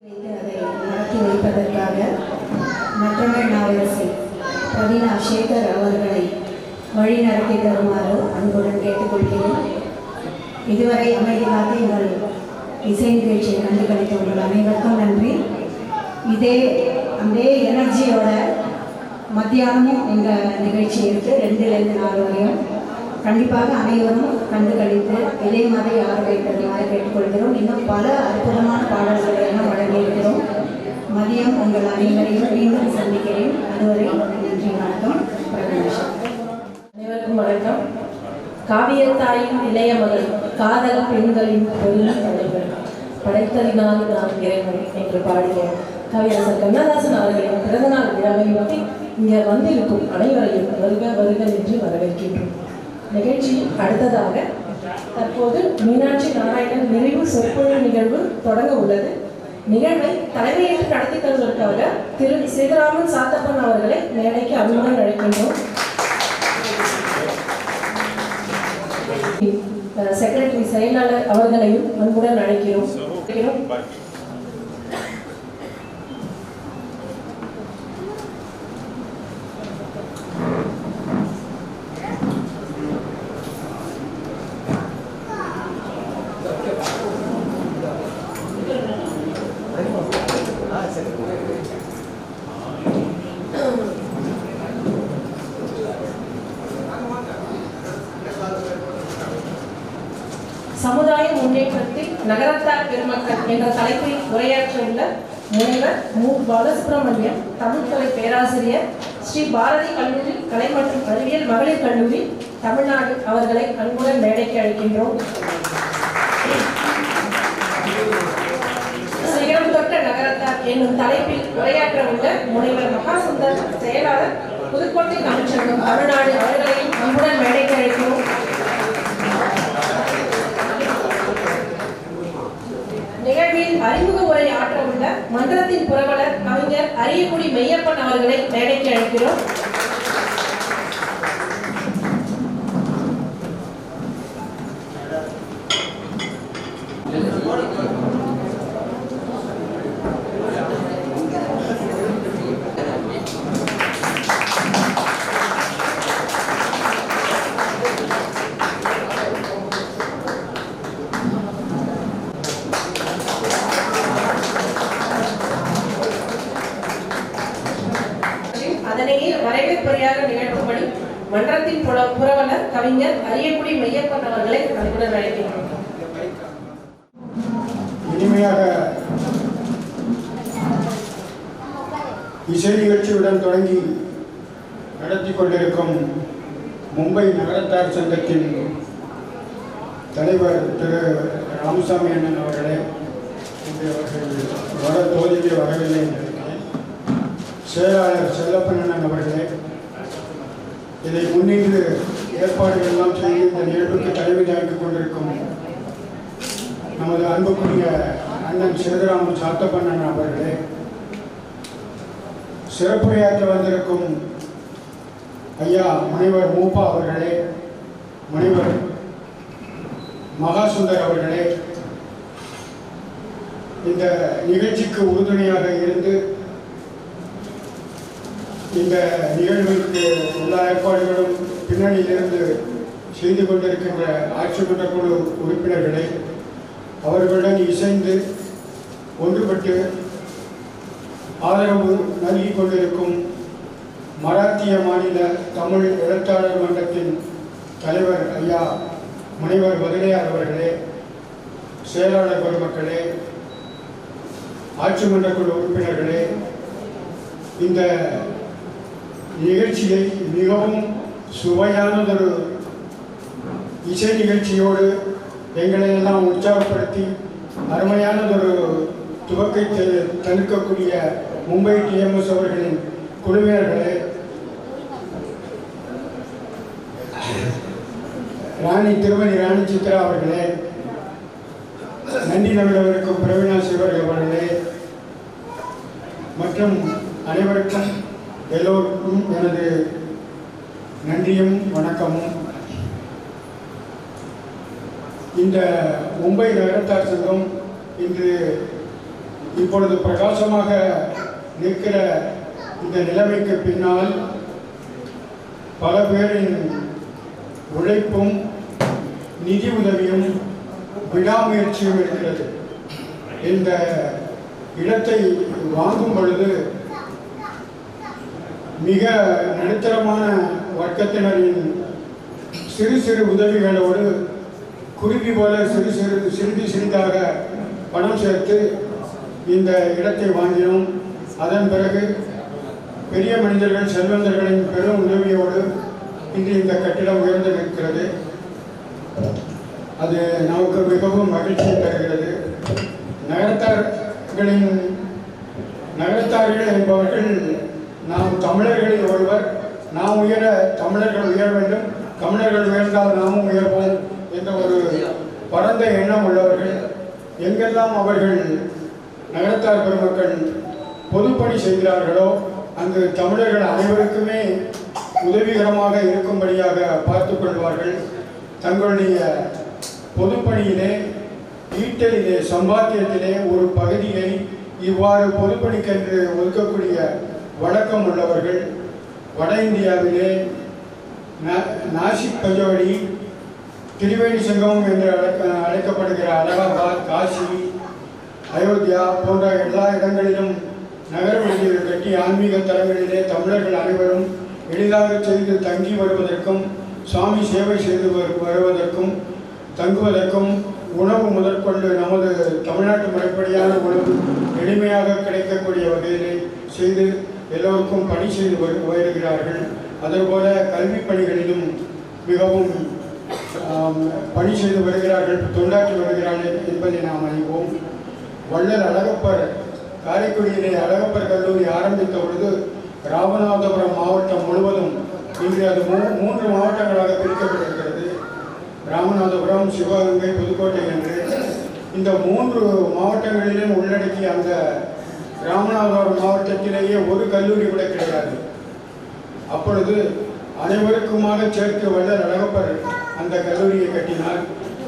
அதை நடத்தி வைப்பதற்காக மற்றவர்கள் நாவரசி பிரவீனா சேகர் அவர்களை வழி நடத்தி தருமாறு அன்புடன் கேட்டுக்கொள்கிறேன். இதுவரை அமைதியாக எங்கள் இசை நிகழ்ச்சியை கண்டுகளித்த உங்கள் அனைவருக்கும் நன்றி. அதே எனர்ஜியோட மத்தியானமும் எங்கள் நிகழ்ச்சி இருக்குது, 2லேருந்து 4 வரையும். கண்டிப்பாக அனைவரும் கண்டுகளித்து இதே மாதிரி ஆர்வம் கேட்டுக்கொள்கிறோம். இன்னும் பல அற்புதமான பாடல்களை எல்லாம் வழங்கியிருக்கிறோம். மதியம் உங்கள் அனைவரையும் மீண்டும் சந்திக்கிறேன். அதுவரை நன்றி, வணக்கம். அனைவருக்கும் வணக்கம். காவியத்தாயின் இளைய மகள், காதல் பெண்களின் பொருள் தலைவர், படைத்தலினால் நான் இறைவன் என்று பாடிய கவியரசர் கண்ணதாசன் அவர்களின் பிறந்தநாள் விழாவையொட்டி இங்கே வந்திருக்கும் அனைவரையும் வருக வருக என்று வரவேற்கின்றோம். நிகழ்ச்சி அடுத்ததாக தற்போது மீனாட்சி நாராயணன் நிறைவு சொற்பொழிவு நிகழ்வு தொடங்க உள்ளது. நிகழ்வை தலைமையேற்று நடத்தி தருவதற்காக திரு சேதுராமன் சாத்தப்பன் அவர்களை மேடைக்கு அன்புடன் அழைக்கின்றோம். செக்ரட்டரி செயலாளர் அவர்களையும் அன்புடன் அழைக்கிறோம். சமுதாய முன்னேற்றத்தில் நகரத்தார் பெருமக்கள் என்ற தலைப்பில் உரையாற்ற உள்ள முனைவர் மு. பாலசுப்ரமணியம், தமிழ்துறை பேராசிரியர், ஸ்ரீ பாரதி கல்லூரி கலை மற்றும் அறிவியல் மகளிர் கல்லூரி தமிழ்நாடு அவர்களை அன்புடன் மேடைக்கு அழைக்கின்றோம். சிகரம் தொட்ட நகரத்தார் என்னும் தலைப்பில் உரையாற்ற உள்ள முனைவர் மகாசுந்தர், செயலாளர், புதுக்கோட்டை தமிழ்ச்சங்கம் தமிழ்நாடு அவர்களையும் அன்புடன் மேடைக்கு அழைக்கிறோம். நிகழ்வில் அறிமுக உரை ஆற்ற உள்ள மன்றத்தின் புரவலர் கவிஞர் அரியக்குடி மெய்யப்பன் அவர்களை மேடைக்கு அழைக்கிறோம். அதனையே வரவேற்புரையாக நிகழ்த்தும்படி மன்றத்தின் புரவலர் கவிஞர் அரியக்குடி மெய்யப்பன் அவர்களை அன்புடன் அழைக்கின்றோம். இனிமையாக இசை நிகழ்ச்சியுடன் தொடங்கி நடத்தி கொண்டிருக்கும் மும்பை நகரத்தார் சங்கத்தின் தலைவர் திரு ராமசாமி அண்ணன் அவர்களே, வர தோல்விக்கு வரவில்லை என்று செயலாளர் செல்லப்பண்ணன் அவர்களே, இதை முன்னின்று ஏற்பாடுகள் எல்லாம் செய்து இந்த நிகழ்வுக்கு தலைமை தாங்கிக் கொண்டிருக்கும் நமது அன்புக்குரிய அண்ணன் சேதுராமன் சாத்தப்பண்ணன் அவர்களே, சிறப்புரையாற்ற வந்திருக்கும் ஐயா முனைவர் மூப்பா அவர்களே, முனைவர் மகாசுந்தர் அவர்களே, இந்த நிகழ்ச்சிக்கு உறுதுணையாக இருந்து இந்த நிகழ்வுக்கு எல்லா ஏற்பாடுகளும் பின்னணியிலிருந்து செய்து கொண்டிருக்கின்ற ஆட்சி மன்ற குழு உறுப்பினர்களை, அவர்களுடன் இசைந்து ஒன்றுபட்டு ஆதரவு நல்கி கொண்டிருக்கும் மராத்திய மாநில தமிழ் எழுத்தாளர் மன்றத்தின் தலைவர் ஐயா முனைவர் வதனையார் அவர்களே, செயலாளர் பெருமக்களே, ஆட்சி மன்ற குழு உறுப்பினர்களே, இந்த நிகழ்ச்சியை மிகவும் சுவையானதொரு இசை நிகழ்ச்சியோடு எங்களை எல்லாம் உற்சாகப்படுத்தி அருமையானதொரு துவக்கத்தை தடுக்கக்கூடிய மும்பை டிஎம்எஸ் அவர்களின் குழுவினர்களே, திருமதி ராணி சித்ரா அவர்களே, நன்றி நவிழவிருக்கும் பிரவீனா சிவர் அவர்களே மற்றும் அனைவருக்கும் எல்லோருக்கும் எனது நன்றியும் வணக்கமும். இந்த மும்பை நகரத்தார் சங்கம் இன்று இப்பொழுது பிரகாசமாக நிற்கிற இந்த நிலைமைக்கு பின்னால் பல பேரின் உழைப்பும் நிதி உதவியும் விடாமுயற்சியும் இருக்கிறது. இந்த இடத்தை வாங்கும் பொழுது மிக நடுத்தரமான வர்க்கத்தினரின் சிறு சிறு உதவிகளோடு குருவி போல சிறிதாக பணம் சேர்த்து இந்த இடத்தை வாங்கினோம். அதன் பிறகு பெரிய மனிதர்கள் செல்வந்தர்களின் பெரும் உதவியோடு இன்று இந்த கட்டிடம் உயர்ந்து நிற்கிறது. அது நமக்கு மிகவும் மகிழ்ச்சியை தருகிறது. நகரத்தார்கள் என்பவர்கள் நாம் தமிழர்களில் ஒருவர், நாம் உயர தமிழர்கள் உயர வேண்டும், தமிழர்கள் உயர்ந்தால் நாமும் உயர்வோம் என்ற ஒரு பரந்த எண்ணம் உள்ளவர்கள். எங்கெல்லாம் அவர்கள் நகரத்தார் பெருமக்கள் பொதுப்பணி செய்கிறார்களோ அங்கு தமிழர்கள் அனைவருக்குமே உதவிகரமாக இருக்கும்படியாக பார்த்து கொள்வார்கள். தங்களுடைய பொதுப்பணியிலே, ஈட்டலிலே, சம்பாத்தியத்திலே ஒரு பகுதியை இவ்வாறு பொதுப்பணிக்கென்று ஒதுக்கக்கூடிய வழக்கம் உள்ளவர்கள். வட இந்தியாவிலே நாசிக், பஞ்சவடி, திரிவேணி சங்கமம் என்று அழைக்கப்படுகிற அலகாபாத், காசி, அயோத்தியா போன்ற எல்லா இடங்களிலும் நகர விடுதிகள் கட்டி ஆன்மீக தலங்களிலே தமிழர்கள் அனைவரும் எளிதாக செய்து தங்கி வருவதற்கும், சுவாமி சேவை செய்து வருவதற்கும், தங்குவதற்கும், உணவு முதற்கொண்டு நமது தமிழ்நாட்டு முறைப்படியான உணவு எளிமையாக கிடைக்கக்கூடிய வகையிலே செய்து எல்லோருக்கும் பணி செய்து வருகிறார்கள். அதுபோல கல்வி பணிகளிலும் மிகவும் பணி செய்து வருகிறார்கள், தொண்டாற்றி வருகிறார்கள் என்பதை நாம் அறிவோம். வள்ளல் அழகப்பர் காரைக்குடியிலே அழகப்பர் கல்லூரி ஆரம்பித்த பொழுது ராமநாதபுரம் மாவட்டம் முழுவதும், இன்று அது 3 மாவட்டங்களாக பிரிக்கப்பட்டிருக்கிறது. ராமநாதபுரம், சிவகங்கை, புதுக்கோட்டை என்று இந்த 3 மாவட்டங்களிலும் உள்ளடக்கிய அந்த ராமநாதபுரம் மாவட்டத்திலேயே ஒரு கல்லூரி கூட கிடையாது. அப்பொழுது அனைவருக்குமாக சேர்த்து வள்ளல் அழகப்பர் அந்த கல்லூரியை கட்டினார்.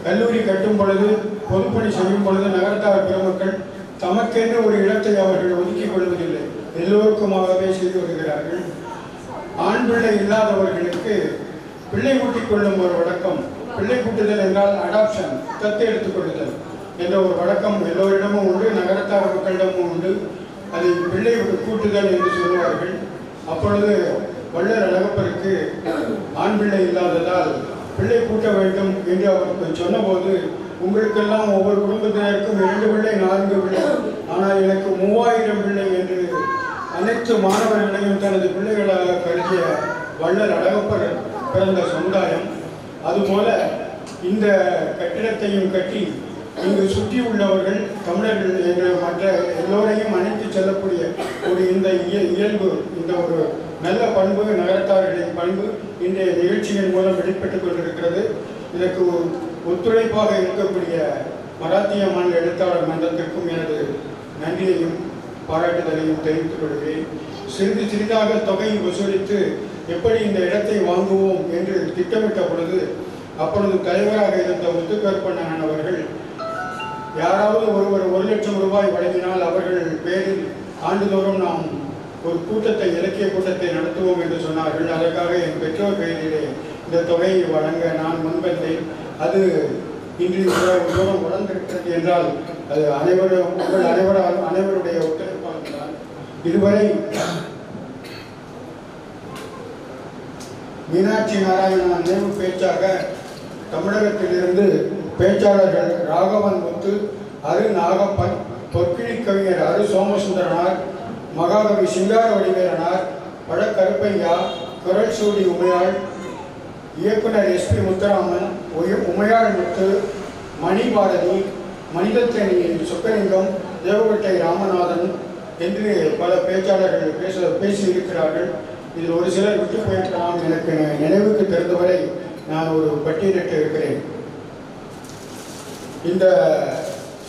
கல்லூரி கட்டும் பொழுது, பொதுப்பணி செய்யும் பொழுது நகரத்தார் பெருமக்கள் தமக்கென்று ஒரு இடத்தை அவர்கள் ஒதுக்கிக் கொள்வதில்லை, எல்லோருக்குமாகவே செய்து வருகிறார்கள். ஆண் பிள்ளை இல்லாதவர்களுக்கு பிள்ளை கூட்டிக் கொள்ளும் ஒரு வழக்கம். பிள்ளை கூட்டுதல் என்றால் அடாப்ஷன், தத்து எடுத்துக் கொள்ளுதல் என்ற ஒரு வழக்கம் எல்லோரிடமும் உண்டு, நகரத்தார் மக்களிடமும் உண்டு. அதை பிள்ளை கூட்டுதல் என்று சொல்லுவார்கள். அப்பொழுது வள்ளல் அழகப்பருக்கு ஆண் பிள்ளை இல்லாததால் பிள்ளை கூட்ட வேண்டும் என்று அவருக்கு சொன்னபோது, உங்களுக்கெல்லாம் ஒவ்வொரு குடும்பத்தினருக்கும் 2 பிள்ளை 4 பிள்ளை, ஆனால் எனக்கு 3000 பிள்ளை என்று அனைத்து மாணவர்களையும் தனது பிள்ளைகளாக கருதிய வள்ளல் அழகப்பர் பிறந்த சமுதாயம். அதுபோல இந்த கட்டிடத்தையும் கட்டி இங்கு சுற்றி உள்ளவர்கள் தமிழர்கள் என்ற மற்ற எல்லோரையும் அணைத்து செல்லக்கூடிய ஒரு இந்த இயல்பு, இந்த ஒரு நல்ல பண்பு, நகரத்தார்களின் பண்பு இன்றைய நிகழ்ச்சியின் மூலம் வெளிப்பட்டுக் கொண்டிருக்கிறது. இதற்கு ஒத்துழைப்பாக இருக்கக்கூடிய மராத்திய மாநில எழுத்தாளர் மன்றத்திற்கும் எனது நன்றியையும் பாராட்டுதலையும் தெரிவித்துக் கொள்கிறேன். சிறிதாக தொகை வசூலித்து எப்படி இந்த இடத்தை வாங்குவோம் என்று திட்டமிட்ட பொழுது, அப்பொழுது தலைவராக இருந்த முத்துக்கருப்பண்ணன் அவர்கள், யாராவது ஒருவர் 1 லட்சம் ரூபாய் வழங்கினால் அவர்கள் பேரில் ஆண்டுதோறும் நாம் ஒரு கூட்டத்தை, இலக்கிய கூட்டத்தை நடத்துவோம் என்று சொன்னார்கள். அதற்காக என் பெற்றோர் பெயரிலே இந்த தொகையை வழங்க நான் முன்வந்தேன். அது இன்று தூரம் வளர்ந்திருக்கிறது என்றால் அது அனைவருடைய ஒத்துழைப்பாக தான். இதுவரை மீனாட்சி நாராயணன் நினைவு பேச்சாக தமிழகத்திலிருந்து பேச்சாளர்கள் ராகவன் முத்து, அரு நாகப்பன், பொற்கிழி கவிஞர் அரு சோமசுந்தரனார், மகாகவி சிங்கார வடிவேலனார், வழக்கருப்பையா, குரல் சூடி உமையாள், இயக்குனர் SP முத்துராமன், உமையாள் முத்து, மணி பாரதி, மனிதத்தேனி சொக்கலிங்கம், தேவகோட்டை ராமநாதன் என்று பல பேச்சாளர்கள் பேசியிருக்கிறார்கள். இதில் ஒரு சிலர் விட்டு போயிருக்கலாம். எனக்கு நினைவுக்கு தெரிந்தவரை நான் ஒரு பட்டியலிட்டு இருக்கிறேன். இந்த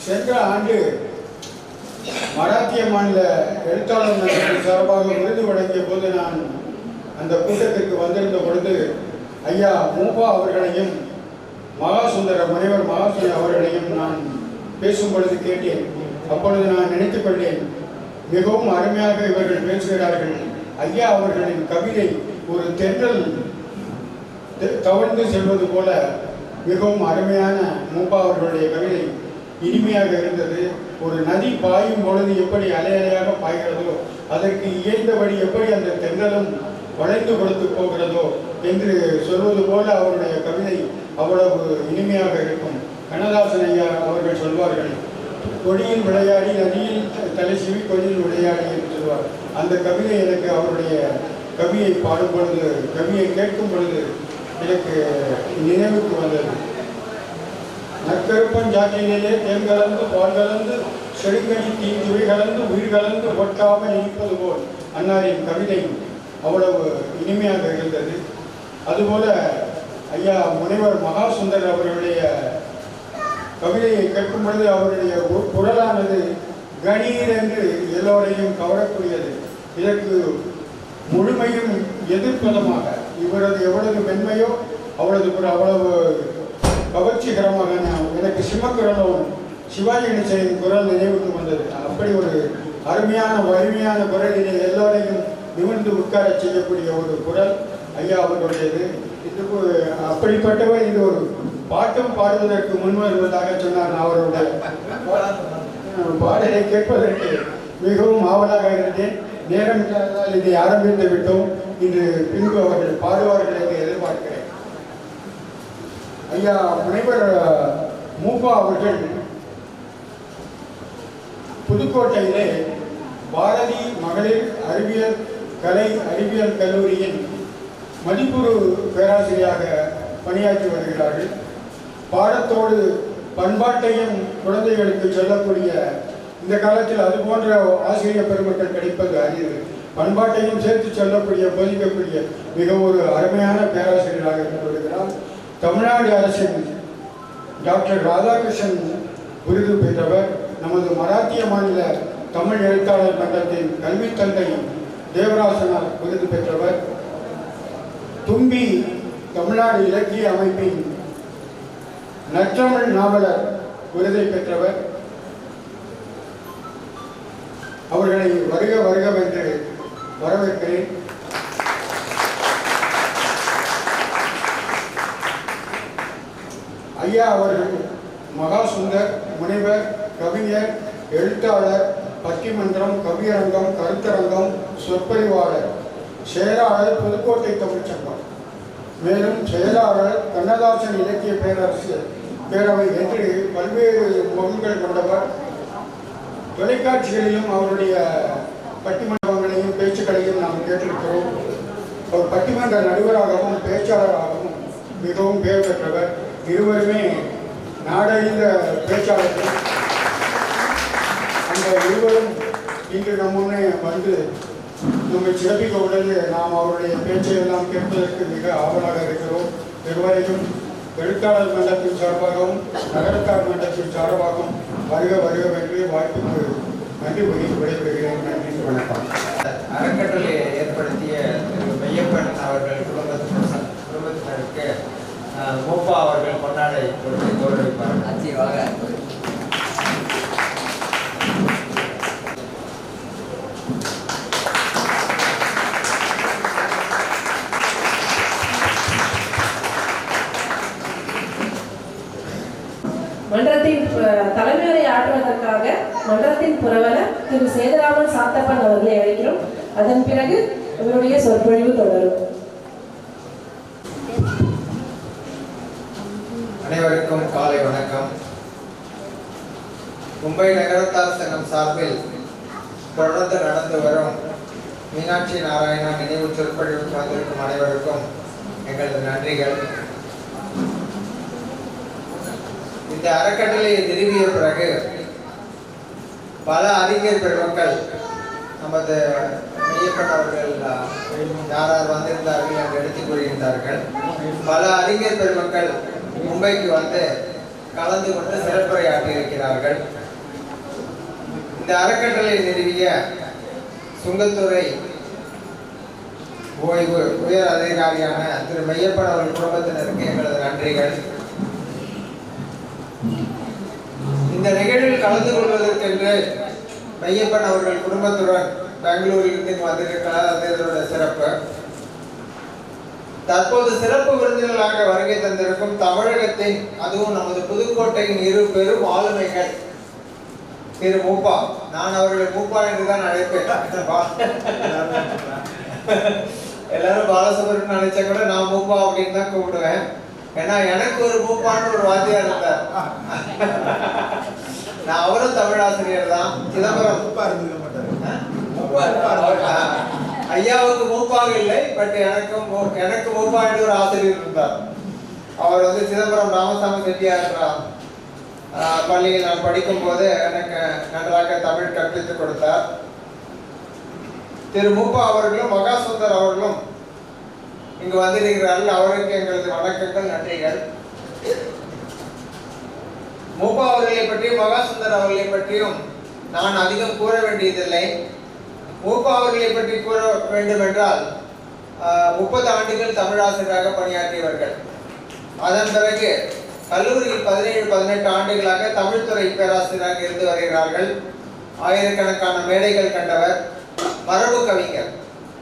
சென்ற ஆண்டு மராத்திய மாநில எழுத்தாளர் மன்றத்தின் சார்பாக விருது வழங்கிய போது நான் அந்த கூட்டத்திற்கு வந்திருந்த பொழுது ஐயா மூபா அவர்களையும் முனைவர் மகாசுந்தர் அவர்களையும் நான் பேசும் பொழுது கேட்டேன், அப்பொழுது நான் நினைத்துக் கொண்டேன், மிகவும் அருமையாக இவர்கள் பேசுகிறார்கள். ஐயா அவர்களின் கவிதை ஒரு தென்றல் தவழ்ந்து செல்வது போல மிகவும் அருமையான மூப்பா அவர்களுடைய கவிதை இனிமையாக இருந்தது. ஒரு நதி பாயும் பொழுது எப்படி அலையலையாக பாய்கிறதோ அதற்கு இயைந்தபடி எப்படி அந்த தென்றலும் வளைந்து கொடுத்து போகிறதோ என்று சொல்வது போல அவருடைய கவிதை அவ்வளவு இனிமையாக இருக்கும். கண்ணதாசன் ஐயா அவர்கள் சொல்வார்கள், கொடியில் விளையாடி நதியில் தலை சிவி கொடியில் விளையாடி என்று சொல்வார். அந்த கவிதை எனக்கு அவருடைய கவியை பாடும் பொழுது, கவியை கேட்கும் பொழுது எனக்கு நினைவுக்கு வந்தது. நற்கருப்பன் ஜாக்கியிலே தேன் கலந்து பால் கலந்து செடுங்கடி தீஞ்சுவை கலந்து உயிர் கலந்து ஒட்டாமல் இனிப்பது போல் அன்னாரின் கவிதை அவ்வளவு இனிமையாக இருந்தது. அதுபோல ஐயா முனைவர் மகாசுந்தர் அவர்களுடைய கவிதையை கேட்கும் பொழுது அவருடைய குரலானது கணீர் என்று எல்லோரையும் கவரக்கூடியது. இதற்கு முழுமையும் எதிர்ப்பதமாக இவரது எவ்வளவு மென்மையோ அவ்வளவு கவர்ச்சிகரமாக எனக்கு சிம்மக்குரலும் சிவாஜி கணேசனின் குரல் நினைவுக்கு வந்தது. அப்படி ஒரு அருமையான வலிமையான குரலிலே எல்லோரையும் நிமிர்ந்து உட்கார செய்யக்கூடிய ஒரு குரல் ஐயா அவர்களுடையது. இதுக்கு அப்படிப்பட்டவர் இது ஒரு பாட்டும் பாடுவதற்கு முன் வருவதாக சொன்னார். அவருடைய பாடலை கேட்பதற்கு மிகவும் ஆவலாக இருந்தேன். நேரம் இல்லாததால் இதை ஆரம்பித்து விட்டோம். இன்று பின்பு அவர்கள் பாடுவார்கள் என்று எதிர்பார்க்கிறேன். ஐயா முனைவர் மூப்பா அவர்கள் புதுக்கோட்டையிலே பாரதி மகளிர் அறிவியல் கல்லூரியின் மதிப்புறு பேராசிரியராக பணியாற்றி வருகிறார்கள். பாடத்தோடு பண்பாட்டையும் குழந்தைகளுக்கு சொல்லக்கூடிய இந்த காலத்தில் அது போன்ற ஆசிரியர் பெருமக்கள் கிடைப்பது அரிது. பண்பாட்டையும் சேர்த்து சொல்லக்கூடிய போதிக்கக்கூடிய மிக ஒரு அருமையான பேராசிரியராக இருந்து வருகிறார். தமிழ்நாடு அரசின் டாக்டர் ராதாகிருஷ்ணன் விருது பெற்றவர். நமது மராத்திய மாநில தமிழ் எழுத்தாளர் மன்றத்தின் கல்வி தந்தை தேவராசனார் விருது பெற்றவர். தும்பி தமிழ்நாடு இலக்கிய அமைப்பின் நற்றமிழ் நாவலர் விருதை பெற்றவர். அவர்களை வருக வருகவென்று வரவேற்கிறேன். ஐயா அவர்கள் மகாசுந்தர், முனைவர், கவிஞர், எழுத்தாளர், பட்டிமன்றம், கவியரங்கம், கருத்தரங்கம், சொற்பொழிவாளர், செயலாளர் புதுக்கோட்டை தமிழ்ச்சங்கம், மேலும் செயலாளர் கண்ணதாசன் இலக்கிய பேரவை என்று பல்வேறு முகங்கள் கொண்டவர். தொலைக்காட்சிகளிலும் அவருடைய பட்டிமன்றங்களையும் பேச்சுக்களையும் நாம் கேட்டிருக்கிறோம். அவர் பட்டிமன்ற நடுவராகவும் பேச்சாளராகவும் மிகவும் பெயர் பெற்றவர். இருவருமே நாடறிந்த பேச்சாளர்கள். அந்த இருவரும் இன்று நம் முன்னே வந்து நம்மை சிறப்பிக்க உள்ளது. நாம் அவருடைய பேச்சையெல்லாம் கேட்பதற்கு மிக ஆவலாக இருக்கிறோம். இருவரையும் எழுத்தாளர் மன்றத்தின் சார்பாகவும் நகரத்தார் மன்றத்தின் சார்பாகவும் வருக வருகவென்று வாய்ப்புக்கு நன்றி விடைபெறுகிறேன். நன்றி, வணக்கம். அறக்கட்டளை ஏற்படுத்திய திரு மெய்யப்பன் அவர்கள் குடும்பத்தினருக்கு மூப்பா அவர்கள் கொண்டாடை கொடுத்து கௌரவிப்பார்கள். மன்றத்தின் தலைமையுரை ஆற்றுவதற்காக மன்றத்தின் புரவலர் திரு சேதுராமன் சாத்தப்பன் அவர்களை அழைக்கிறோம். அதன் பிறகு இவருடைய சொற்பொழிவு தொடரும். அனைவருக்கும் காலை வணக்கம். மும்பை நகரத்தார் சங்கம் சார்பில் தொடர்ந்து நடந்து வரும் மீனாட்சி நாராயணா நினைவு சொற்பொழிவுக்கு வந்திருக்கும் அனைவருக்கும் எங்களது நன்றிகள். இந்த அறக்கட்டளையை நிறுவிய பிறகு பல அறிஞர் பெருமக்கள் நமது மெய்யப்பன் அவர்கள் யார் வந்திருந்தார்கள் என்று எடுத்துக் கூறியிருந்தார்கள். பல அறிஞர் பெருமக்கள் மும்பைக்கு வந்து கலந்து கொண்டு சிறப்புரையாற்றி இருக்கிறார்கள். இந்த அறக்கட்டளை நிறுவிய சுங்கத்துறை ஓய்வு உயர் அதிகாரியான திரு மெய்யப்பன் அவர்கள் குடும்பத்தினருக்கு எங்களது நன்றிகள். இந்த நிகழ்வில் கலந்து கொள்வதற்கென்று மெய்யப்பன் அவர்கள் குடும்பத்துடன் பெங்களூரிலிருந்து வந்திருக்கிறார். அது இதனுடைய சிறப்பு. தற்போது சிறப்பு விருந்தினர்களாக வருகை தந்திருக்கும் தமிழகத்தின், அதுவும் நமது புதுக்கோட்டையின் இரு பெரும் ஆளுமைகள் திரு மூப்பா. நான் அவர்களை மூப்பா என்றுதான் அழைப்பேன். எல்லாரும் பாலசுப்ரமணியன் நினைச்சா கூட நான் மூப்பா அப்படின்னு தான் கூப்பிடுவேன். ஏன்னா எனக்கு ஒரு மூப்பான்னு ஒரு வாத்தியார் இருந்தார். நான் அவரும் தமிழ் ஆசிரியர் தான். சிதம்பரம் ஐயாவுக்கு மூப்பாக இல்லை, பட் எனக்கு மூப்பா என்று ஒரு ஆசிரியர் இருந்தார். அவர் வந்து சிதம்பரம் ராமசாமி செட்டியார் பள்ளியில் நான் படிக்கும் போது எனக்கு நன்றாக தமிழ் கற்பித்துக் கொடுத்தார். திரு மூப்பா அவர்களும் மகாசுந்தர் அவர்களும் இங்கு வந்திருக்கிறார்கள். அவருக்கு எங்களது வணக்கங்கள், நன்றிகள். மூப்பா அவர்களை பற்றியும் மகாசுந்தர் அவர்களை பற்றியும் நான் அதிகம் கூற வேண்டியதில்லை. மூப்பா அவர்களை பற்றி கூற வேண்டும் என்றால் 30 ஆண்டுகள் தமிழாசிரியராக பணியாற்றியவர்கள். அதன் பிறகு கல்லூரியில் 17-18 ஆண்டுகளாக தமிழ்துறை பேராசிரியராக இருந்து வருகிறார்கள். ஆயிரக்கணக்கான மேடைகள் கண்டவர். மரபு கவிஞர்,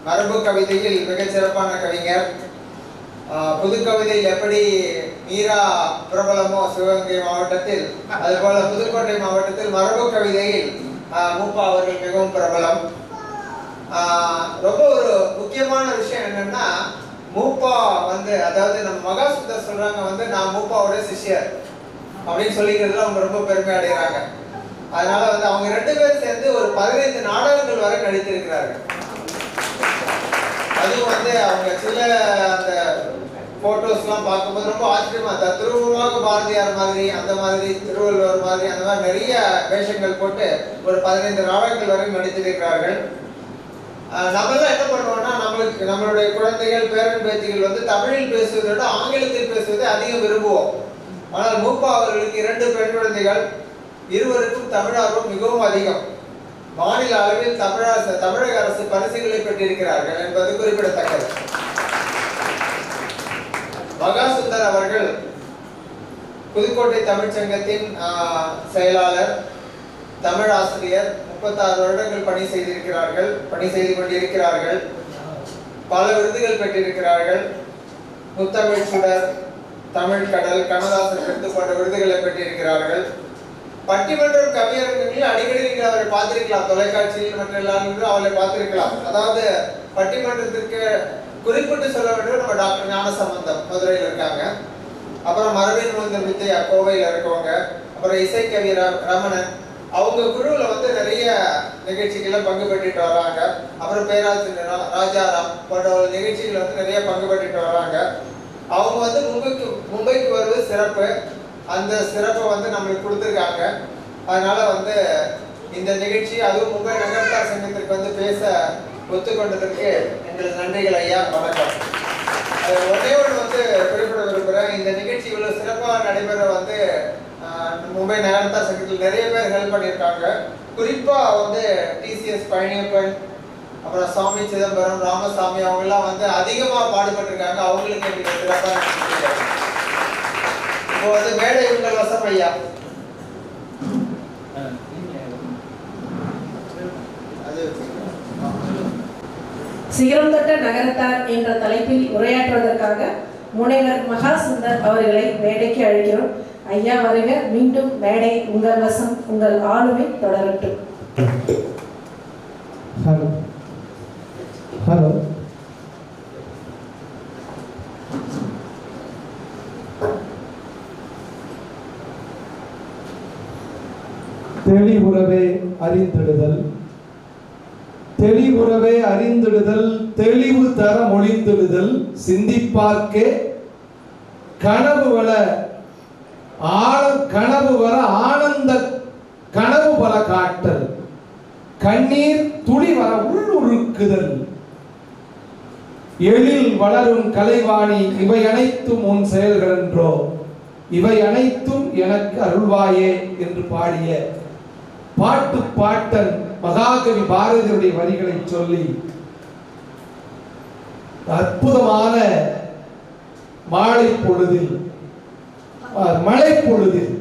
மரபு கவிதையில் மிகச்சிறப்பான கவிஞர். புது கவிதையில் எப்படி மீரா பிரபலமோ சிவகங்கை மாவட்டத்தில், அதுபோல புதுக்கோட்டை மாவட்டத்தில் மரபு கவிதையில் மூப்பா அவர்கள் மிகவும் பிரபலம். ரொம்ப ஒரு முக்கியமான விஷயம் என்னன்னா, மூப்பா வந்து, அதாவது நம்ம மகாசுந்தர் சொல்றாங்க வந்து நான் மூப்பாவோட சிஷ்யர் அப்படின்னு சொல்லிக்கிறதுல அவங்க ரொம்ப பெருமை அடைகிறாங்க. அதனால வந்து அவங்க 2 பேரும் சேர்ந்து ஒரு 15 நாடகங்கள் வரை நடித்திருக்கிறார்கள். அதுவும் வந்து அவங்க சில அந்த போட்டோஸ்லாம் பார்க்கும்போது ரொம்ப ஆச்சரியமா, திருவுருவாக பாரதியார் மாதிரி, அந்த மாதிரி திருவள்ளுவர் மாதிரி, அந்த மாதிரி நிறைய வேஷங்கள் போட்டு ஒரு 15 நாடகங்கள் வரை நடித்திருக்கிறார்கள். நம்மளாம் என்ன பண்ணுவோம்னா, நம்மளுடைய குழந்தைகள், பேரன் பேத்திகள் வந்து தமிழில் பேசுவதை விட ஆங்கிலத்தில் பேசுவதை அதிகம் விரும்புவோம். ஆனால் மூப்பா அவர்களுக்கு 2 பெண் குழந்தைகள், இருவருக்கும் தமிழார்வம் மிகவும் அதிகம். மாநில அளவில் தமிழக அரசு பரிசுகளை பெற்றிருக்கிறார்கள் என்பது குறிப்பிடத்தக்கது. மகாசுந்தர் அவர்கள் புதுக்கோட்டை தமிழ்ச்சங்கத்தின் செயலாளர், தமிழ் ஆசிரியர். 36 வருடங்கள் பணி செய்து கொண்டிருக்கிறார்கள். பல விருதுகள் பெற்றிருக்கிறார்கள். முத்தமிழ் சுடர், தமிழ் கடல், கண்ணதாசன் விருது போன்ற விருதுகளை பெற்றிருக்கிறார்கள். பட்டிமன்றம் கவியரங்கங்களில் அடிக்கடி நீங்கள் அவரை பார்த்திருக்கலாம். தொலைக்காட்சியில் மற்ற எல்லாரும் அவரை பார்த்திருக்கலாம். அதாவது பட்டிமன்றத்திற்கு குறிப்பிட்டு சொல்ல வேண்டும், நம்ம டாக்டர் ஞானசம்பந்தம் மதுரையில் இருக்காங்க. அப்புறம் மரபின் முந்தர் வித்யா கோவையில் இருக்கவங்க. அப்புறம் இசைக்கவி ரமணன், அவங்க குழுவில் வந்து நிறைய நிகழ்ச்சிகளை பங்கு பெற்றுட்டு வராங்க. அப்புறம் பேராசிரியர் ராஜாராம் போன்ற ஒரு நிகழ்ச்சிகளை வந்து நிறைய பங்கு பெற்றுட்டு வராங்க. அவங்க வந்து மும்பைக்கு வருவது சிறப்பு. அந்த சிறப்பை வந்து நம்மளுக்கு கொடுத்துருக்காங்க. அதனால வந்து இந்த நிகழ்ச்சி, அதுவும் மும்பை நகர்த்தார் சங்கத்திற்கு வந்து பேச ஒத்துக்கொண்டதற்கு எங்களுக்கு நன்றிகள் ஐயா. வணக்கம். ஒரே ஒன்று வந்து குறிப்பிட விரும்புகிறேன். இந்த நிகழ்ச்சி இவ்வளவு சிறப்பாக நடைபெற வந்து மும்பை நகர்த்தார் சங்கத்தில் நிறைய பேர் ஹெல்ப் பண்ணியிருக்காங்க. குறிப்பா வந்து டிசிஎஸ் பழனியப்பன், அப்புறம் சுவாமி சிதம்பரம், ராமசாமி, அவங்க எல்லாம் வந்து அதிகமா பாடுபட்டிருக்காங்க. அவங்களுக்கு எங்களுக்கு சிறப்பாக. இப்போ வந்து மேடை உங்கள் வசம் ஐயா. சிகரம் தொட்ட நகரத்தார் என்ற தலைப்பில் உரையாற்றுவதற்காக முனைவர் மகாசுந்தர் அவர்களை மேடைக்கு அழைக்கிறோம். ஐயா வருக. மீண்டும் மேடை உங்கள் வசம். உங்கள் ஆளுமை தொடரட்டும். Hello hello. தெளிவுறவே அறிந்திடுதல், தெளிவுறவே அறிந்திடுதல், தெளிவு தர மொழிந்திடுதல், சிந்திப்பார்க்கே கனவு வர ஆனந்த கனவு பல காட்டல், கண்ணீர் துளி வர உள்ளுருக்குதல், எழில் வளரும் கலைவாணி, இவை அனைத்தும் உன் செயல்கள் என்றோ, இவை அனைத்தும் எனக்கு அருள்வாயே என்று பாடிய பாட்டு பாட்டன் மகாகவி பாரதியுடைய வரிகளை சொல்லி அற்புதமான மழை பொழுதில்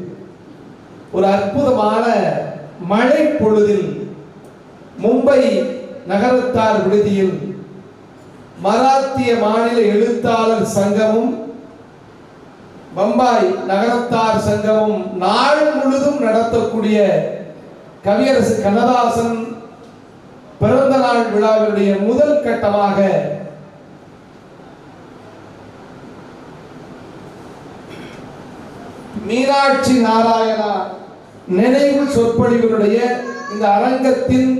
ஒரு அற்புதமான மழை பொழுதில் மும்பை நகரத்தார் விடுதியில் மராத்திய மாநில எழுத்தாளர் சங்கமும் பம்பாய் நகரத்தார் சங்கமும் நாள் முழுதும் நடத்தக்கூடிய கவியரசு கண்ணதாசன் பிறந்த நாள் விழாவினுடைய முதல் கட்டமாக மீனாட்சி நாராயணா நினைவு சொற்பொழிவினுடைய இந்த அரங்கத்தின்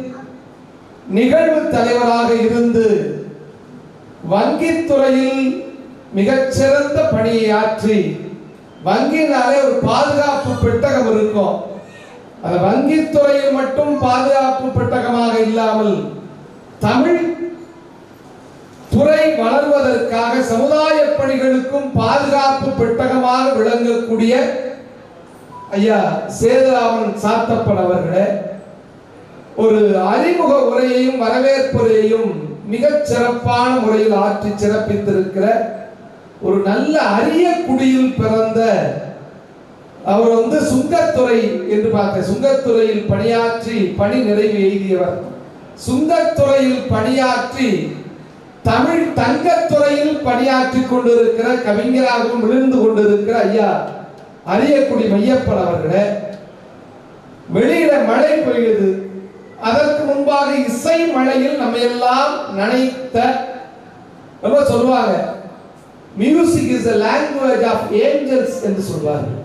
நிகழ்வு தலைவராக இருந்து வங்கித்துறையில் மிகச்சிறந்த பணியை ஆற்றி, வங்கினாலே ஒரு பாதுகாப்பு பெட்டகம் இருக்கும். அது வங்கித்துறையில் மட்டும் பாதுகாப்பு பெட்டகமாக இல்லாமல் தமிழ் துறை வளர்வதற்காக சமுதாய பணிகளுக்கும் பாதுகாப்பு பெட்டகமாக விளங்கக்கூடிய ஐயா சேதுராமன் சாத்தப்பன் அவர்களே ஒரு அறிமுக உரையையும் வரவேற்புரையையும் மிகச் சிறப்பான முறையில் ஆற்றி சிறப்பித்திருக்கிற ஒரு நல்ல அரிய குடியில் பிறந்த அவர் சுங்கத்துறை என்று பார்த்த சுங்கத்துறையில் பணியாற்றி பணி நிறைவு எய்தியவர். சுங்கத்துறையில் பணியாற்றி தமிழ் தங்கத்துறையில் பணியாற்றி கொண்டிருக்கிற கவிஞராகவும் விழுந்து கொண்டிருக்கிற ஐயா அரியக்குடி மையப்பன் அவர்களே, வெளியில மழை பெய்யுது, அதற்கு முன்பாக இசை மழையில் நம்ம எல்லாம் நனைத்த சொல்லுவாங்க, music is a language of angels என்று சொல்வார்கள்.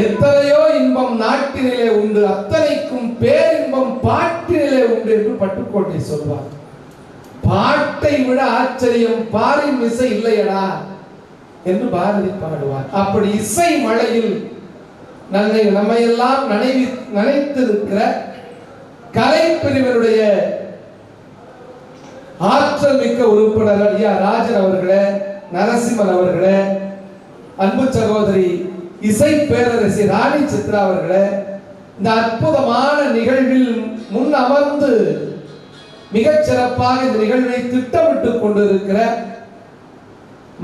எத்தனையோ இன்பம் நாட்டினிலே உண்டு, அத்தனைக்கும் பேரின்பம் பாட்டினிலே உண்டு என்று பட்டுக்கோட்டை சொல்வார். பாட்டை விட ஆச்சரியம் பாரின் இசை இல்லையடா என்று பாரதி பாடுவார். அப்படி இசை மழையில் நம்ம எல்லாம் நினைத்திருக்கிற கலைப்பிரிவனுடைய ஆற்றல் மிக்க உறுப்பினர் ஐயா ராஜன் அவர்களே, நரசிம்மன் அவர்களே, அன்பு சகோதரி இசை பேரரசி ராணி சித்ரா அவர்களே, இந்த அற்புதமான நிகழ்வில் முன் அமர்ந்து மிகச் சிறப்பாக இந்த நிகழ்வை திட்டமிட்டுக் கொண்டிருக்கிற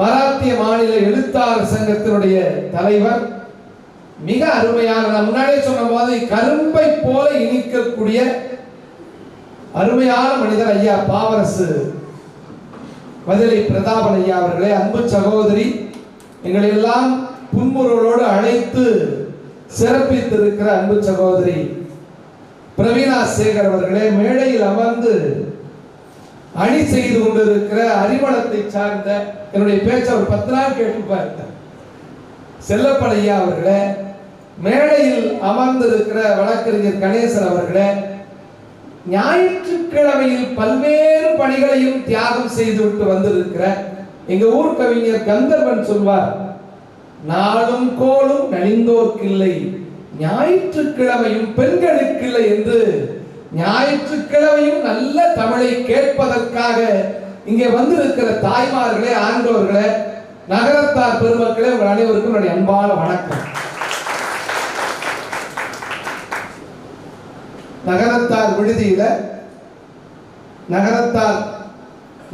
மராத்திய மாநில எழுத்தாளர் சங்கத்தினுடைய தலைவர், மிக அருமையான, நான் முன்னாடியே சொன்ன போது கரும்பை போல இனிக்கக்கூடிய அருமையான மனிதர் ஐயா பாவரசு மதுரை பிரதாபன் ஐயா அவர்களே, அன்பு சகோதரி எங்களை எல்லாம் புன்முறுவலோடு அழைத்து சிறப்பித்திருக்கிற அன்பு சகோதரி பிரவீனா சேகர் அவர்களே, மேடையில் அமர்ந்து அணி செய்து கொண்டிருக்கிற அறிவளத்தை சார்ந்த என்னுடைய பேச்ச ஒரு 10 நாள் கேட்டு பார்த்தேன் செல்லப்படையா அவர்களே, மேடையில் அமர்ந்திருக்கிற வழக்கறிஞர் கணேசன் அவர்களே, ஞாயிற்றுக்கிழமையில் பல்வேறு பணிகளையும் தியாகம் செய்துவிட்டு வந்திருக்கிற எங்க ஊர் கவிஞர் கந்தர்வன் சொல்வார், நாளும் கோளும் நலிந்தோர்க்கில்லை, ஞாயிற்றுக்கிழமையும் பெண்களுக்கில்லை என்று ஞாயிற்றுக்கிழமையும் நல்ல தமிழை கேட்பதற்காக இங்கே வந்திருக்கிற தாய்மார்களே, ஆண்டோர்களே, நகரத்தார் பெருமக்களே, உங்கள் அனைவருக்கும் என்னுடைய அன்பான வணக்கம். நகரத்தார் விடுதியில நகரத்தார்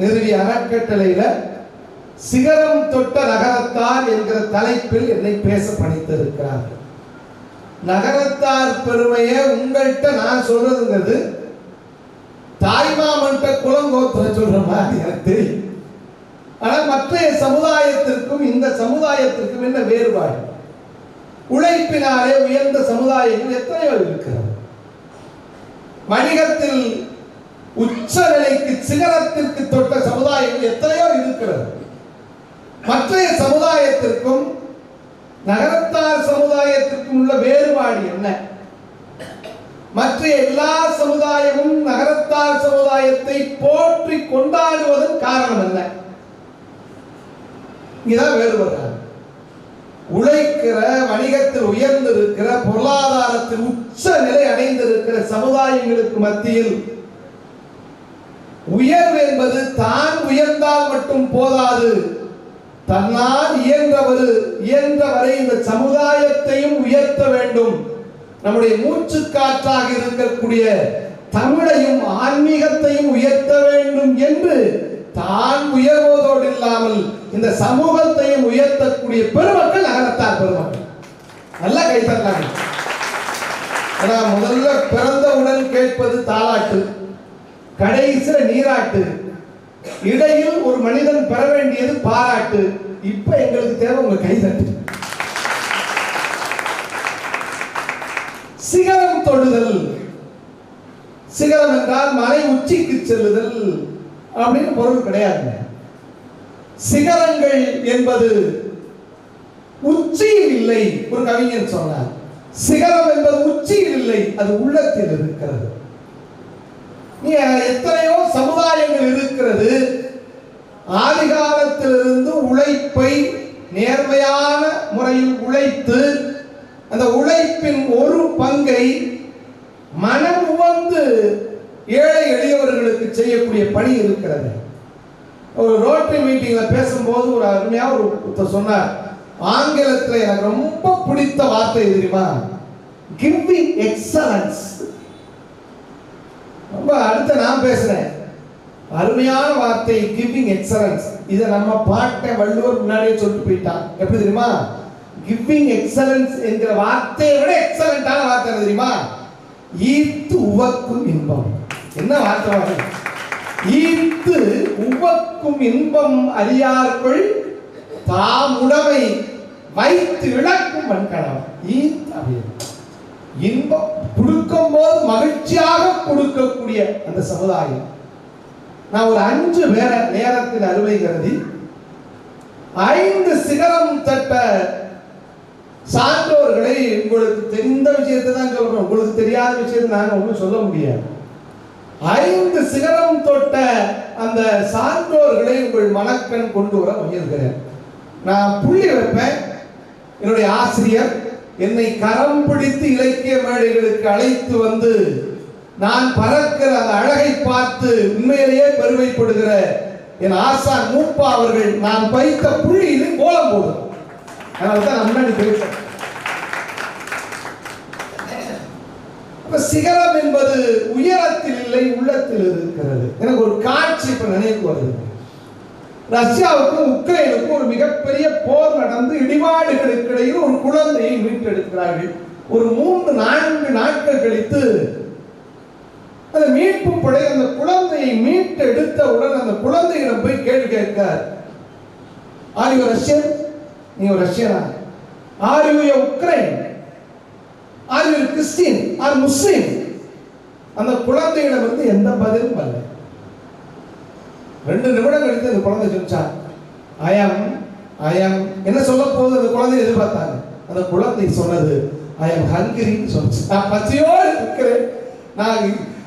நிறுவிய அறக்கட்டளையில சிகரம் தொட்ட நகரத்தார் என்கிற தலைப்பில் என்னை பேச பணித்திருக்கிறார்கள். நகரத்தார் பெருமையை உங்கள்கிட்ட நான் சொல்றதுங்கிறது தாய்மாமன்ட்ட குலங்கோத்திர சொல்ற மாதிரி எனக்கு தெரியும். ஆனால் மற்ற சமுதாயத்திற்கும் இந்த சமுதாயத்திற்கும் என்ன வேறுபாடு? உழைப்பினாலே உயர்ந்த சமுதாயங்கள் எத்தனையோ இருக்கிறது. வணிகத்தில் உச்ச நிலைக்கு சிகரத்திற்கு தொட்ட சமுதாயங்கள் எத்தனையோ இருக்கிறது. மற்ற சமுதாயத்திற்கும் நகரத்தார் சமுதாயத்திற்கும் உள்ள வேறுபாடு என்ன? மற்ற எல்லா சமுதாயமும் நகரத்தார் சமுதாயத்தை போற்றி கொண்டாடுவதன் காரணம் என்ன? இங்கதான் வேறுபடுறாங்க. உழைக்கிற, வணிகத்தில் உயர்ந்திருக்கிற, பொருளாதாரத்தில் உச்ச நிலை அடைந்திருக்கிற சமுதாயங்களுக்கு மத்தியில் உயர்வு என்பது தான் உயர்ந்தால் மட்டும் போதாது, தன்னால் இயன்றவரை இந்த சமுதாயத்தையும் உயர்த்த வேண்டும். நம்முடைய மூச்சு காற்றாக இருக்கக்கூடிய தமிழையும் ஆன்மீகத்தையும் உயர்த்த வேண்டும் என்று தான் உயர்வதோடு இல்லாமல் இந்த சமூகத்தையும் உயர்த்தக்கூடிய பெருமக்கள் நகரத்தார் பெருமக்கள். நல்லா கை தட்டாங்க. ஆனா முதல்ல பிறந்தவுடன் கேட்பது தாலாட்டு, கடைசியில நீராட்டு, இடையில் ஒரு மனிதன் பெற வேண்டியது பாராட்டு. இப்ப எங்களுக்கு தேவை உங்க கைதட்டு. சிகரம் தொடுதல், சிகரம் என்றால் மலை உச்சிக்கு செல்லுதல் அப்படின்னு பொருள் கிடையாது. சிகரங்கள் என்பது உச்சியில் இல்லை. ஒரு கவிஞன் சொன்னார், சிகரம் என்பது உச்சியில் இல்லை, அது உள்ளத்தில் இருக்கிறது. எத்தனையோ சமுதாயங்கள் இருக்கிறது. ஆதி காலத்திலிருந்து உழைப்பை நேர்மையான முறையில் உழைத்து அந்த உழைப்பின் ஒரு பங்கை மனம் உவந்து ஏழை எளியவர்களுக்கு செய்யக்கூடிய பணி இருக்கிறது. ஒரு ரோட்டரி மீட்டிங்ல பேசும்போது ஒரு அருமையா ஒரு சொன்னார், ஆங்கிலத்தில் எனக்கு ரொம்ப பிடித்த வார்த்தை தெரியுமா, கிவிங் எக்ஸலன்ஸ். ரொம்ப அடுத்த நான் பேசுறேன், அருமையான வார்த்தை கிவிங் எக்ஸலன்ஸ். இதை நம்ம பாட்டை வள்ளுவர் முன்னாடியே சொல்லிட்டு போயிட்டான். எப்படி தெரியுமா, கிவிங் எக்ஸலன்ஸ் என்கிற வார்த்தையை விட எக்ஸலண்டான வார்த்தை தெரியுமா, ஈர்த்து உவக்கும் இன்பம். என்ன வார்த்தை, ஈர்த்து உவக்கும் இன்பம் அறியார்கள் தாம் உடமை வைத்து இழக்கும் வன்கணம். இன்பம் கொடுக்கும் போது மகிழ்ச்சியாக கொடுக்கக்கூடிய அந்த சமுதாயம். நான் ஒரு 5 பேரை நேரத்தில் அறுவை கருதி 5 சிகரம் தட்ட சான்றோர்களை, உங்களுக்கு தெரிந்த விஷயத்தை தான் சொல்றோம், உங்களுக்கு தெரியாத விஷயத்தை நாங்கள் ஒன்றும் சொல்ல முடியாது. 5 சிகரம் தொட்ட அந்த சான்றோர்களை உங்கள் மனக்கண் கொண்டு வர முயல்கிறேன். நான் புள்ளி வைப்பேன். என்னுடைய ஆசிரியர் என்னை கரம் பிடித்து இலக்கிய மேடைகளுக்கு அழைத்து வந்து நான் பறக்கிற அந்த அழகை பார்த்து உண்மையிலேயே பெருமைப்படுகிற என் ஆசான் மூப்பா அவர்கள் நான் வைத்த புள்ளியில் கோலம் போடும். அதனால்தான் நான் முன்னாடி பேசுறேன். சிகரம் என்பது உயரத்தில் இல்லை, உள்ளத்தில் இருக்கிறது. எனக்கு ஒரு காட்சி இப்ப நினைவு வருது. ரஷ்யாவுக்கும் உக்ரைனுக்கும் ஒரு மிகப்பெரிய போர் நடந்து இடிபாடுகளுக்கு இடையில் ஒரு குழந்தையை மீட்டெடுக்கிறார்கள். ஒரு 3-4 நாட்கள் கழித்து அந்த மீட்பு படை அந்த குழந்தையை மீட்டெடுத்தவுடன் அந்த குழந்தையிடம் போய் கேள்வி கேட்கிறார், ஆர் யூ ரஷ்யன்? நீ ஒரு ரஷ்யனா? Are you Ukraine? Are you Christian or Muslim? அந்த குழந்தையிடம் வந்து எந்த பதிலும் வரல. 2 நிமிடம் கழித்து அந்த குழந்தை சொல்லிச்சார், ஐ ஆம் என்ன சொல்ல போகுது அந்த குழந்தை எதிர்பார்த்தாங்க. அந்த குழந்தை சொன்னது, ஐ ஆம் ஹங்கரின்னு சொல்லிச்சு. நான் பசியோடு இருக்கிறேன். நான்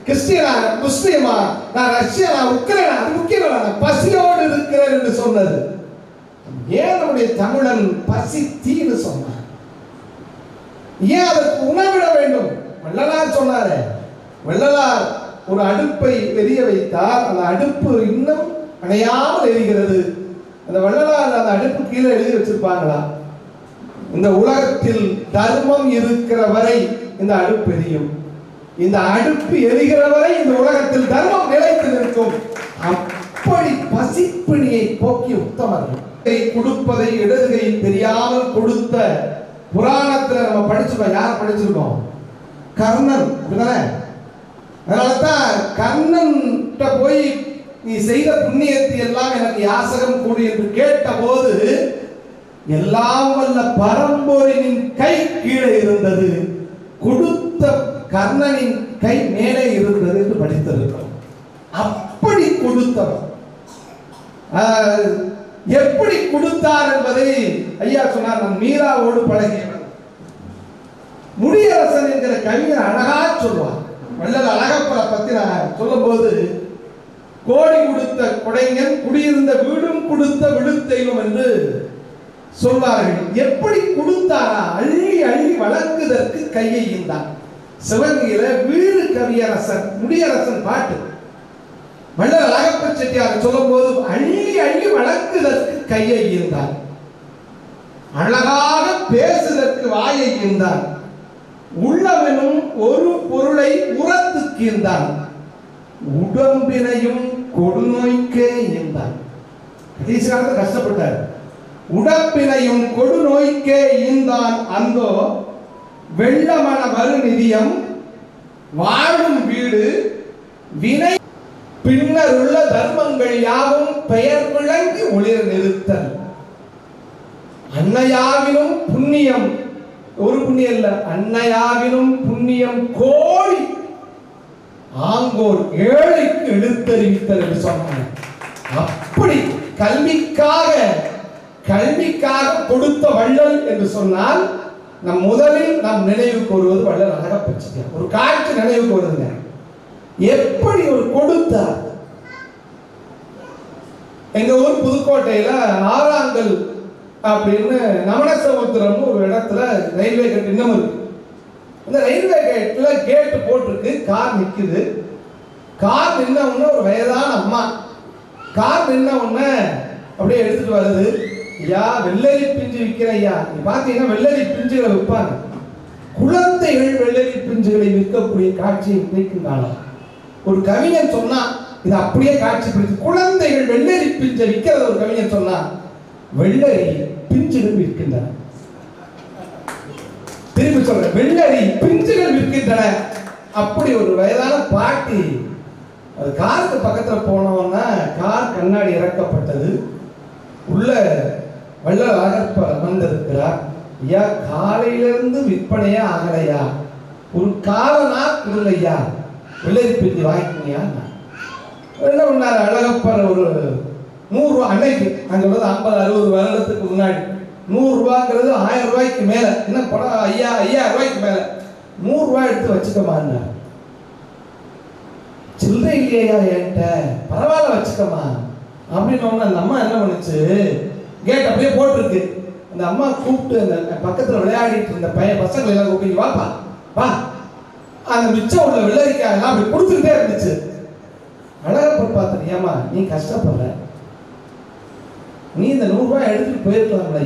கிறிஸ்டியனா, முஸ்லிமா, நான் ரஷ்யனா, உக்ரைனா, அது முக்கியம், நான் பசியோடு இருக்கிறேன் என்று சொன்னது. ஏன் நம்முடைய தமிழன் பசி தீன்னு சொன்னார்? ஏன் அதற்கு உணவிட வேண்டும்? வள்ளலார் சொன்னாரே, வள்ளலார் ஒரு அடுப்பை எரிய வைத்தார், அந்த அடுப்பு இன்னும் அணையாமல் எரிகிறது. அந்த வள்ளலார் அந்த அடுப்பு கீழே எழுதி வச்சிருப்பாங்களா, இந்த உலகத்தில் தர்மம் இருக்கிற வரை இந்த அடுப்பு எரியும், இந்த அடுப்பு எரிகிற வரை இந்த உலகத்தில் தர்மம் நிலைத்து நிற்கும். அப்படி பசிப்பிணியை போக்கிய உத்தமர்கள் கொடுப்பதை இடதுகை தெரியாமல் கொடுத்த புராணத்துல நம்ம படிச்சிருக்கோம். யார் படிச்சிருக்கோம்? கர்ணன். அதனாலதான் கர்ணன் போய் நீ செய்த புண்ணியத்தை எல்லாம் எனக்கு யாசகம் கூடு என்று கேட்ட போது எல்லாம் வல்ல பரம்பொருளின் கை கீழே இருந்தது, கொடுத்த கர்ணனின் கை மேலே இருந்தது என்று படித்திருக்கிறோம். அப்படி கொடுத்தவர் எப்படி கொடுத்தார் என்பதை ஐயா சொன்னார். நான் மீராவோடு பழகியவர். முடியரசன் என்கிற கவிஞர் அழகா சொல்வார். வள்ளல் அழகப்பரை பத்தி நான் சொல்லும் போது, கோடி கொடுத்த கொடைஞன் குடியிருந்த வீடும் கொடுத்த விழுத்தெய்வம் என்று சொல்வார்கள். எப்படி கொடுத்தாரா? அள்ளி அள்ளி வழங்குதற்கு கையை ஈந்தான். சிவகங்கையில வீடு கவியரசன் முடியரசன் பாட்டு வள்ளல் அழகப்ப செட்டியார் சொல்லும் போது அள்ளி அள்ளி வழங்குதற்கு கையை ஈந்தான், அழகாக பேசுதற்கு வாயை ஈந்தான், உள்ளவனும் ஒரு பொருளை உரத்துக்கின்றான், உடம்பினையும் கொடுநோய்க்கே ஈந்தான். கடைசி காலத்தில் கஷ்டப்பட்டார். உடப்பினையும் கொடுநோய்க்கே ஈந்தான் அந்தோ வெள்ளமன மறுநிதியம் வாழும் வீடு வினை பின்னருள்ள தர்மங்கள் யாவும் பெயர் விளங்கி ஒளிர் நிறுத்தல். அன்னையாவினும் புண்ணியம், ஒரு புண்ணியம் இல்ல, அன்னையாவினும் புண்ணியம் கோடி ஆங்கோர் ஏழைக்கு எடுத்தறிவித்தல் என்று சொன்னாங்க. அப்படி கல்விக்காக கொடுத்த வள்ளல் என்று சொன்னால் முதலில் நாம் நினைவுக்கு வருவது வள்ளல் அழகப்ப செட்டியார். ஒரு காட்சி நினைவுக்கு வருதுங்க. எப்படி ஒரு கொடுத்தார். எங்க ஊர் புதுக்கோட்டையில ஆறாங்கல் அப்படின்னு நமனசமுத்திரம் ஒரு இடத்துல ரயில்வே கேட் இன்னும் இருக்கு. இந்த ரயில்வே கேட்ல கேட்டு போட்டிருக்கு, கார் நிக்குது. கார் நின்ன உடனே ஒரு வயதான அம்மா கார் நின்ன உடனே அப்படியே எடுத்துட்டு வருது. ஐயா, வெள்ளரி பிஞ்சு விற்கிறேன் ஐயா. நீ பாத்தீங்கன்னா வெள்ளரி பிஞ்சுகளை விற்பாங்க. குழந்தைகள் வெள்ளரி பிஞ்சுகளை விற்கக்கூடிய காட்சியை இன்றைக்கும் காணலாம். ஒரு கவிஞன் சொன்னா இது அப்படியே காட்சி பிடிச்சு, குழந்தைகள் வெள்ளரி பிஞ்சை விற்கிறத ஒரு கவிஞன் சொன்னா வெள்ளரி பிஞ்சுகள் விற்கின்றன. திரும்பி சொல்ற, வெள்ளரி பிஞ்சுகள் விற்கின்றன. அப்படி ஒரு வயதான பாட்டி அது காருக்கு பக்கத்துல போனோம்னா கார் கண்ணாடி இறக்கப்பட்டது. உள்ள வள்ளல் அழகப்பர் அமர்ந்திருக்கிறார். ஐயா, காலையிலிருந்து விற்பனையா ஆகலையா, ஒரு காலனா கொடுங்கய்யா, வெள்ளரி பிஞ்சு வாங்கிக்கோங்கயா. என்ன பண்ணாரு அழகப்பர், ஒரு 100 ரூபாய் அன்னைக்கு அங்க 50-60 வருடத்துக்கு முன்னாடி 100 ரூபாங்கிறது 1000 ரூபாய்க்கு மேல, என்ன படம் 5000 ரூபாய்க்கு மேல 100 ரூபாய் எடுத்து வச்சுக்கமான்னு. சில்லறை இல்லையா என்கிட்ட, பரவாயில்ல வச்சுக்கமா அப்படின்னு அந்த அம்மா என்ன பண்ணுச்சு, கேட் அப்படியே போட்டிருக்கு. அந்த அம்மா கூப்பிட்டு அந்த பக்கத்துல விளையாடிட்டு இருந்த பசங்களை எல்லாம் கூப்பிட்டு, வாப்பா வா, அந்த மிச்சம் உள்ள வெள்ளரிக்காய் எல்லாம் அப்படி கொடுத்துக்கிட்டே இருந்துச்சு. அழகப்பர் பார்த்து, ஏமா நீ கஷ்டப்படுற, நீ இந்த 100 ரூபாய் எடுத்துட்டு போயிருக்கலாம்ல,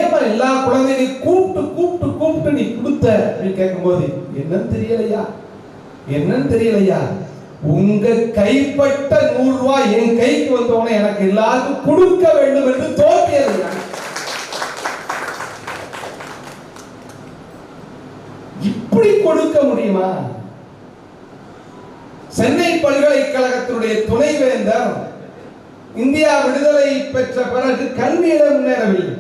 ஏமா எல்லா குழந்தைகளையும் கூப்பிட்டு நீ கொடுத்த அப்படின்னு கேட்கும்போது, என்னன்னு தெரியலையா, உங்க கைப்பட்ட 100 ரூபாய் என் கைக்கு வந்தவன எனக்கு எல்லாருக்கும் கொடுக்க வேண்டும் என்று தோற்றியது. இப்படி கொடுக்க முடியுமா? சென்னை பல்கலைக்கழகத்தினுடைய துணைவேந்தர் இந்தியா விடுதலை பெற்ற பிறகு கல்வியில முன்னேறவில்லை.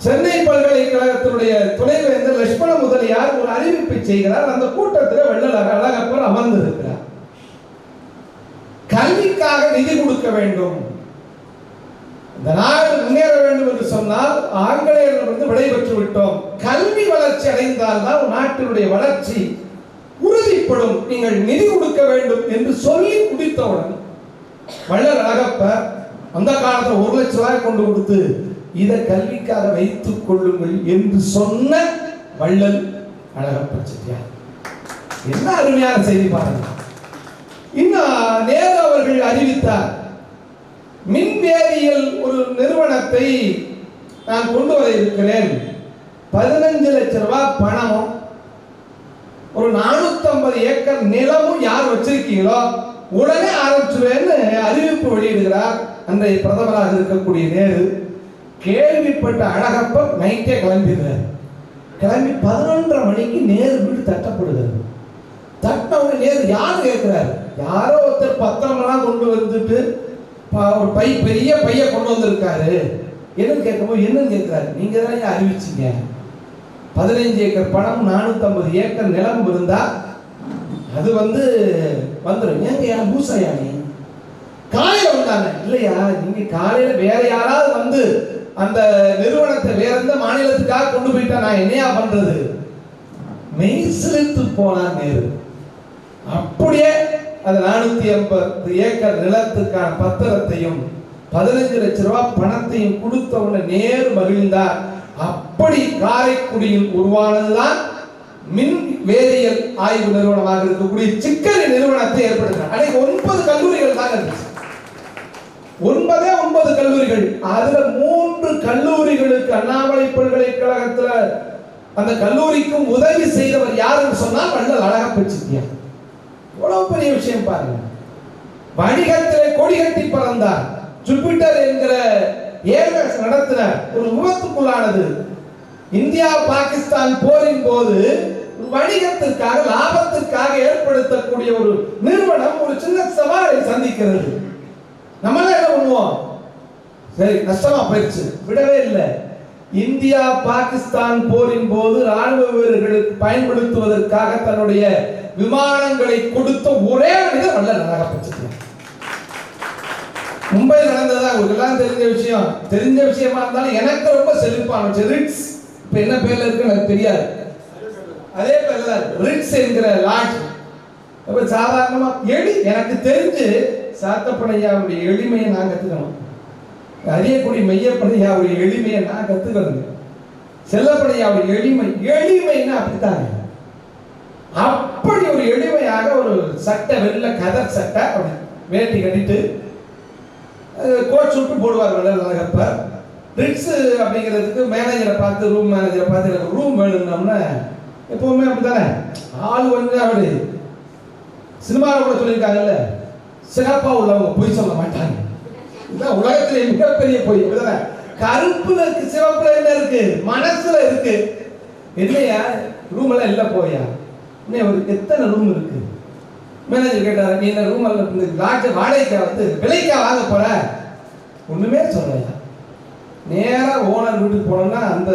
சென்னை பல்கலைக்கழகத்தினுடைய துணைவேந்தர் லட்சுமண முதலியார் ஒரு அறிவிப்பை செய்கிறார். அந்த கூட்டத்தில் வள்ளல் அழகப்பர் அமர்ந்திருக்கிறார். கல்விக்காக நிதி கொடுக்க வேண்டும், இந்த நாடு முன்னேற வேண்டும் என்று சொன்னால் ஆங்கிலேயர்களிடம் விடைபெற்று விட்டோம், கல்வி வளர்ச்சி அடைந்தால்தான் நாட்டினுடைய வளர்ச்சி உறுதிப்படும், நீங்கள் நிதி கொடுக்க வேண்டும் என்று சொல்லி முடித்தவுடன் வள்ளல் அழகப்பர் அந்த காலத்தில் 1 லட்சம் ரூபாய் கொண்டு கொடுத்து இதை கல்விக்காக வைத்துக் கொள்ளுங்கள் என்று சொன்ன வள்ளல் அழகப்பர் செட்டியார். என்ன அருமையான செய்தி பாருங்க. இன்னும் நேரு அவர்கள் அறிவித்தார், மின்வேதியியல் ஒரு நிறுவனத்தை நான் கொண்டு வர இருக்கிறேன், 15 லட்சம் ரூபாய் பணமும் ஒரு 450 ஏக்கர் நிலமும் யார் வச்சிருக்கீங்களோ உடனே ஆரம்பிச்சுவேன்னு அறிவிப்பு வெளியிடுகிறார் அன்றைய பிரதமராக இருக்கக்கூடிய நேரு. கேள்விப்பட்ட அழகப்பர் நைட்டே கிளம்பிடுறார். கிளம்பி 11:30 மணிக்கு நேரு வீடு தட்டப்படுகிறது. தட்டவங்க நேரு யாரு கேட்கிறாரு, யாரோ ஒருத்தர் பத்திரமெல்லாம் கொண்டு வந்துட்டு ஒரு பெரிய பைய கொண்டு வந்திருக்காரு. என்னன்னு கேட்கும்போது என்னன்னு கேட்கிறாரு, நீங்க தான் அறிவிச்சீங்க 15 ஏக்கர் பணம் 450 ஏக்கர் நிலம் இருந்தா அது வந்துடும். ஏங்க யார் பூசாயா நீ காலையில வந்தாங்க இல்லையா, நீங்க காலையில வேற யாராவது அந்த நிறுவனத்தை வேற எந்த மாநிலத்துக்காக கொண்டு போயிட்டா நான் என்னையா பண்றது, மெய்சிலித்து போனார் நேரு. அப்படியே அந்த 450 ஏக்கர் நிலத்துக்கான பத்திரத்தையும் 15 லட்சம் ரூபாய் பணத்தையும் கொடுத்தவுடனே நேரு மகிழ்ந்தார். அப்படி காரைக்குடியில் உருவானதுதான் மின் வேதியியல் ஆய்வு நிறுவனமாக இருக்கக்கூடிய சிக்கலி நிறுவனத்தை ஏற்படுத்தினார். அன்னைக்கு 9 கல்லூரிகள் தான் இருந்துச்சு, 9 கல்லூரிகள். அதுல 3 கல்லூரிகளுக்கு அண்ணாமலை பல்கலைக்கழகத்துல அந்த கல்லூரிக்கும் உதவி செய்தவர் யாருன்னு சொன்னால் வள்ளல் அழகப்பர் செட்டியார். எவ்வளவு பெரிய விஷயம் பாருங்க. வணிகத்திலே கொடி கட்டி பறந்தார். ஜூபிட்டர் என்கிற ஏர்வேஸ் நடத்தின ஒரு விபத்துக்குள்ளானது. இந்தியா பாகிஸ்தான் போரின் போது வணிகத்திற்காக லாபத்திற்காக ஏற்படுத்தக்கூடிய ஒரு நிறுவனம் ஒரு சின்ன சவாலை சந்திக்கிறது. நம்மளால என்ன பண்ணுவோம்? சரி, நஷ்டமா போயிடுச்சு, விடவே இல்லை. இந்தியா பாகிஸ்தான் போரின் போது ராணுவ வீரர்களுக்கு பயன்படுத்துவதற்காக தன்னுடைய விமானங்களை கொடுத்த ஒரே மனிதர் வள்ளல் அழகப்ப. மும்பையில் நடந்ததா உங்களுக்கெல்லாம் தெரிஞ்ச விஷயமா இருந்தாலும் எனக்கு ரொம்ப செழிப்பான ரிட்ஸ், இப்ப என்ன பேர்ல இருக்கு எனக்கு தெரியாது, அதே பேர்ல ரிட்ஸ் என்கிற லாட்ஜ். சாதாரணமா எனக்கு தெரிஞ்சு சாத்தப்பனையாவுடைய எளிமையை நான் கத்துக்கணும், அரியக்குடி மெய்யப்பனையாவுடைய எளிமையை நான் கத்துக்கணுங்க. செல்லப்பனையாவுடைய எளிமைன்னா அப்படித்தாங்க. அப்படி ஒரு எளிமையாக ஒரு சட்டை, வெள்ளை கதர் சட்டை, அப்படி வேட்டி கட்டிட்டு கோட் சுட்டு போடுவார் வள்ளல் அழகப்ப. ரிட்ஸ் அப்படிங்கிறதுக்கு மேனேஜரை பார்த்து, ரூம் மேனேஜரை பார்த்து எனக்கு ரூம் வேணும்னோம்னா எப்பவுமே அப்படித்தானே ஆள் வந்து அப்படி சினிமாவில் கூட சொல்லியிருக்காங்கல்ல, சிறப்பா உள்ளவங்க பொய் சொல்ல மாட்டாங்க. இதுதான் உலகத்திலே மிகப்பெரிய பொய். அப்படிதானே? கருப்புல இருக்கு, சிவப்புல என்ன இருக்கு, மனசுல இருக்கு. இல்லையா ரூம் எல்லாம் இல்ல போயா, இன்னும் ஒரு எத்தனை ரூம் இருக்கு? மேனேஜர் கேட்டார், நீ இந்த ரூம் லாட்ஜ் வாடகைக்கா வந்து விலைக்கா வாங்க போற? ஒண்ணுமே சொல்லலையா. நேரா ஓனர் வீட்டுக்கு போனோம்னா அந்த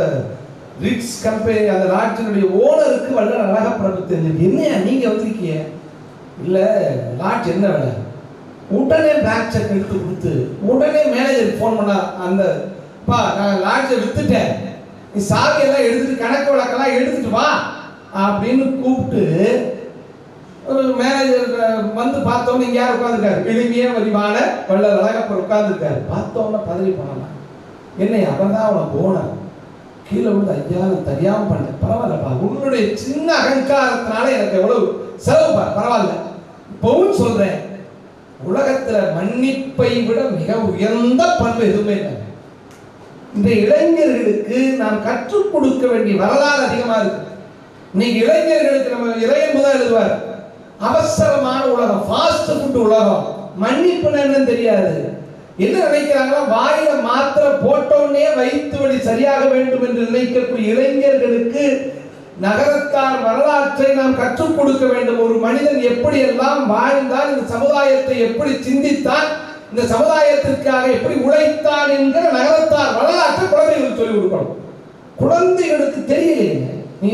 ரிட்ஸ் கம்பெனி அந்த லாட்ஜினுடைய ஓனருக்கு வள்ளல் அழகப்ப தெரிஞ்சு, என்னையா நீங்க வந்திருக்கீங்க? இல்ல லாட்ஜ் என்ன வேலை? உடனே பேக் செக் எடுத்து கொடுத்து உடனே மேனேஜருக்கு ஃபோன் பண்ணா, அந்த பா நான் லாட்ஜை வித்துட்டேன், நீ சாவியெல்லாம் எடுத்துட்டு கணக்கு வழக்கெல்லாம் எடுத்துட்டு வா அப்படின்னு கூப்பிட்டு ஒரு மேனேஜர் வந்து பார்த்தோன்னு இங்க யார் உட்காந்துருக்காரு? எளிமையே வடிவான வள்ளல் அழகப்பர் உட்கார்ந்துருக்காரு. பார்த்தோன்னா பதவி பண்ணலாம். என்னை அவன் தான் அவனை போனான், கீழே விழுந்து ஐயா தெரியாம பண்ணேன், பரவாயில்லப்பா, உன்னுடைய சின்ன அகங்காரத்தினால எனக்கு எவ்வளவு செலவுப்பா, பரவாயில்ல. இப்பவும் சொல்றேன், உலகத்துல மன்னிப்பை விட மிக உயர்ந்த பண்பு எதுவுமே இல்லை. இந்த இளைஞர்களுக்கு நாம் கற்றுக் கொடுக்க வேண்டிய வரலாறு அதிகமா இருக்கு. இன்னைக்கு இளைஞர்களுக்கு நம்ம இளைஞர் முதல் எழுதுவார், அவசரமான உலகம், ஃபாஸ்ட் ஃபுட் உலகம், மன்னிப்பு என்னன்னு தெரியாது. என்ன நினைக்கிறாங்களா, வாயில மாத்திரை போட்டோன்னே வயிற்று வலி சரியாக வேண்டும் என்று நினைக்கக்கூடிய இளைஞர்களுக்கு நகரத்தார் வரலாற்றை நாம் கற்றுக் கொடுக்க வேண்டும். ஒரு மனிதன் எப்படி எல்லாம் வாழ்ந்தான், இந்த சமுதாயத்தை எப்படி சிந்தித்தான், இந்த சமுதாயத்திற்காக எப்படி உழைத்தான் என்கிற நகரத்தார் வரலாற்றை குழந்தைகளுக்கு சொல்லிக் கொடுக்கணும். குழந்தைகளுக்கு தெரியலையே. நீ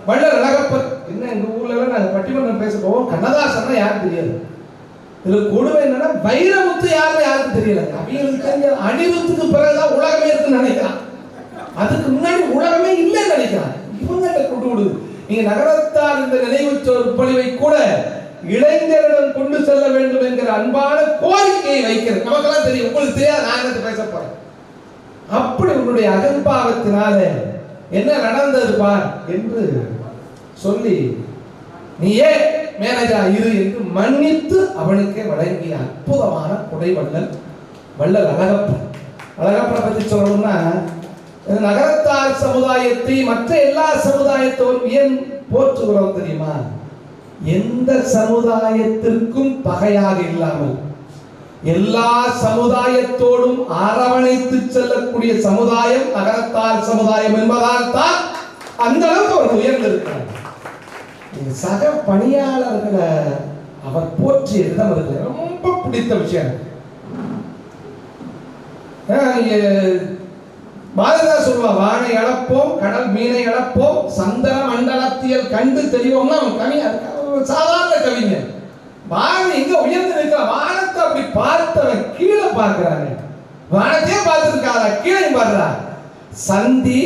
வள்ளல் அழகப்பர் என்ன, எங்க ஊர்ல எல்லாம் நாங்க பட்டிமன்றம் பேச போவோம், கண்ணதாசன் யாரும் தெரியாது. இதுல கொடுமை என்னன்னா, வைரமுத்து யாருக்கு தெரியல. அவங்களுக்கு தெரிஞ்ச அனிருத்துக்கு பிறகுதான் உலகமே இருக்குன்னு நினைக்கிறான், அதுக்கு முன்னாடி உலகமே இல்லைன்னு நினைக்கிறான். இவங்க கொண்டு விடுது. நீங்க நகரத்தார் இந்த நினைவு சொற்பொழிவை கூட இளைஞரிடம் கொண்டு செல்ல வேண்டும் என்கிற அன்பான கோரிக்கையை வைக்கிறது. நமக்கெல்லாம் தெரியும், உங்களுக்கு தெரியாது, நான் என்ன பேச போறேன். அப்படி உன்னுடைய அகம்பாவத்தினால என்ன நடந்தது பார் என்று சொல்லி, நீயே மேனேஜரா இரு என்று மன்னித்து அவனுக்கே வழங்கிய அற்புதமான கொடை வள்ளல் அழகப்பன். அழகப்பனை பற்றி சொல்லணும்னா, நகரத்தார் சமுதாயத்தை மற்ற எல்லா சமுதாயத்தோரும் ஏன் போற்றுகிறோம் தெரியுமா? எந்த சமுதாயத்திற்கும் பகையாக இல்லாமல் எல்லா சமுதாயத்தோடும் அரவணைத்து செல்லக்கூடிய சமுதாயம் நகரத்தார் சமுதாயம் என்பதால் தான் அந்த அளவுக்கு அவர் உயர்ந்திருக்கிறார். சக பணியாளர்களை அவர் போற்றிய விதம் இருக்கு, ரொம்ப பிடித்த விஷயம். பாரதிதாசன் சொல்லுவா, வானை அளப்போம், கடல் மீனை அளப்போம், சந்திர மண்டலத்தியல் கண்டு தெளிவோம்னா அவன் கவிஞ சாதாரண கவிஞர். வானம் எங்க உயர்ந்து இருக்கிற, வானத்தை அப்படி பார்த்தவன் கீழே பார்க்கிறாங்க, வானத்தையே பார்த்திருக்காரா, கீழே பாடுறா. சந்தி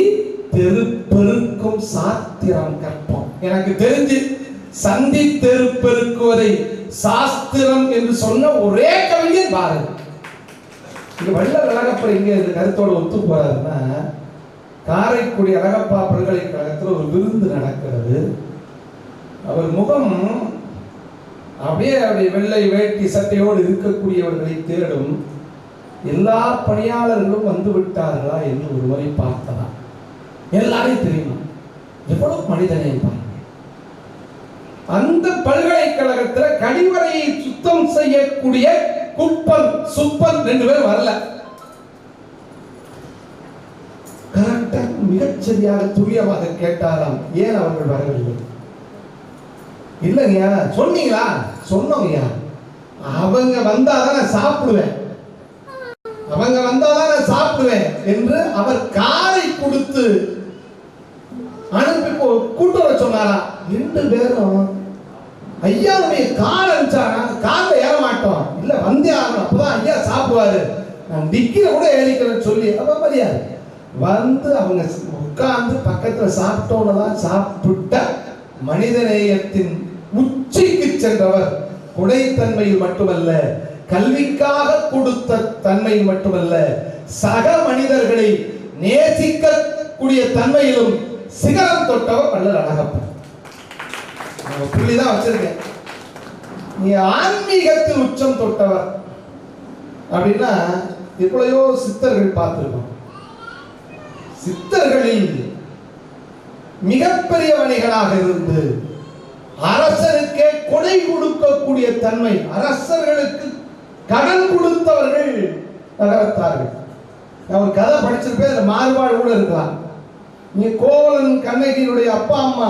தெருப்பெருக்கும் சாத்திரம் கற்போம். எனக்கு தெரிஞ்சு சந்தி தெருப்பெருக்குவதை சாஸ்திரம் என்று சொன்ன ஒரே கவிஞர் பாரதி. இங்க வள்ளல் அழகப்பா இங்க இந்த கருத்தோட ஒத்து போறாருன்னா, காரைக்குடி அழகப்பா பல்கலைக்கழகத்தில் ஒரு விருந்து நடக்கிறது. அவர் முகம் அப்படியே வெள்ளை வேட்டி சட்டையோடு இருக்கக்கூடியவர்களை தேடும். எல்லா பணியாளர்களும் வந்து விட்டார்களா என்று ஒரு முறை பார்த்ததா, எல்லாரையும் தெரியுமா, எவ்வளவு மனிதனை பாருங்க. அந்த பல்கலைக்கழகத்தில் கழிவறையை சுத்தம் செய்யக்கூடிய குப்பன் சுப்பன் 2 பேரும் வரல. கரெக்டா மிகச்சரியாக துல்லியமாக கேட்டாராம், ஏன் அவர்கள் வரவில்லை? இல்லைங்கய்யா. சொன்னீங்களா? சொன்னோங்கய்யா. அவங்க வந்தாதான் நான் சாப்பிடுவேன், அவங்க வந்தாதான் நான் சாப்பிடுவேன் என்று அவர் காரை கொடுத்து அனுப்பி கூட்டு வர சொன்னாரா. 2 பேரும் ஐயாவுடைய கார் அனுப்பிச்சாரா, கார்ல ஏற மாட்டோம், இல்ல வந்தே ஆகணும், அப்பதான் ஐயா சாப்பிடுவாரு, நான் டிக்கில கூட ஏறிக்கிறேன்னு சொல்லி அப்ப மரியாதை வந்து அவங்க உட்கார்ந்து பக்கத்துல சாப்பிட்டோன்னதான் சாப்பிட்ட மனிதநேயத்தின் உச்சிக்கு சென்றவர். குடைத்தன்மையில் மட்டுமல்ல, கல்விக்காக கொடுத்த தன்மையில் மட்டுமல்ல, சக மனிதர்களை நேசிக்கக்கூடிய தன்மையிலும் சிகரம் தொட்டவர் வள்ளல் அழகப்பன். புள்ளிதான் வச்சிருக்கேன். நீ ஆன்மீகத்தில் உச்சம் தொட்டவர் அப்படின்னா எவ்வளையோ சித்தர்கள் பார்த்திருக்கோம். சித்தர்களில் மிகப்பெரிய வணிகனாக இருந்து அரசனுக்கே கொடை கொடுக்கக்கூடிய தன்மை, அரசர்களுக்கு கடன் கொடுத்தவர்கள் நகரத்தார்கள். நான் ஒரு கதை படிச்சிருப்பேன், அதுல மாறுபாடு கூட இருக்கலாம். நீ கோவலன் கண்ணகியினுடைய அப்பா அம்மா,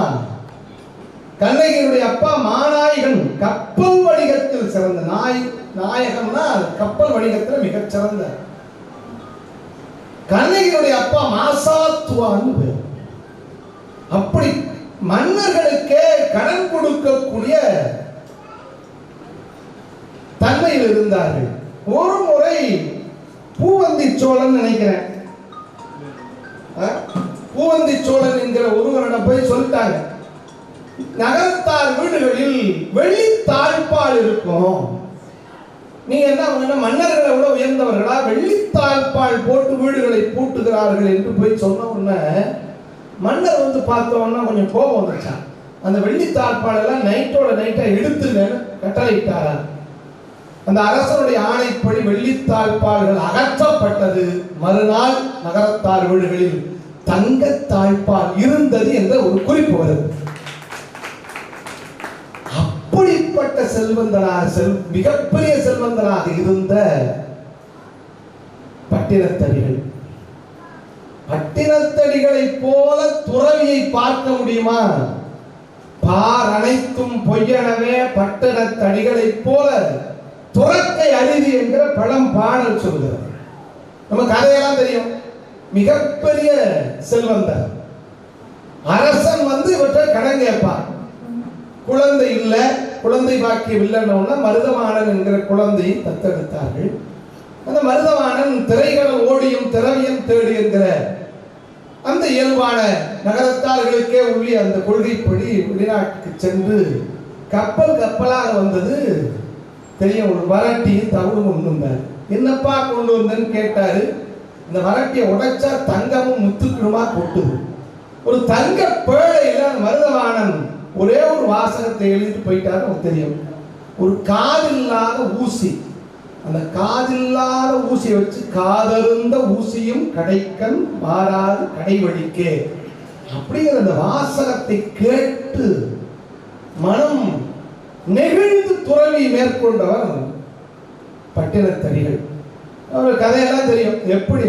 கண்ணகியினுடைய அப்பா மாநாயகன், கப்பல் வணிகத்தில் சிறந்த நாயகம்னா கப்பல் வணிகத்தில் மிகச் சிறந்த. கண்ணகியினுடைய அப்பா மாசாத்துவான்னு பேர். அப்படி மன்னர்களுக்கே கடன் கொடுக்கக்கூடிய தன்மையில் இருந்தார்கள். ஒரு முறை பூவந்தி சோழன் நினைக்கிறேன், பூவந்தி சோழன் என்கிற ஒருவரிடம் போய் சொல்லிட்டாங்க, நகரத்தார் வீடுகளில் வெள்ளி தாழ்பால் இருக்கும், நீங்க என்ன மன்னர்களை விட உயர்ந்தவர்களா, வெள்ளி தாழ்பால் போட்டு வீடுகளை பூட்டுகிறார்கள் என்று போய் சொன்ன உடனே மன்னர் வந்து பார்த்தோம்னா கொஞ்சம் கோபம் வந்துச்சான். அந்த வெள்ளி தாழ்பால் எல்லாம் நைட்டோட நைட்டா எடுத்துங்கன்னு கட்டளையிட்டாரா. அந்த அரசனுடைய ஆணைப்படி வெள்ளி தாழ்பால்கள் அகற்றப்பட்டது. மறுநாள் நகரத்தார் வீடுகளில் தங்க தாழ்பால் இருந்தது என்ற ஒரு குறிப்பு வருது. அப்படிப்பட்ட செல்வந்தனாக, மிகப்பெரிய செல்வந்தனாக இருந்த பட்டினத்தடிகள், பட்டினத்தடிகளை போல துறவியை பார்க்க முடியுமா? பார் அனைத்தும் பொய்யனவே பட்டினத்தடிகளை போல துறக்கை அரிதி என்கிற பழம் பாடல் சொல்கிறது. நம்ம கதையெல்லாம் தெரியும். மிகப்பெரிய செல்வந்தர் அரசன் வந்து இவற்றை கடன் கேட்பார். குழந்தை இல்லை, குழந்தை பாக்கியம் இல்லைன்னா மருதவாணன் என்கிற குழந்தையை தத்தெடுத்தார்கள். அந்த மருதவாணன் திரைகளம் ஓடியும் திரவியம் தேடி என்கிற அந்த இயல்பான நகரத்தார்களுக்கே உரிய அந்த கொள்கைப்படி வெளிநாட்டுக்கு சென்று கப்பலாக வந்தது தெரியும். ஒரு வரட்டியும் தவிடும் கொண்டு வந்தார். என்னப்பா கொண்டு வந்தேன்னு கேட்டாரு. இந்த வரட்டியை உடைச்சா தங்கமும் முத்துக்களுமா கொட்டுது. ஒரு தங்க பேழையில மருதவாணன் ஒரே ஒரு வாசகத்தை எழுதிட்டு போயிட்டாரு. நமக்கு தெரியும், ஒரு காதில்லாத ஊசி, அந்த காதில்லாத ஊசியை வச்சு காதருந்த ஊசியும் கடைக்கண் மாறாது கடைவழிக்கே அப்படிங்கிற அந்த வாசகத்தை கேட்டு மனம் நெகிழ்ந்து துறவி மேற்கொண்டவர் பட்டினத்தடிகள். அவர் கதையெல்லாம் தெரியும். எப்படி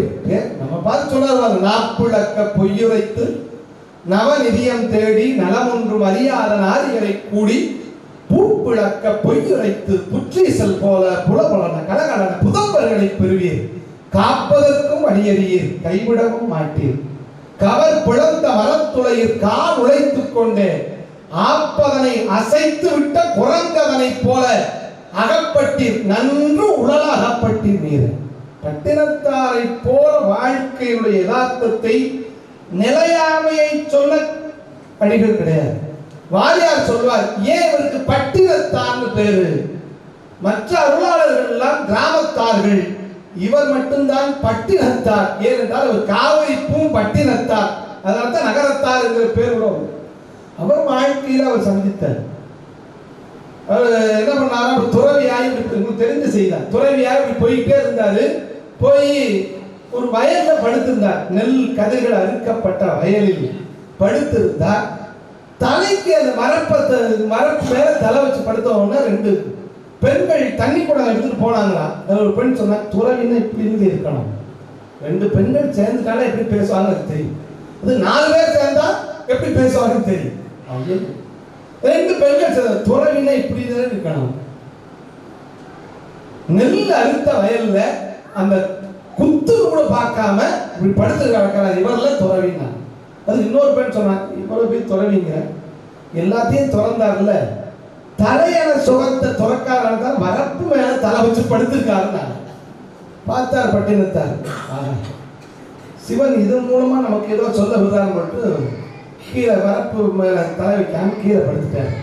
நம்ம பார்த்து சொன்னார், நாப்புழக்க பொய்யுரைத்து நவநிதியம் தேடி நலமொன்றும் அறியாத நாரிகளை கூடி பூப்பிழக்க பொய்யுரைத்து புற்றீசல் போல புலபலன கலகலன புதல்வர்களை பெறுவீர், காப்பதற்கும் அடியறியீர், கைவிடவும் மாட்டீர், கவர் பிளந்த மரத்துளையில் கால் உழைத்துக் கொண்டே ஆப்பதனை அசைத்து விட்ட குரங்கதனை போல அகப்பட்டீர், நன்று உடல் அகப்பட்டீர் நீர். பட்டினத்தாரை போல வாழ்க்கையுடைய யதார்த்தத்தை நிலையாமையை சொல்ல அடிகள் கிடையாது. வாரியார் சொல்வார், ஏன் இவருக்கு பட்டினத்தார்னு பேரு? மற்ற அருளாளர்கள் எல்லாம் கிராமத்தார்கள், இவர் மட்டும்தான் பட்டினத்தார். ஏனென்றால் அவர் காவிரி பட்டினத்தார், அதனால தான் நகரத்தார் என்கிற பேர் விடும். அவர் வாழ்க்கையில் அவர் சந்தித்தார். அவர் என்ன பண்ணாரா, துறவியாய் உங்களுக்கு தெரிஞ்ச செய்தார். துறவியாய் இப்படி போயிட்டே இருந்தாரு. போய் ஒரு வயல்ல படுத்திருந்தார். நெல் கதிர்கள் அறுக்கப்பட்ட வயலில் படுத்திருந்தார். தலைக்கு அந்த மரப்பு மேல தலை வச்சு படுத்தவொன்னா 2 பெண்கள் தண்ணி குடம் எடுத்துட்டு போனாங்களா, ஒரு பெண் சொன்னா துறவின்னா இப்படி இருந்து இருக்கணும். 2 பெண்கள் சேர்ந்துட்டாலே எப்படி பேசுவாங்கன்னு தெரியும். அது 4 பேர் சேர்ந்தா எப்படி பேசுவாங்கன்னு தெரியும். 2 பெண்கள் சேர்ந்த துறவின்னா இப்படி தான் இருக்கணும். நெல் அறுத்த வயல்ல அந்த குத்து கூட பார்க்காம இப்படி படுத்து கிடக்கிறார், இவரெல்லாம் துறவின்னா. அது இன்னொரு பெண் சொன்னாங்க, இவ்வளவு போய் துறவிங்க எல்லாத்தையும் திறந்தார்ல, தலையான சுகத்தை துறக்காத வரப்பு மேல தலை வச்சு படுத்திருக்காருன்னா பார்த்தார் பட்டினத்தார். சிவன் இது மூலமா நமக்கு ஏதோ சொல்ல விதாரம் மட்டும் கீழே வரப்பு மேல தலை வைக்காம கீழே படுத்துட்டார்.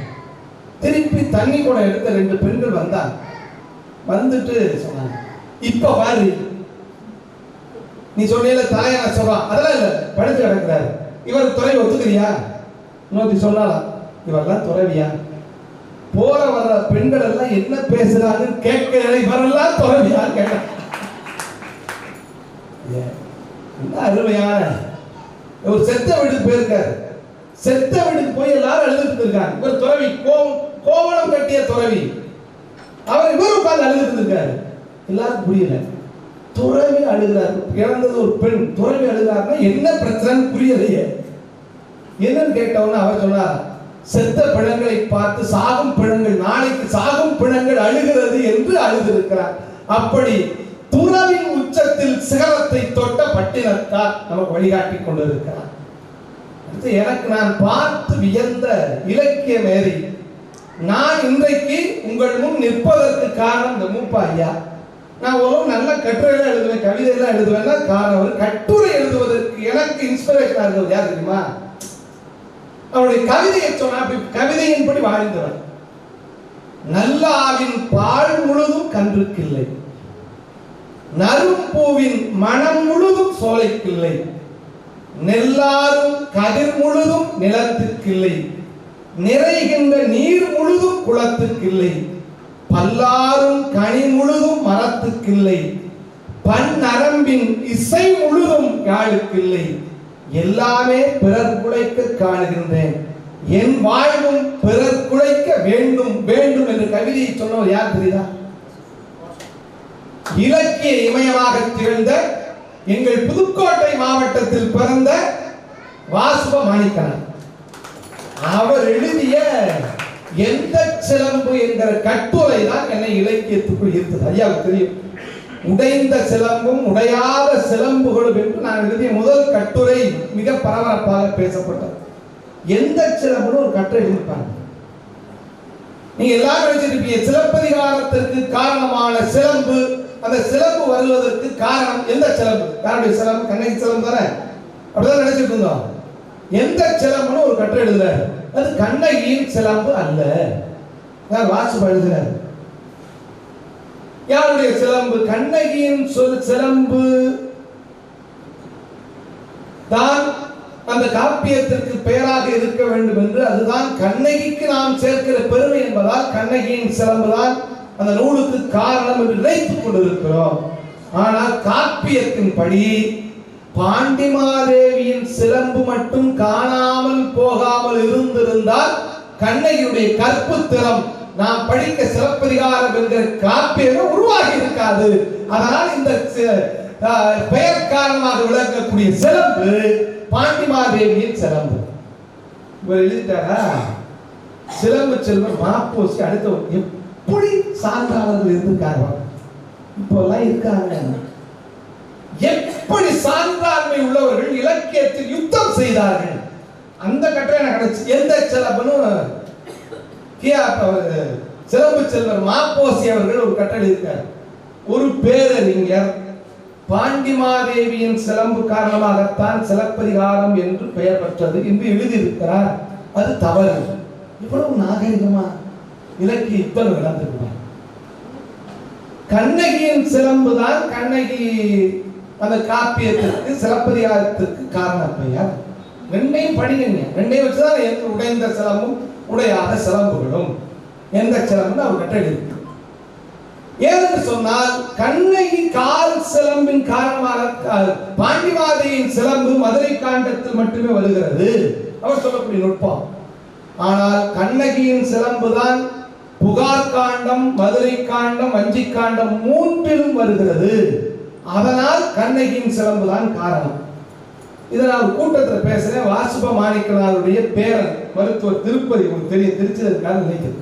திருப்பி தண்ணி கூட எடுத்த 2 பெண்கள் வந்தாங்க. வந்துட்டு சொன்னாங்க, இப்ப பாரு நீ சொன்ன தலையான சுகம் அதெல்லாம் இல்ல, படுத்து கிடக்கிறாரு, இவர் துறை ஒத்துக்கிறியா? இன்னொருத்தி சொன்னாலாம், இவரெல்லாம் துறவியா? போற வர்ற பெண்கள் எல்லாம் என்ன பேசுறாங்கன்னு கேட்க, இவரெல்லாம் துறவியான்னு கேட்ட. அருமையான ஒரு செத்த வீட்டுக்கு போயிருக்காரு. செத்த வீட்டுக்கு போய் எல்லாரும் அழுதுட்டு இருக்காங்க. இவர் துறவி, கோவணம் கட்டிய துறவி. அவர் இவர் உட்கார்ந்து அழுதுட்டு இருக்காரு. எல்லாருக்கும் புரியல. துறவி அழுகிறார், இறந்தது ஒரு பெண், துறவி அழுகிறாருன்னா என்ன பிரச்சனை புரியலையே. என்னன்னு கேட்டவொன்னு அவர் சொன்னார், செத்த பிணங்களை பார்த்து சாகும் பிணங்கள், நாளைக்கு சாகும் பிணங்கள் அழுகிறது என்று அழுதிருக்கிறார். அப்படி துறவின் உச்சத்தில் சிகரத்தை தொட்ட பட்டினத்தார் நமக்கு வழிகாட்டி கொண்டிருக்கிறார். எனக்கு நான் பார்த்து வியந்த இலக்கிய மேரி, நான் இன்றைக்கு உங்கள் முன் நிற்பதற்கு காரணம் இந்த மூப்பா ஐயா. நான் ஒரு நல்ல கட்டுரையெல்லாம் எழுதுவேன், கவிதையெல்லாம் எழுதுவேன்னா காரணம் ஒரு கட்டுரை எழுதுவதற்கு எனக்கு இன்ஸ்பிரேஷனா இருந்தது யார் தெரியுமா? அவருடைய கவிதையை சொன்னா அப்படி கவிதையின்படி வாழ்ந்தவர். நல்லாவின் பால் முழுதும் கன்றுக்கில்லை, நறும்பூவின் மனம் முழுதும் சோலைக்கில்லை, நெல்லாரும் கதிர் முழுதும் நிலத்திற்கில்லை, நிறைகின்ற நீர் முழுதும் குளத்துக்கில்லை, பல்லாரும் கனி முழுதும் மரத்துக்கில்லை, பன் நரம்பின் இசை முழுதும் யாழுக்கில்லை, எல்லாமே பிறர் குலைக்க காணுகின்றேன், என் வாழ்வும் பிறர் குலைக்க வேண்டும் வேண்டும் என்ற கவிதையை சொன்னவர் யார் தெரியுதா? இலக்கிய இமயமாக திகழ்ந்த எங்கள் புதுக்கோட்டை மாவட்டத்தில் பிறந்த வாசுப மாணிக்கனார். அவர் எழுதிய எந்த சிலம்பு என்கிற கட்டுரை தான் என்னை இலக்கியத்துக்குள் ஈர்த்தது. ஐயாவுக்கு தெரியும், உடைந்த சிலம்பும் உடையாத சிலம்புகளும் என்று நான் எழுதிய முதல் கட்டுரை மிக பரபரப்பாக பேசப்பட்டது. எந்த சிலம்புன்னு ஒரு கட்டுரை எழுதியிருப்பாங்க. நீங்க எல்லாரும் நினைச்சிருப்பீங்க சிலப்பதிகாரத்திற்கு காரணமான சிலம்பு, அந்த சிலம்பு வருவதற்கு காரணம் எந்த சிலம்பு? யாருடைய சிலம்பு? கண்ணகி சிலம்பு தானே? அப்படிதான் நினைச்சிட்டு இருந்தோம். எந்த சிலம்புன்னு ஒரு கட்டுரை எழுதுறாரு. அது கண்ணகியின் சிலம்பு அல்ல, வாசுப எழுதுறாரு. யாருடைய சிலம்பு? கண்ணகியின் சிலம்பு தான் அந்த காப்பியத்திற்கு பெயராக இருக்க வேண்டும் என்று, அதுதான் கண்ணகிக்கு நாம் சேர்க்கிற பெருமை என்பதால் கண்ணகியின் சிலம்பு தான் அந்த நூலுக்கு காரணம் என்று நினைத்துக் கொண்டிருக்கிறோம். ஆனால் காப்பியத்தின் படி பாண்டிமாதேவியின் சிலம்பு மட்டும் காணாமல் போகாமல் இருந்திருந்தால் கண்ணகியுடைய கற்பு திறம் நாம் படிக்க சிலப்பதிகாரம் என்கிற காப்பியமே உருவாகி இருக்காது. அதனால் இந்த பெயர் காரணமாக விளங்கக்கூடிய சிலம்பு பாண்டிமாதேவியின் சிலம்பு. எழுதிட்டாரா? சிலம்பு செல்வன் மாப்போசி அடுத்த எப்படி சான்றாளர்கள் இருந்திருக்காங்க, இப்பெல்லாம் இருக்காங்க. எப்படி சான்றாண்மை உள்ளவர்கள் இலக்கியத்தில் யுத்தம் செய்தார்கள். அந்த கட்டுரை கிடைச்சு எந்த சிலம்புன்னு சிலம்பு செல்வர் மாப்போசி அவர்கள் ஒரு கட்டளை இருக்கார். ஒரு பேரறிஞர் பாண்டிமாதேவியின் சிலம்பு காரணமாகத்தான் சிலப்பதிகாரம் என்று பெயர் பெற்றது என்று எழுதியிருக்கிறார். அது தவறு. இவ்வளவு நாகரிகமா இலக்கிய யுத்தம் நடந்திருக்கிறார். கண்ணகியின் சிலம்பு தான் கண்ணகி அந்த காப்பியத்திற்கு சிலப்பதிகாரத்திற்கு காரண பெயர். ரெண்டையும் படிங்க, ரெண்டையும் வச்சுதான் உடைந்த சிலம்பும் உடையாத சிலம்புகளும் எந்த சிலம்பு அவர் கட்டளை இருக்கு. ஏனென்று சொன்னால் கண்ணகி கால் சிலம்பின் காரணமாக பாண்டிமாதேவியின் சிலம்பு மதுரை காண்டத்தில் மட்டுமே வருகிறது அவர் சொல்லக்கூடிய நுட்பம். ஆனால் கண்ணகியின் சிலம்பு தான் புகார் காண்டம், மதுரை காண்டம், வஞ்சி காண்டம் மூன்றிலும் வருகிறது. அதனால் கண்ணகியின் சிலம்புதான் காரணம். இதை நான் ஒரு கூட்டத்தில் பேசுறேன். வாசுப மாணிக்கனாருடைய பேரன் மருத்துவர் திருப்பதி, உங்களுக்கு தெரியும், திருச்சிருக்காரு நினைக்கிறேன்.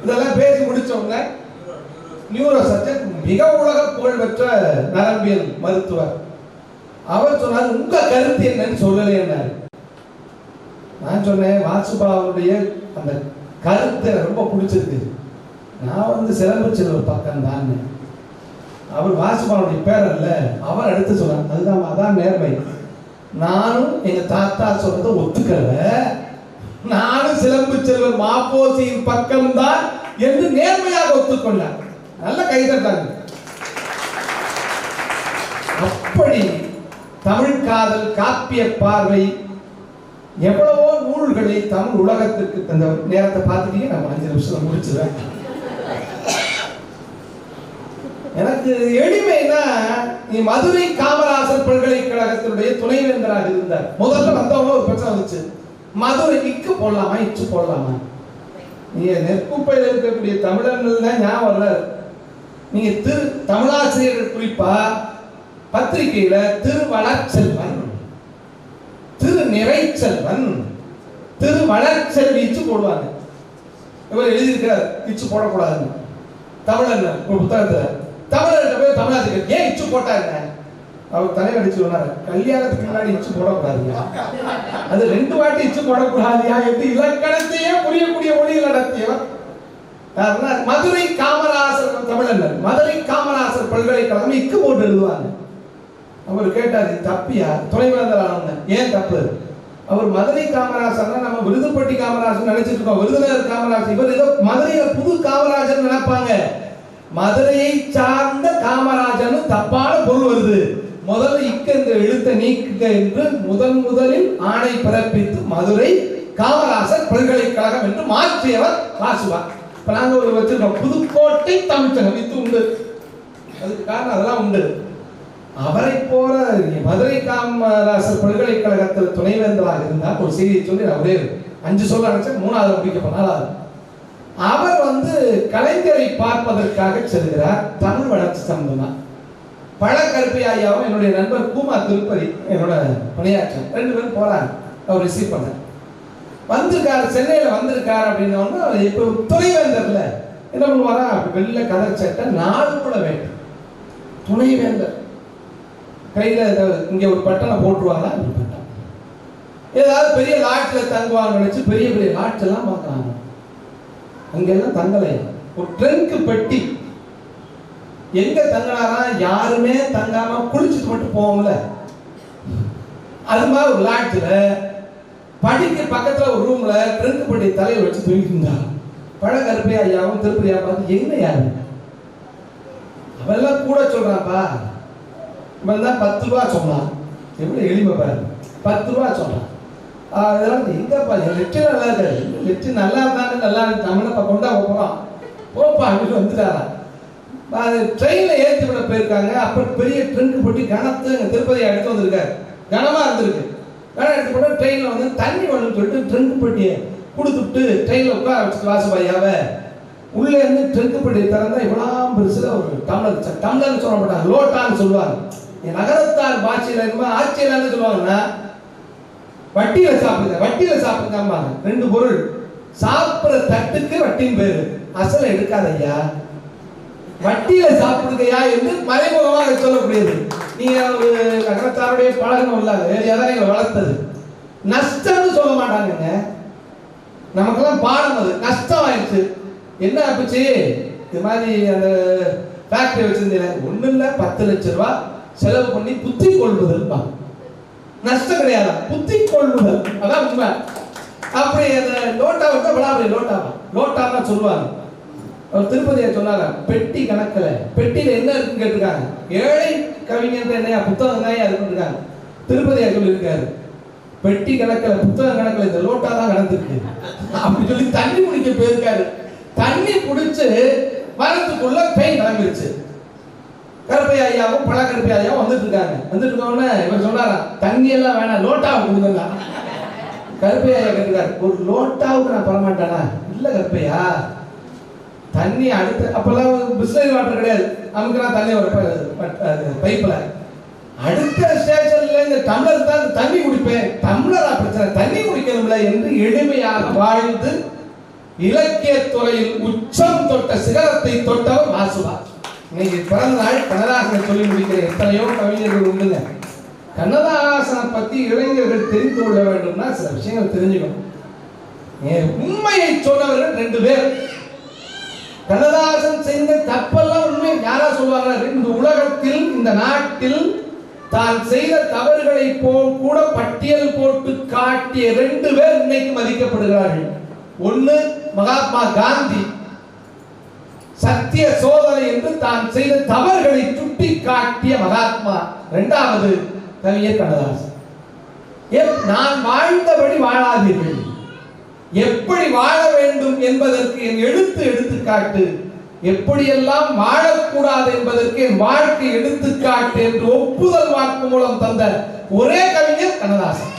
இதெல்லாம் பேசி முடிச்சவங்க நியூரோ சர்ஜன், மிக உலக புகழ்பெற்ற நரம்பியல் மருத்துவர். அவர் சொன்னார், உங்க கருத்து என்னன்னு சொல்லலை என்னாரு. நான் சொன்னேன், வாசுபாவுடைய அந்த கருத்தை ரொம்ப பிடிச்சிருக்கு, நான் சிலம்பு செல்வர் பக்கம் தான். அவர் வாசுபாவுடைய பேர் அல்ல, அவர் அடுத்து சொன்னார், அதுதான் அதான் நேர்மை. நானும் எங்க தாத்தா சொல்றதை ஒத்துக்கல, நானும் சிலம்பு செல்வர் மாப்போசியின் பக்கம்தான் என்று நேர்மையாக ஒத்துக்கொண்டார். நல்ல கைதட்டாங்க. அப்படி தமிழ் காதல், காப்பிய பார்வை, எவ்வளவோ நூல்களை தமிழ் உலகத்திற்கு தந்த நேரத்தை பார்த்துட்டீங்க. நம்ம 5 நிமிஷம் முடிச்சிருவேன். எனக்கு எளிமைனா, நீ மதுரை காமராசர் பல்கலைக்கழகத்தினுடைய துணைவேந்தராக இருந்தார். முதல்ல வந்தவங்க ஒரு பிரச்சனை வந்துச்சு, மதுரை இக்கு போடலாமா இச்சு போடலாமா. நீங்க நெற்குப்பையில் இருக்கக்கூடிய தமிழர்கள் தான் ஞாபகம் வரல. நீங்க தமிழாசிரியர்கள் குறிப்பா பத்திரிகையில திருவளர்ச்செல்வன், திரு நிறைச்செல்வன், திருவளர்ச்செல்வி இச்சு போடுவாங்க. இவர் எழுதியிருக்கிறார் இச்சு போடக்கூடாதுன்னு. தமிழர் ஒரு புத்தகத்துல தமிழர்கிட்ட போய் தமிழாசிரியர் ஏன் இச்சு போட்டாங்க, அவர் தலைவர் அடிச்சு சொன்னாரு, கல்யாணத்துக்கு முன்னாடி இச்சு போடக்கூடாதுங்க, அது 2 வாட்டி இச்சு போடக்கூடாதுயா என்று இலக்கணத்தையே புரியக்கூடிய மொழியில் நடத்தியவர் மதுரை காமராசர். தமிழர் மதுரை காமராசர் பல்கலைக்கழகம் இக்கு போட்டு எழுதுவாங்க. அவர் கேட்டாரு, தப்பியா துணைவேந்தர், ஏன் தப்பு? அவர் மதுரை காமராசர், நம்ம விருதுப்பட்டி காமராஜர் நினைச்சிட்டு இருக்கோம், விருதுநகர் காமராஜர். இவர் ஏதோ மதுரையில புது காமராஜர் நினைப்பாங்க. மதுரையை சார்ந்த காமராஜன் தப்பான பொருள் வருது, முதல்ல இக்க இந்த எழுத்த நீக்குக என்று முதலில் ஆணை பிறப்பித்து மதுரை காமராசர் பல்கலைக்கழகம் என்று மாற்றியவர் வாசுபா. இப்ப நாங்க ஒரு வச்சிருக்கோம் புதுக்கோட்டை தமிழ்ச்சங்கம், இது உண்டு, அதுக்கு காரணம் அதெல்லாம் உண்டு. அவரை போல மதுரை காமராசர் பல்கலைக்கழகத்தில் துணைவேந்தராக இருந்தால் ஒரு செய்தியை சொல்லி நான் ஒரே 5 சொல்ல நினைச்சேன், 3வது முடிக்க 4வது. அவர் கலைஞரை பார்ப்பதற்காக செல்கிறார். தமிழ் வளர்ச்சி சம்பந்தம் பழக்கருப்பையாவும் என்னுடைய நண்பர் கூமா திருப்பதி என்னோட பணியாற்ற 2 பேரும் போறாங்க. அவர் ரிசீவ் பண்ண வந்திருக்காரு, சென்னையில வந்திருக்காரு அப்படின்னா இப்ப துணைவேந்தர்ல என்ன பண்ணுவாரா, வெள்ளை கலர் சட்டை 4 கூட வேண்டும். துணைவேந்தர் கையில இங்க ஒரு பட்டனை போட்டுருவாங்க. ஏதாவது பெரிய லாட்ல தங்குவாங்க நினைச்சு பெரிய பெரிய லாட்ஸ் எல்லாம் பார்க்கறாங்க. அங்கெல்லாம் தங்கலை, ஒரு ட்ரங்க் பெட்டி. எங்க தங்கினாரா, யாருமே தங்காம குளிச்சுட்டு மட்டும் போவோம்ல, அது மாதிரி ஒரு லாட்ஜ்ல படிக்க பக்கத்துல ஒரு ரூம்ல ட்ரங்க் பெட்டி தலையில வச்சு தூங்கிட்டு இருந்தாங்க. பழக்கருப்பை ஐயாவும் திருப்பதியா பார்த்து, என்ன யாரு அவெல்லாம் கூட சொல்றாப்பா, இவன் தான் 10 ரூபா சொன்னான். எப்படி எளிமை பாரு, 10 ரூபா சொன்னான். அதெல்லாம் எங்கப்பா லெட்டு நல்லா இருக்காரு, லெட்டு நல்லா இருந்தாங்க, நல்லா தமிழப்பா கொண்டா போகிறோம் போப்பா அப்படின்னு வந்துட்டாரா. ட்ரெயினில் ஏற்றி விட போயிருக்காங்க. அப்போ பெரிய ட்ரங்க் போட்டு கனத்து திருப்பதியை எடுத்து வந்திருக்காரு, கனமாக இருந்திருக்கு. கனம் எடுத்து போட்டு ட்ரெயினில் தண்ணி வேணும்னு சொல்லிட்டு ட்ரங்க் பெட்டியை கொடுத்துட்டு ட்ரெயினில் உட்கார வச்சுட்டு வாசுபாயாவை உள்ளே இருந்து ட்ரங்க் பெட்டியை திறந்தா இவ்வளோ பெருசுல ஒரு டம்ளர்னு சொல்ல மாட்டாங்க, லோட்டான்னு சொல்லுவாங்க. நகரத்தார் பாட்சியில் இருக்கும்போது ஆட்சியில் என்ன சொல்லுவாங்கன்னா, வட்டியில சாப்பிடுங்க, வட்டியில சாப்பிடுங்க. 2 பொருள், சாப்பிடுற தட்டுக்கு வட்டின்னு பேரு, அசல எடுக்காத ஐயா, வட்டியில சாப்பிடுங்கயா என்று மறைமுகமாக சொல்லக்கூடியது. நீங்க ஒரு நகரத்தாருடைய பழகணும் இல்லாத வேற எங்களை வளர்த்தது. நஷ்டம்னு சொல்ல மாட்டாங்க, நமக்கெல்லாம் பாடம் அது. நஷ்டம் ஆயிடுச்சு, என்ன ஆச்சு, இது மாதிரி அந்த ஃபேக்டரி வச்சிருந்தேன், ஒண்ணு இல்ல 10 லட்சம் ரூபாய் செலவு பண்ணி புத்தி கொள்வதல், நஷ்டம் கிடையாது, புத்தி கொள்ளுதல், அதான் உண்மை. அப்படி அந்த லோட்டா விட்டா விளாபடி லோட்டாவா சொல்லுவாங்க. அவர் திருப்பதியை சொன்னாங்க, பெட்டி கணக்கில் பெட்டியில என்ன இருக்குன்னு கேட்டிருக்காங்க. ஏழை கவிஞர் என்னையா புத்தகம் தான் இருக்குன்னு திருப்பதியா சொல்லியிருக்காரு. பெட்டி கணக்கில் புத்தகம் கணக்கில் இந்த லோட்டா தான் கணக்கு அப்படி சொல்லி தண்ணி குடிக்க போயிருக்காரு. தண்ணி குடிச்சு வரத்துக்குள்ள பெயின் கிளம்பிருச்சு. கருப்பை ஐயாவும் பழக்கருப்பை ஐயாவும் வந்துட்டு இருக்காங்க. வந்துட்டு இருக்கோன்னு இவர் சொன்னாரா, தண்ணி எல்லாம் வேணாம், லோட்டாவுக்கு கொடுங்க. கருப்பை ஐயா கேட்டுக்காரு, ஒரு லோட்டாவுக்கு நான் பரமாட்டானா? இல்ல கருப்பையா, தண்ணி அடுத்து அப்பெல்லாம் பிஸ்லரி வாட்டர் கிடையாது, நமக்குலாம் தண்ணி ஒரு பைப்பில். அடுத்த ஸ்டேஷன்ல இந்த டம்ளர் தான் தண்ணி குடிப்பேன், டம்ளரா பிரச்சனை, தண்ணி குடிக்கணும்ல என்று எளிமையாக வாழ்ந்து இலக்கிய துறையில் உச்சம் தொட்ட சிகரத்தை தொட்டவர் வாசுவா. இன்னைக்கு பிறந்த நாள் கண்ணதாசனை சொல்லி முடிக்கிற எத்தனையோ கவிஞர்கள் உண்டுங்க. கண்ணதாசனை பத்தி இளைஞர்கள் தெரிந்து கொள்ள வேண்டும்னா சில விஷயங்கள் தெரிஞ்சுக்கணும். உண்மையை சொன்னவர்கள் 2 பேர். கண்ணதாசன் செய்த தப்பெல்லாம் உண்மை யாரா சொல்லுவாங்க? இந்த உலகத்தில் இந்த நாட்டில் தான் செய்த தவறுகளை கூட பட்டியல் போட்டு காட்டிய 2 பேர் இன்னைக்கு மதிக்கப்படுகிறார்கள். ஒன்னு மகாத்மா காந்தி, சத்திய சோதனை என்று தான் செய்த தவறுகளை சுட்டி காட்டிய மகாத்மா. 2வது கவிஞர் கண்ணதாசன். நான் வாழ்ந்தபடி வாழாதீர்கள், எப்படி வாழ வேண்டும் என்பதற்கு என் எடுத்துக்காட்டு, எப்படியெல்லாம் வாழக்கூடாது என்பதற்கு என் வாழ்க்கை எடுத்துக்காட்டு என்று ஒப்புதல் வாக்கு மூலம் தந்த ஒரே கவிஞர் கண்ணதாசன்.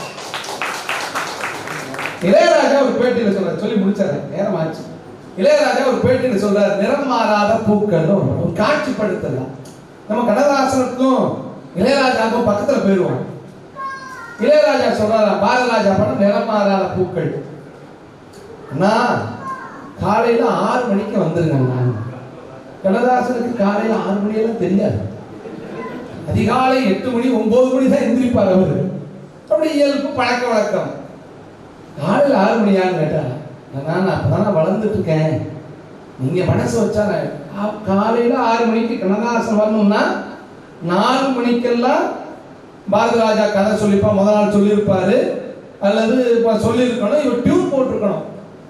இளையராஜா ஒரு பேட்டியில சொல்றாரு, சொல்லி முடிச்சாரு, நேரம் ஆச்சு. இளையராஜா ஒரு பேட்டியில சொல்றாரு, நிறம் மாறாத பூக்கள் ஒரு காட்சிப்படுத்தலாம். நம்ம கண்ணதாசனுக்கும் இளையராஜாவுக்கும் பக்கத்துல போயிடுவோம். இளையராஜா சொல்றாரா, பாரதிராஜா படம் நிறம் மாறாத பூக்கள். அண்ணா காலையில 6 மணிக்கு வந்துருங்க. கண்ணதாசனுக்கு காலையில 6 மணியெல்லாம் தெரியாது. அதிகாலை 8 மணி 9 மணி தான் எந்திரிப்பார் அவரு. அப்படி இயல்பு பழக்க வழக்கம். காலையில 6 மணியான்னு கேட்டா, நான் அப்பதான் வளர்ந்துட்டு இருக்கேன், நீங்க மனசு வச்சா காலையில 6 மணிக்கு கண்ணதாசன் வரணும்னா 4 மணிக்கெல்லாம் பாரதிராஜா கதை சொல்லிப்பான், முதல் நாள் சொல்லியிருப்பாரு அல்லது சொல்லியிருக்கணும், இவர் டியூன் போட்டிருக்கணும்.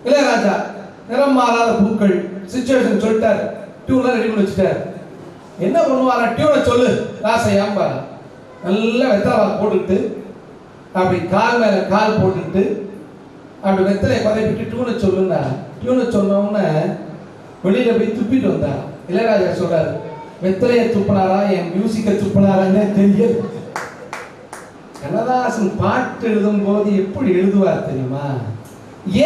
இளையராஜா நிறம் மாறாத பூக்கள் சிச்சுவேஷன் சொல்லிட்டாரு, டியூன்லாம் ரெடி பண்ணி வச்சுட்டாரு. என்ன பண்ணுவாரா, டியூனை சொல்லு ராசையாம்பா, நல்லா வெத்தலை போட்டுக்கிட்டு அப்படி கால் மேல கால் போட்டுக்கிட்டு அப்படி வெத்தலையை பதவிட்டு டியூனை சொல்லுன்னா, டியூனை சொன்னோன்னு வெளியில போய் துப்பிட்டு வந்தார். இளையராஜா சொல்றாரு, வெத்தலையை துப்பினாரா என் மியூசிக்கை துப்பினாரான்னு தெரியல. கண்ணதாசன் பாட்டு எழுதும் போது எப்படி எழுதுவார் தெரியுமா?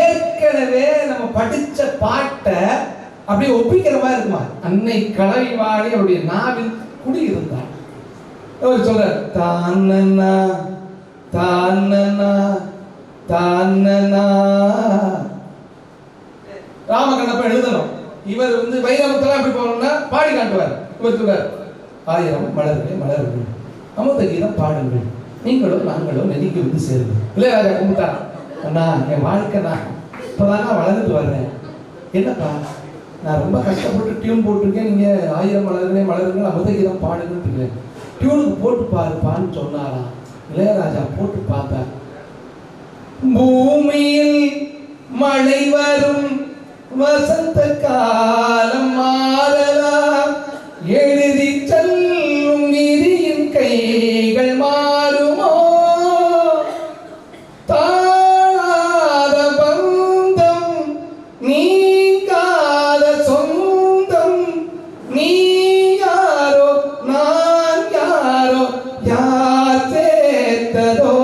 ஏற்கனவே நம்ம படிச்ச பாட்டை அப்படியே ஒப்பிக்கிற மாதிரி இருக்குமா. அன்னை கலைவாணி அவருடைய நாவில் குடியிருந்தார். அவர் சொல்றார், தானனா தானனா தானனா. ராமகண்ணப்ப எழுதணும். இவர் வைரமுத்தெல்லாம் எப்படி போகணும்னா பாடி காட்டுவார். இவர் சொல்றார், 1000 மலர்களே மலர்கள், அமுத கீதம் பாடுங்கள், நீங்களும் நாங்களும் நெருங்கி சேருங்க. இளையராஜா கும்பிட்டார், அண்ணா என் வாழ்க்கை நான் இப்போதானா வளர்ந்துட்டு வர்றேன், என்னப்பா நான் ரொம்ப கஷ்டப்பட்டு டியூன் போட்டிருக்கேன், நீங்க 1000 மலர்களே மலர்கள் அமுத கீதம் பாடுங்கன்னு டியூனுக்கு போட்டு பாருப்பான்னு சொன்னாராம். இளையராஜா போட்டு பார்த்தார். பூமியில் மழை வரும், வசந்த காலம் மாறலாம், எழுதி செல்லும் விதியின் கைகள் மாறுமோ, தாழாத பந்தம் நீங்காத சொந்தம், நீ யாரோ நான் யாரோ யார் சேர்த்ததோ,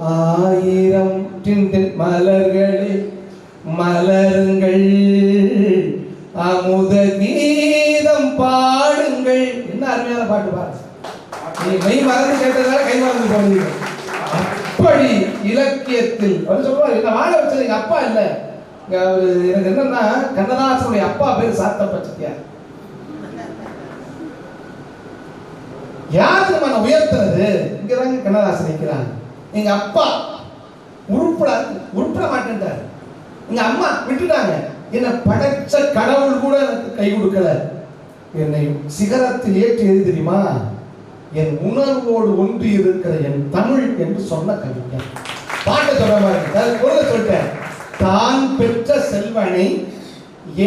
1000 மலர்களே மலருங்கள், அமுத கீதம் பாடுங்கள். என்ன அருமையான பாட்டு பாரு. நீ மெய் மறந்து கேட்டதால கை மறந்து போனீங்க. அப்படி இலக்கியத்தில் அவர் சொல்லுவார், என்ன வாழ வச்சது எங்க அப்பா இல்ல, எனக்கு என்னன்னா கண்ணதாசனுடைய அப்பா பேர் சாத்தப்ப செட்டியார். யாரு நம்ம உயர்த்துறது? இங்கதாங்க கண்ணதாசன் நிற்கிறாங்க. எங்க அப்பா உருப்பட மாட்டேன்ட்டார், எங்க அம்மா விட்டுட்டாங்க, என்னை படைச்ச கடவுள் கூட எனக்கு கை கொடுக்கல, என்னை சிகரத்தில் ஏற்றி எது தெரியுமா, என் உணர்வோடு ஒன்றி இருக்கிற என் தமிழ் என்று சொன்ன கவிஞர். பாட்டை சொல்ற மாதிரி பொருளை சொல்லிட்டேன். தான் பெற்ற செல்வனை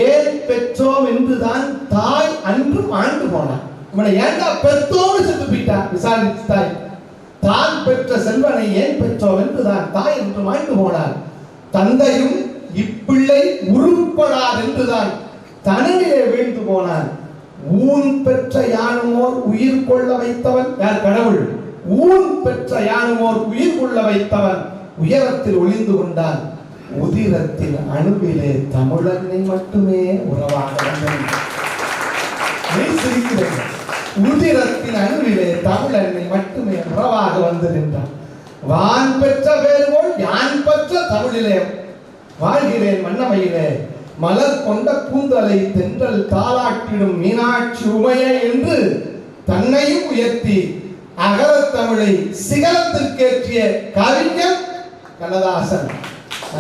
ஏன் பெற்றோம் என்றுதான் தாய் அன்று ஆண்டு போனான். இவனை ஏண்டா பெற்றோடு செத்து போயிட்டான் விசாரித்து தாய். தான் பெற்ற செல்வனை ஏன் பெற்றோம் என்றுதான் தாய் என்று ஆண்டு போனான். தந்தையும் இப்பிள்ளை உருப்படாது என்றுதான் தனனிலே வீழ்ந்து போனான். ஊன் பெற்ற யானுமோர் உயிர் கொள்ள வைத்தவன் யார்? கடவுள். ஊன் பெற்ற யானுமோர் உயிர் கொள்ள வைத்தவன் உயரத்தில் ஒளிந்து கொண்டான். உதிரத்தின் அணுவிலே தமிழனை மட்டுமே உறவாக வந்திருந்தார். உதிரத்தின் அணுவிலே தமிழனை மட்டுமே உறவாக வந்திருந்தார். வான் பெற்ற வேறுபோல் யான் பெற்ற தமிழிலே வாழ்கிறேன் மன்னமையிலே மலர் கொண்ட கூந்தலை தென்றல் தாளாட்டிடும் மீனாட்சி உமையே என்று தன்னையும் உயர்த்தி அகரத் தமிழை சிகரத்திற்கேற்றிய கவிஞர் கண்ணதாசன்.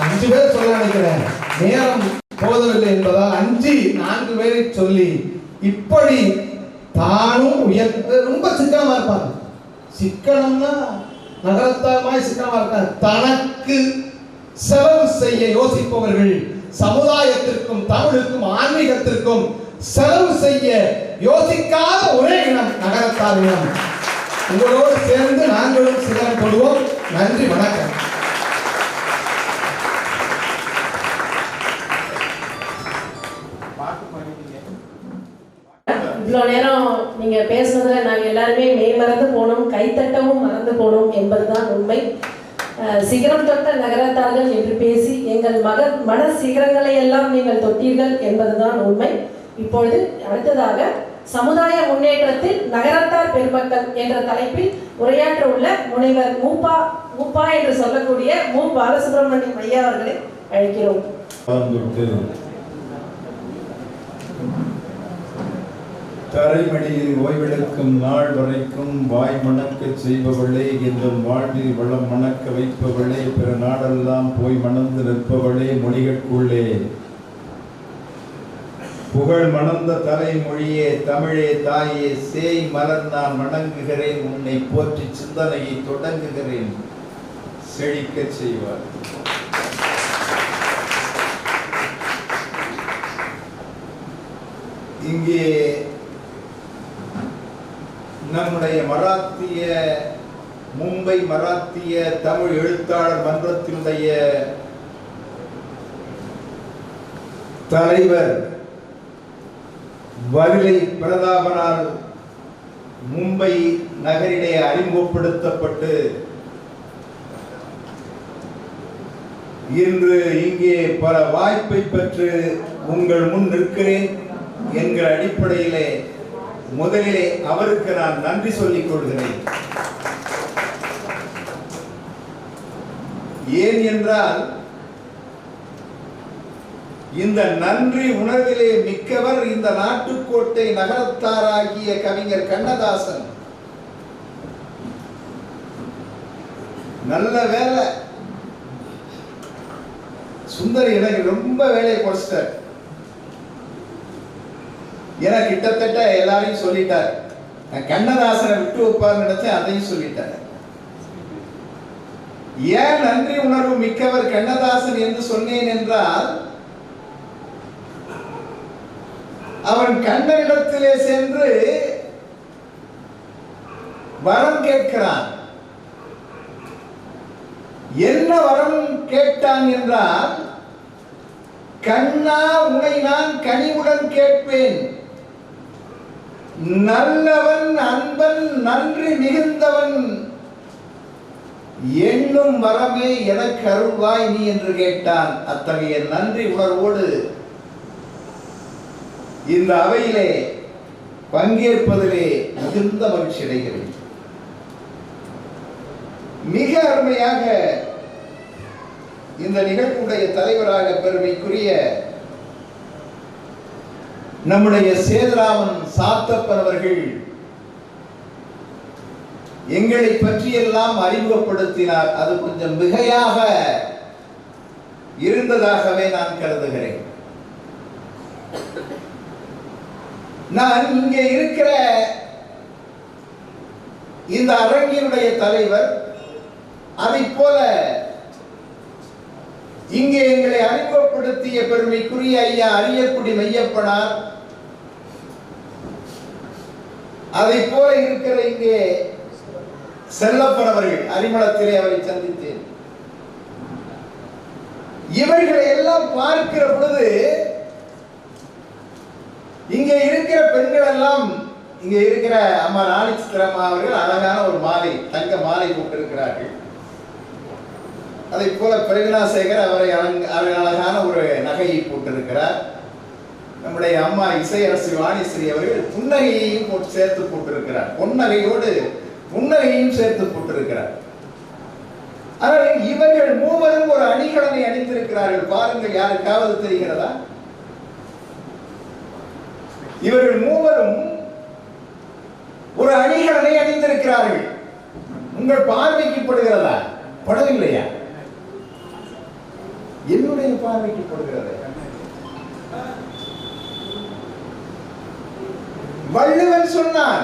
5 பேர் சொல்ல நினைக்கிறேன், நேரம் போதவில்லை என்பதால் 4 பேரை சொல்லி இப்படி தானும் உயர்த்த ரொம்ப சிக்கனமா இருப்பாங்க. சிக்கனம்னா நகரத்தாய் சிக்கனமா இருக்காங்க. தனக்கு செலவு செய்ய யோசிப்பவர்கள் சமுதாயத்திற்கும் தமிழுக்கும் ஆன்மீகத்திற்கும் செலவு செய்ய யோசிக்காத ஒரே இனம் நகரத்தார் இனம். உங்களோடு சேர்ந்து நாங்களும் சிகரம் கொள்வோம். நன்றி, வணக்கம். இவ்வளோ நேரம் நீங்க பேசுனதுல நாங்கள் எல்லாருமே மெய் மறந்து போனோம், கைத்தட்டவும் மறந்து போனோம் என்பதுதான் உண்மை. சிகரம் தொட்ட நகரத்தார்கள் என்று பேசி எங்கள் மன சிகரங்களை எல்லாம் நீங்கள் தொட்டீர்கள் என்பதுதான் உண்மை. இப்பொழுது அடுத்ததாக சமுதாய முன்னேற்றத்தில் நகரத்தார் பெருமக்கள் என்ற தலைப்பில் உரையாற்ற உள்ள முனைவர் மூப்பா என்று சொல்லக்கூடிய மு. பாலசுப்ரமணியம் ஐயா அவர்களை அழைக்கிறோம். தரைமடியில் ஓய்வெடுக்கும் நாள் வரைக்கும் வாய் மணக்க செய்பவளே, எங்கள் வாழ்வில் வளம் மணக்க வைப்பவளே, பிற நாடெல்லாம் போய் மணந்து நிற்பவளே, மொழிகளுக்குள்ளே புகழ் மணந்த தலைமொழியே, தமிழே தாயே, சேய் மலர் நான் வணங்குகிறேன், உன்னை போற்றி சிந்தனையை தொடங்குகிறேன், செழிக்க செய்வார். இங்கே நம்முடைய மும்பை மராத்திய தமிழ் எழுத்தாளர் மன்றத்தினுடைய தலைவர் வரிலை பிரதாபனால் மும்பை நகரிலே அறிமுகப்படுத்தப்பட்டு இன்று இங்கே பல வாய்ப்பை பெற்று உங்கள் முன் நிற்கிறேன் என்கிற அடிப்படையிலே முதலிலே அவருக்கு நான் நன்றி சொல்லிக் கொள்கிறேன். ஏன் என்றால் இந்த நன்றி உணர்விலே மிக்கவர் இந்த நாட்டுக்கோட்டை நகரத்தாராகிய கவிஞர் கண்ணதாசன். நல்ல வேலை, சுந்தரி எனக்கு ரொம்ப வேலையை கொடுத்தார். ஏன்னா கிட்டத்தட்ட எல்லாரையும் சொல்லிட்டார். கண்ணதாசனை விட்டு வைப்பார் நினைச்சேன், அதையும் சொல்லிட்டார். ஏன் நன்றி உணர்வு மிக்கவர் கண்ணதாசன் என்று சொன்னேன் என்றால், அவன் கண்ணனிடத்திலே சென்று வரம் கேட்கிறான். என்ன வரம் கேட்டான் என்றால், கண்ணா உன்னை நான் கனிவுடன் கேட்பேன், நல்லவன் அன்பன் நன்றி மிகுந்தவன் என்னும் வரமே எனக்கு அருள்வாய் நீ என்று கேட்டான். அத்தகைய நன்றி உணர்வோடு இந்த அவையிலே பங்கேற்பதிலே மிகுந்த மகிழ்ச்சி அடைகிறேன். மிக அருமையாக இந்த நிகழ்வுடைய தலைவராக பெருமைக்குரிய நம்முடைய சேதுராமன் சாத்தப்பன் அவர்கள் எங்களை பற்றியெல்லாம் அறிமுகப்படுத்தினார். அது கொஞ்சம் மிகையாக இருந்ததாகவே நான் கருதுகிறேன். நான் இங்கே இருக்கிற இந்த அரங்கினுடைய தலைவர், அதை போல இங்கே எங்களை அறிமுகப்படுத்திய பெருமைக்குரிய ஐயா அரியக்குடி மெய்யப்பனார், அதை போல இருக்கிற இங்கே செல்லப்பன் அவர்கள், அறிமுகத்திலே அவரை சந்தித்தேன். இவர்களை எல்லாம் பார்க்கிற பொழுது இங்கே இருக்கிற பெண்கள் எல்லாம், இங்கே இருக்கிற அம்மா ராணி சித்திரம்மா அவர்கள் அழகான ஒரு மாலை, தங்க மாலை போட்டிருக்கிறார்கள். அதை போல பிரவினாசேகர் அவரை அழகான ஒரு நகையை போட்டிருக்கிறார். நம்முடைய அம்மா இசையரசி வாணிஸ்ரீ அவர்கள் புன்னகையையும் சேர்த்து போட்டிருக்கிறார். பொன்னகையோடு புன்னகையும் சேர்த்து போட்டிருக்கிறார். ஆனால் இவர்கள் மூவரும் ஒரு அணிகலனை அணிந்திருக்கிறார்கள். பாருங்கள், யாருக்காவது தெரிகிறதா? இவர்கள் மூவரும் ஒரு அணிகலனை அணிந்திருக்கிறார்கள். உங்கள் பார்வைக்கு படுகிறதா? படவில்லையா? என்னுடைய பார்வைக்கு படுகிறது. வள்ளுவன் சொன்னான்,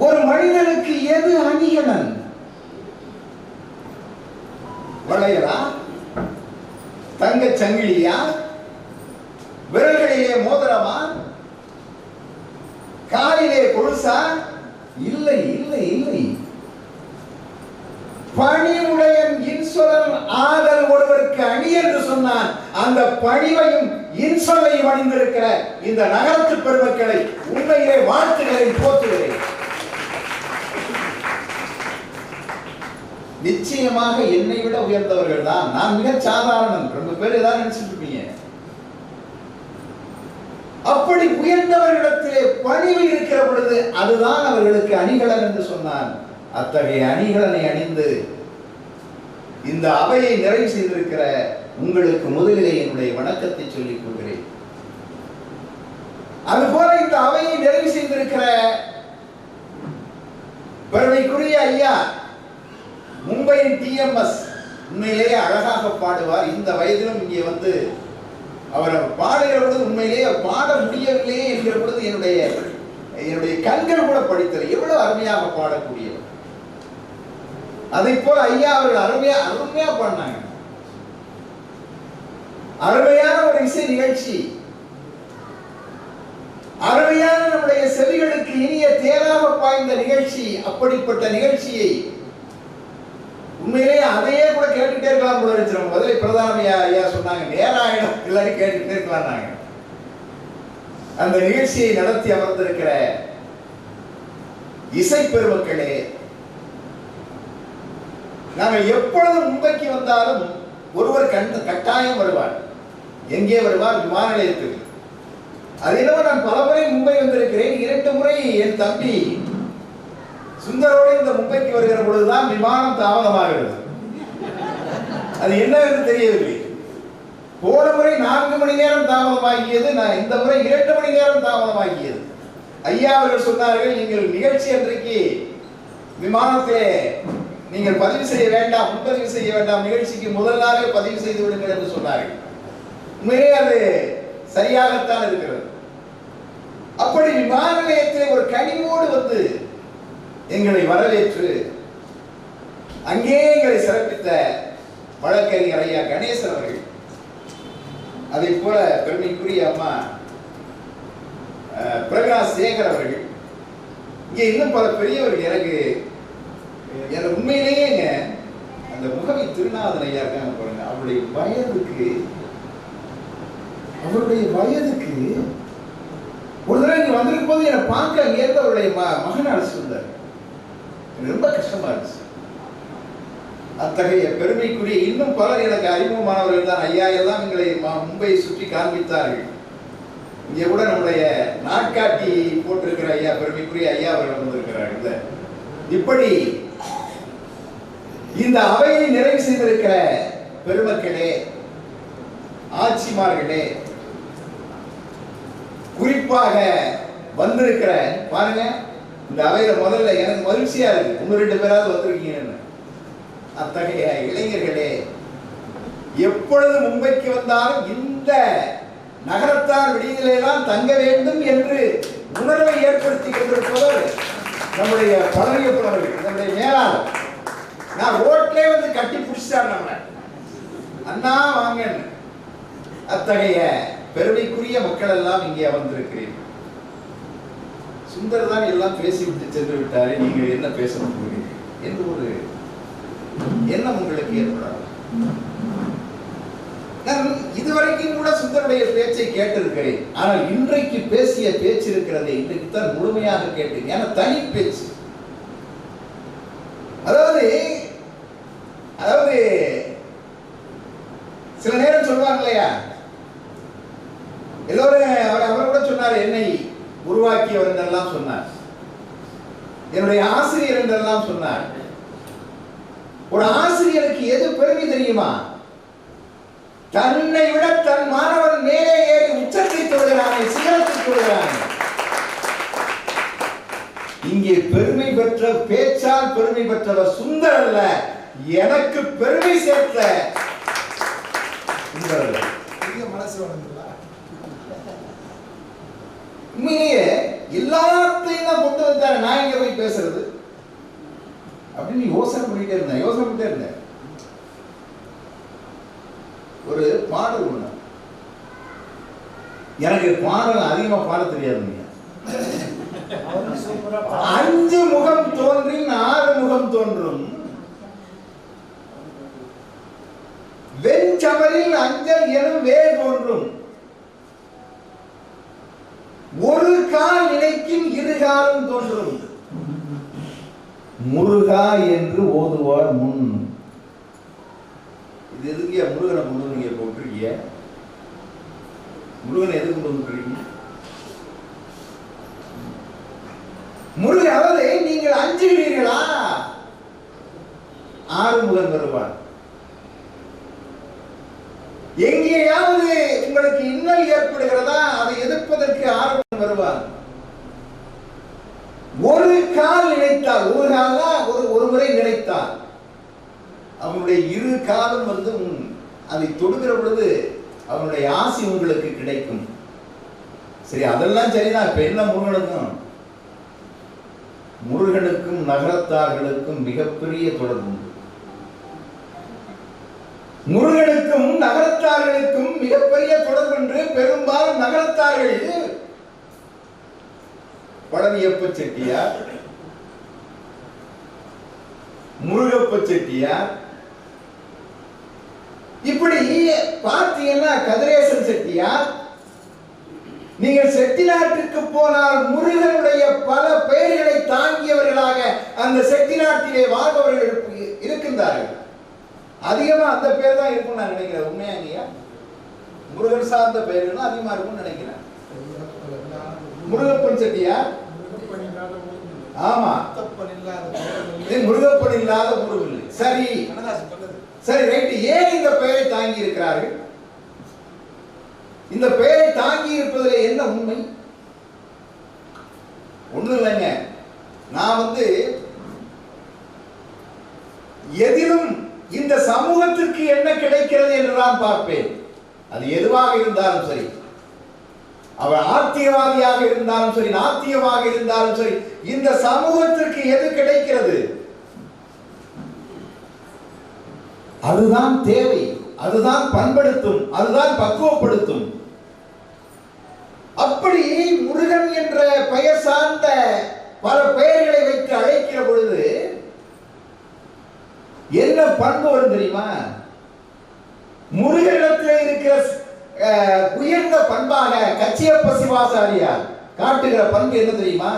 ஒரு மனிதனுக்கு எது அணிகலன்? வளையலா? தங்கச் சங்கிலியா? விரல்களிலே மோதிரமா? காலிலே கொலுசா? இல்லை இல்லை இல்லை. பணிவுடையன் இன்சொலன் ஆதல் ஒருவருக்கு அணி என்று சொன்னான். அந்த பணிவையும் இன்சொலையும் அணிந்திருக்கிற இந்த நகரத்து பெருமக்களை உண்மையிலே வாழ்த்துகிறேன், போற்றுகிறேன். நிச்சயமாக என்னை விட உயர்ந்தவர்கள் தான். நான் மிக சாதாரணன். ரொம்ப பேர் ஏதாவது நினைச்சிட்டு இருப்பீங்க. அப்படி உயர்ந்தவர்களிடத்திலே பணிவு இருக்கிற பொழுது அதுதான் அவர்களுக்கு அணிகலன் என்று சொன்னான். அத்தகைய அணிகலனை அணிந்து இந்த அவையை நிறைவு செய்திருக்கிற உங்களுக்கு முதலிலே என்னுடைய வணக்கத்தை சொல்லிக் கொள்கிறேன். அதுபோல இந்த அவையை நிறைவு செய்திருக்கிற பெருமைக்குரிய ஐயா மும்பையின் டிஎம்எஸ் உண்மையிலேயே அழகாக பாடுவார். இந்த வயதிலும் இங்கே வந்து அவர் பாடுகிற பொழுது உண்மையிலேயே பாட முடியவில்லையே என்கிற பொழுது என்னுடைய கண்கள் கூட படித்தது. எவ்வளவு அருமையாக பாடக்கூடியவர். அதை போல ஐயா அவர்கள் அருமையா பாடினாங்க. அருமையான ஒரு இசை நிகழ்ச்சி, அருமையான நம்முடைய செவிகளுக்கு இனிய தேராக பாய்ந்த நிகழ்ச்சி. அப்படிப்பட்ட நிகழ்ச்சியை உண்மையிலேயே அதையே கூட கேட்டுட்டே இருக்கலாம் போல இருந்துச்சு. முதல்ல பிரதான ஐயா சொன்னாங்க, நேராயிடும் எல்லாரும் கேட்டுட்டே இருக்கலாம். அந்த நிகழ்ச்சியை நடத்தி அமர்ந்திருக்கிற இசை பெருமக்களே, நாங்கள் எப்பொழுது மும்பைக்கு வந்தாலும் ஒருவர் கட்டாயம் வருவார். எங்கே வருவார்? விமான நிலையத்துக்கு. அதிலும் நான் பல முறை மும்பை வந்திருக்கிறேன். 2 முறை என் தம்பி சுந்தரோடு இந்த மும்பைக்கு வருகிற பொழுதுதான் விமானம் தாமதமாகிறது. அது என்னவென்று தெரியவில்லை. போன முறை 4 மணி நேரம் தாமதமாகியது, நான் இந்த முறை 2 மணி நேரம் தாமதமாகியது. ஐயா அவர்கள் சொன்னார்கள், நீங்கள் நிகழ்ச்சி அன்றைக்கு விமானத்திலே நீங்கள் பதிவு செய்ய வேண்டாம், முன்பதிவு செய்ய வேண்டாம், நிகழ்ச்சிக்கு முதல் நாளே பதிவு செய்து விடுங்கள் என்று சொன்னார்கள். உண்மையிலே அது சரியாகத்தான் இருக்கிறது. அப்படி விமான நிலையத்திலே ஒரு கனிவோடு வந்து எங்களை வரவேற்று அங்கே எங்களை சிறப்பித்த வழக்கறிஞர் ஐயா கணேசன் அவர்கள், அதை போல பெருமைக்குரிய அம்மா பிரகாஷ் சேகர் அவர்கள், இங்கே இன்னும் பல பெரியவர்கள். எனக்கு உண்மையிலேயேங்க அந்த முகவை திருநாதன் ஐயா இருக்காங்க பாருங்க, அவருடைய வயதுக்கு ஒரு தடவை நீங்க வந்திருக்கும் போது என்னை பார்க்க அங்கேருந்து அவருடைய மகன் அழைச்சு வந்தார். ரொம்ப கஷ்டமா இருந்துச்சு. அத்தகைய பெருமைக்குரிய இன்னும் பலர் எனக்கு அறிமுகமானவர்கள் தான். ஐயா எல்லாம் எங்களை மும்பையை சுற்றி காண்பித்தார்கள். இங்கே கூட நம்முடைய நாட்காட்டி போட்டிருக்கிற ஐயா பெருமைக்குரிய ஐயா அவர்கள் வந்திருக்கிறார்கள். இப்படி இந்த அவையை நிறைவு செய்திருக்கிற பெருமக்களே, ஆட்சிமார்களே, குறிப்பாக வந்திருக்கிற பாருங்க, இந்த அவையில முதல்ல எனக்கு மகிழ்ச்சியா இருக்கு, 1-2 பேராவது வந்திருக்கீங்கன்னு. அத்தகைய இளைஞர்களே, எப்பொழுது மும்பைக்கு வந்தாலும் இந்த நகரத்தார் விடுதியிலே தான் தங்க வேண்டும் என்று உணர்வை ஏற்படுத்தி கொண்டிருப்பவர் நம்முடைய பழனியப்பனவர்கள், நம்முடைய மேலாளர். நான் ரோட்லே வந்து கட்டி பிடிச்சார் நம்ம அண்ணா வாங்கன்னு. அத்தகைய பெருமைக்குரிய மக்கள் எல்லாம் இங்கே வந்திருக்கிறீர்கள். சுந்தர் தான் எல்லாம் பேசிவிட்டு சென்று விட்டாரே, நீங்கள் என்ன பேச போகிறீர்கள் என்று ஒரு எண்ணம் உங்களுக்கு ஏற்படாது. நான் இதுவரைக்கும் கூட சுந்தருடைய பேச்சை கேட்டிருக்கிறேன். ஆனால் இன்றைக்கு பேசிய பேச்சு இருக்கிறதே, இன்றைக்கு தான் முழுமையாக கேட்டேன். ஏன்னா தனி பேச்சு. அதாவது என்னுடைய ஆசிரியர் என்றெல்லாம் சொன்னார். ஒரு ஆசிரியருக்கு எது பெருமை தெரியுமா? தன்னை விட தன் மாணவன் மேலே ஏறி உச்சத்தை தொடுகிறானே, சிகரத்தை தொடுகிறானே. இங்கே பெருமை பெற்ற பேச்சால் பெருமை பெற்றவர் சுந்தர் அல்ல, எனக்கு பெருமை சேர்த்த சுந்தர். உண்மையிலேயே எல்லாத்தையும் தான் கொண்டு வந்தாரு. நான் இங்க போய் பேசுறது அப்படின்னு யோசனை பண்ணிட்டே இருந்தேன். ஒரு பாடல் ஒண்ணு, எனக்கு பாடல் அதிகமா பாட தெரியாதுங்க. 5 முகம் தோன்றின் 6 முகம் தோன்றும், வெண்சமரில் அஞ்சல் எனும் வேல் தோன்றும், ஒரு கால் நினைக்கும் 2 காலும் தோன்றும், முருகா என்று ஓதுவார் முன். இது எதுக்கு முருகனை கொண்டு நீங்க போட்டிருக்கீங்க? முருகனை எதுக்கு கொண்டு வந்துருக்கீங்க? முருகன் அவரை நீங்கள் அஞ்சுகிறீர்களா? 6 முகன் வருவார். எங்கேயாவது உங்களுக்கு இன்னல் ஏற்படுகிறதா, அதை எதிர்ப்பதற்கு 6 முகன் வருவார். ஒரு கால் நினைத்தால், ஒரு கால் ஒரு முறை நினைத்தால் அவனுடைய 2 காலம் அதை தொடுகிற பொழுது அவனுடைய ஆசி உங்களுக்கு கிடைக்கும். சரி, அதெல்லாம் சரிதான். இப்ப என்ன முருகனுக்கும் நகரத்தார்களுக்கும் மிகப்பெரிய தொடர்பு உண்டு. முருகனுக்கும் நகரத்தார்களுக்கும் மிகப்பெரிய தொடர்பு என்று பெரும்பாலும் நகரத்தார்கள் பழனியப்ப செட்டியார், முருகப்ப செட்டியார், இப்படி பார்த்தீங்கன்னா கதிரேசன் செட்டியார். நீங்கள் செட்டிநாட்டுக்கு போனால் முருகனுடைய பல பெயர்களை தாங்கியவர்களாக அந்த செட்டிநாட்டிலே வாழ்பவர்கள் இருக்கின்றார்கள். அதிகமா அந்த பேர் தான் இருக்கும் நான் நினைக்கிறேன். உண்மையாங்கய்யா, முருகன் சார்ந்த பெயர்கள் அதிகமா இருக்கும்னு நினைக்கிறேன். முருகப்பன் செட்டியார், ஆமா, முருகப்பன் இல்லாத முருகன். சரி சரி, ரைட். ஏன் இந்த பெயரை தாங்கி இருக்கிறார்கள்? இந்த பெயரை தாங்கி இருப்பதில் என்ன உண்மை? ஒண்ணும் இல்லைங்க. நான் எதிலும் இந்த சமூகத்திற்கு என்ன கிடைக்கிறது என்று நான் பார்ப்பேன். அது எதுவாக இருந்தாலும் சரி, அவர் ஆத்திகவாதியாக இருந்தாலும் சரி, நாத்திகமாக இருந்தாலும் சரி, இந்த சமூகத்திற்கு எது கிடைக்கிறது அதுதான் தேவை, அதுதான் பண்படுத்தும், அதுதான் பக்குவப்படுத்தும். அப்படி முருகன் என்ற பெயர் சார்ந்த பல பெயர்களை வைத்து அழைக்கிற பொழுது என்ன பண்பு வரும் தெரியுமா? முருகனிடத்தில் இருக்கிற உயர்ந்த பண்பாக கச்சியப்ப சிவாசாரியார் காட்டுகிற பண்பு என்ன தெரியுமா?